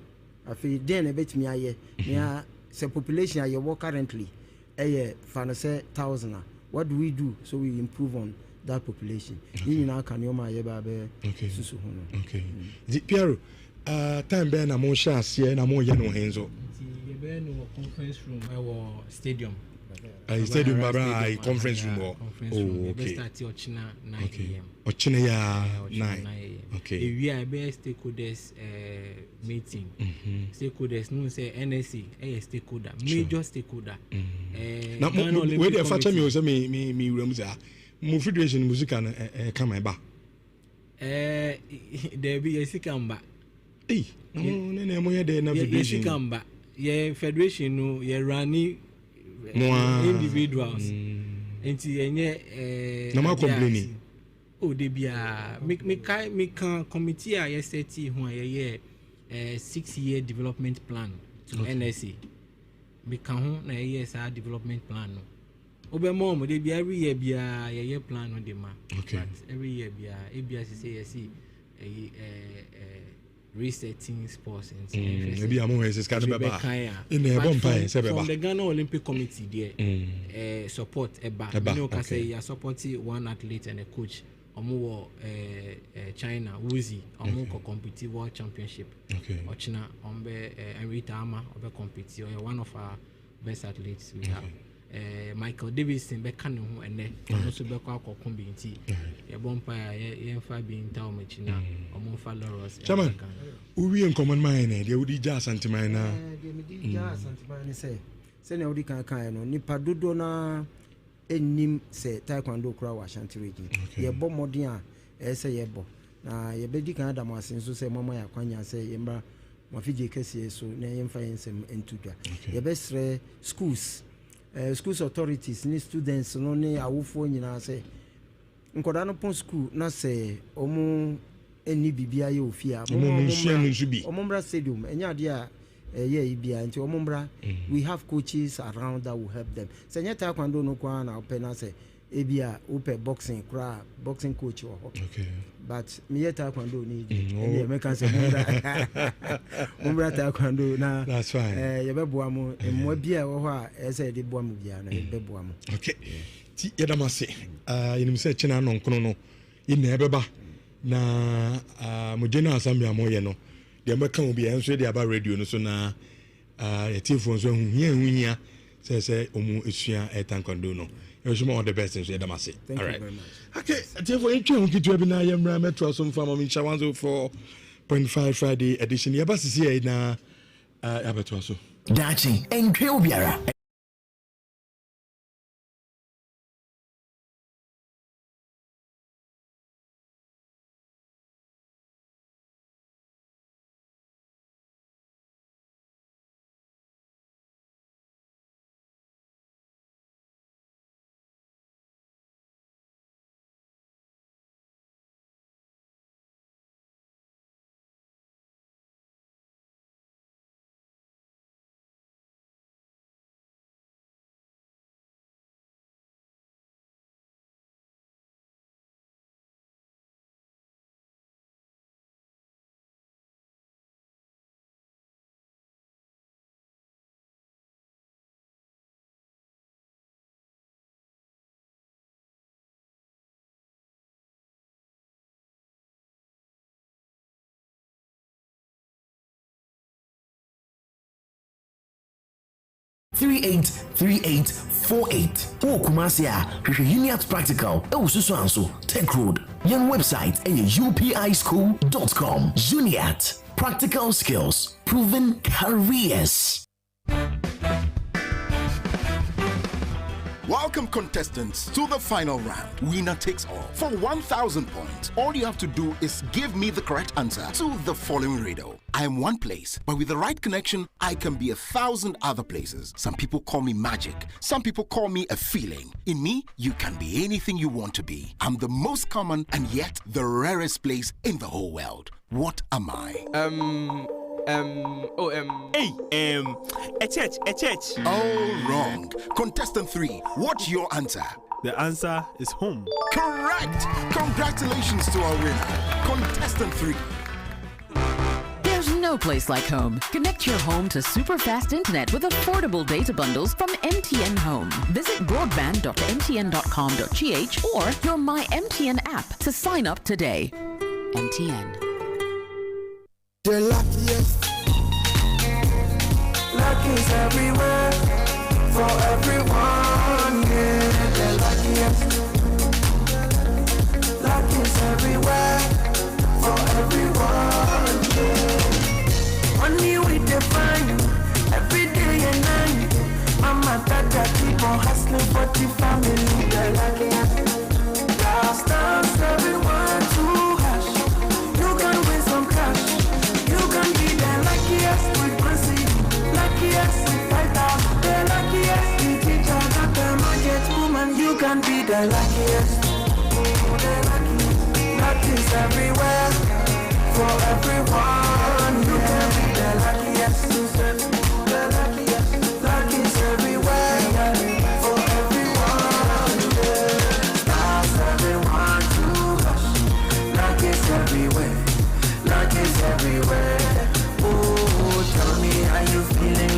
K: afi then e betimi aye na the population aye work currently fan say 1,000. What do we do so we improve on that population? You know can you ma ye ba be susu ho no.
B: Okay. Piero time be na mo sha ase na mo ye no henzo
L: ye be no conference room stadium
B: stadium baba conference room
L: okay start Ochina 9 a.m.
B: Ochina ya 9 okay
L: we are be stakeholders meeting stakeholders no say NSC stakeholder major stakeholder
B: na we dey facha me o say me wura mu say mo federation music na come ba
L: there be yesikamba
B: no na mo ye dey na federation
L: yesikamba ye federation no ye running individuals enti enye
B: na ma complaining
L: de bia me can committee a yesterday ho a 6-year development plan to NSA me can ho na yes our development plan no obemo mo de bia every year bia ye plan on the ma but every year bia say yes resetting sports and
B: maybe I'm always scared about in the bonfire
L: from the Ghana Olympic Committee there support eba you know say you support one athlete and a coach omo China Wuzi omo ko compete world championship Ochina ombe Nhyira obe compete or one of our best athletes we have Michael Davidson bɛka ne ho ɛnɛ ɔno nso bɛkɔ akɔko bi nti yɛbɔ mpa yɛmfa bi nta ɔmo akyi na ɔmo mfa Lawrence
B: Chairman, we in common mind, they would just antimine now.
K: Send out the can no nipa dodo na enim se taekwondo kura wa Ashanti region. Ye bo modern a say ye bo. Na ye bedi kan adam asen so say mama ya kwanya say yemba mafije kese so na yemfa yensem entudwa. Ye besre schools schools authorities ni students no ne awofo nyina say nkoda no pon school na say omo eni bibia ye ofia omo stadium enya de a ibia nti omombra we have coaches around that will help them senya taekwondo no kwa na open na say ebia open boxing kra boxing coach okay but me taekwondo ni e me kan say omombra taekwondo na
B: that's fine
K: ye beboa mo emmo bia wo ho a e say de boa mo bia na beboa mo
B: okay ti yedamase yenim say china no nkono no ina ebeba na mo general assembly amoye no de meka obi enso de aba radio no so na etifo so hia say omu esua etankando no you should all the best in Yedamase.
K: Thank you very much.
B: Okay, etifo entwe hokitu bi na yemra metro so mfa mama ncha 104.5 Friday edition yabasisi e na abeto so
M: dachi entwe obiara 383848 or Kumasia Uniat Practical Osusu Anso Tech Road Young website upischool.com Uniat Practical Skills Proven Careers.
N: Welcome contestants to the final round. Winner takes all. For 1,000 points, all you have to do is give me the correct answer to the following riddle. I am one place, but with the right connection, I can be 1,000 other places. Some people call me magic. Some people call me a feeling. In me, you can be anything you want to be. I'm the most common and yet the rarest place in the whole world. What am I?
O: A church.
N: Oh, wrong. Contestant 3, what's your answer?
O: The answer is home.
N: Correct. Congratulations to our winner. Contestant 3.
P: There's no place like home. Connect your home to super fast internet with affordable data bundles from MTN Home. Visit broadband.mtn.com.gh or your My MTN app to sign up today. MTN.
Q: The luckiest. Luck is everywhere for everyone. Yeah, the luckiest. Luck is everywhere for everyone. Yeah. Money we define every day and night. Mama, Dada keep on hustling for the family. The luckiest. Last times everyone to hash. You can win some cash. You can be the luckiest with mercy. Luckiest with 5,000. The luckiest with teacher. Got the market woman. You can be the luckiest. The luckiest. Luck is everywhere for everyone. You can be the luckiest. The luckiest. Luck is everywhere for everyone. Stars everyone to hush. Luck is everywhere. Luck is everywhere. Oh, tell me how you feeling.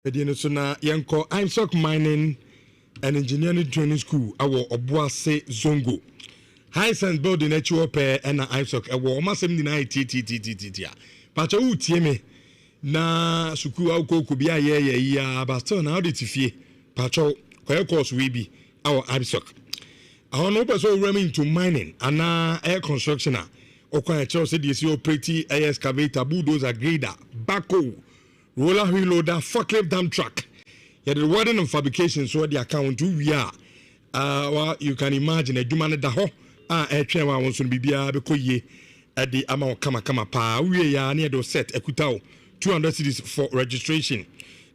B: Edino so na yenko Isaac Mining and Engineering Training School awo Obuase Zongo. High Science Building echi ope na Isaac awo omasem ni na ti. Pacha utie me na suku awko bia ye ya but still na audit fie. Pacha koye course we bi awo Isaac. I no person running into mining and air construction. Okwa echo say the operate air excavator, bulldozer, grader, backhoe, roller wheel loader, forklift dump truck. Yeah, the wording and fabrication so the account we are. Well, you can imagine a human da ho air train wants to be because at the amount kama pa we are near the set equitao 200 cedis for registration.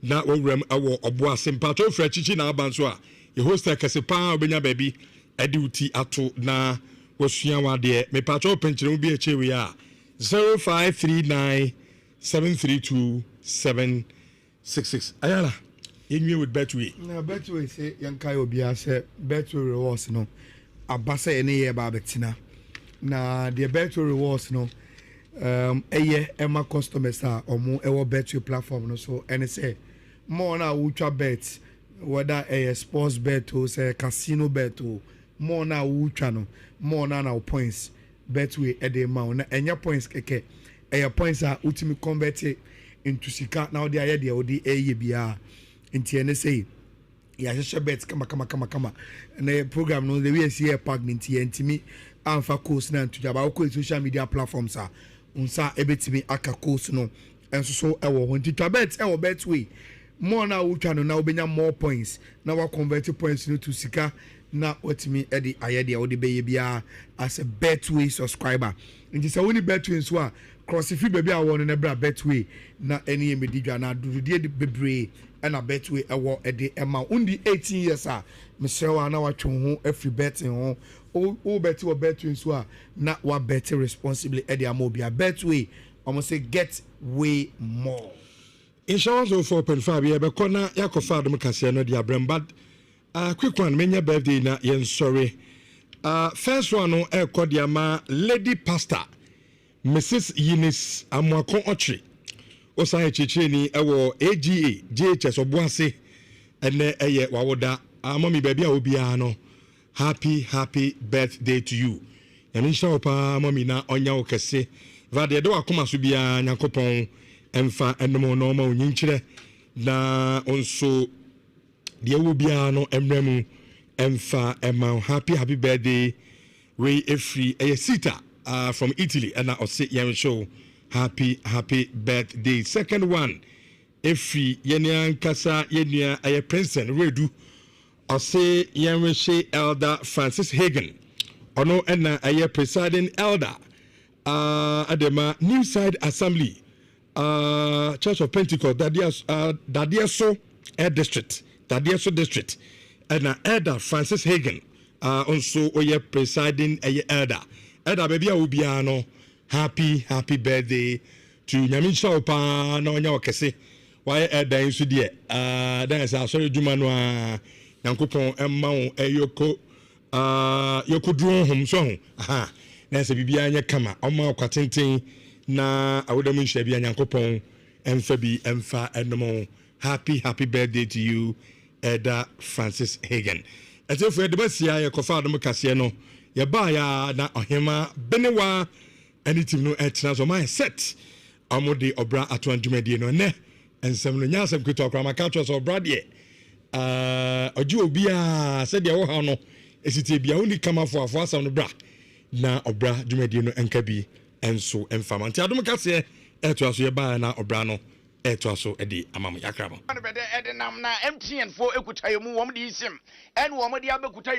B: Now we rem our obwa simpato for chichi na abanswa. You host a kasepa obenya baby. Eduti ato na wasuawa de me patro penchire bi eche we a 0539732766 ayala yenwe with Betway
C: na Betway say yankai obi a say Betway rewards no abasa ene ye ba betina na the Betway rewards no eye ema customers a omo ewo Betway platform no so ene say more na ultra bet whether a sports bet or say casino bet or more na ultra no more na points Betway e dey ma na enya points keke e points are ultimate convert into sika now they are there odi eye bia nti ene say ya share bet kama na program no the way see pack nti entimi amfa course na to jaba ko social media platforms a unsa ebetimi aka course no enso so e wo nti bet e wo Betway more na ultra no na obenya more points na wa convert points no to sika na watimi edi ayede odi beye bia as a Betway subscriber nti se woni Betway so a crossfit baby a won na bra Betway na eni emedidwa na dududie de bebre na Betway ewo edi ema undi 18 years a mesewa na watwe ho every betting ho o beti wo Betway so a na wa bet responsibly edi amobia Betway almost say get way more
B: insurance of 4.5 yeah be kona yakofa adom kase no dia brembad quick one menya birthday na yen sorry first one no e kodia ma lady pastor Mrs. Eunice Amwako Ochri osan echiche ni ewo AGA GHS obuase ene eye wawoda amami baby a obia no happy birthday to you yanisha opa mami na onya okese vade do akoma so bia nyakopon emfa enemo no ma onyinkyere na onso de wo bia no emremu emfa ema happy birthday we efri sita from Italy and I say yan show happy birthday. Second one efri yenya kasa yenya aye Princeton redu I say yan she elder Francis Hagen ono na aye presiding elder adema New Side Assembly Church of Pentecost Dadieso district and elder Francis Hagen also oye presiding elder baby obiano happy birthday to Nyamisha opa na onya okese why elder insu de dance asori djuma no Nyankopon emma wo eyoko yokodru hom so ho aha na se bibia anya kama oma kwatenten na awodamu nhia bia Nyankopon emfa bi emfa enomo happy birthday to you Elder Francis Hagen. Ete fu de basia ye kofa adom kase no ye ba ya na ohema benewa anything no etna so my set amode obra atwandumade no ne ensem no nyasem kwito akra maka to so obra de oji obi a se de wo ha no esite bia oni kama fo afo asam no bra na obra dumade no enka bi enso emfama nti adom kase eto aso ye ba na obra no eto aso edi amam yakrabo
D: na MTN fo ekuta yemu wom di isim en wom di abekuta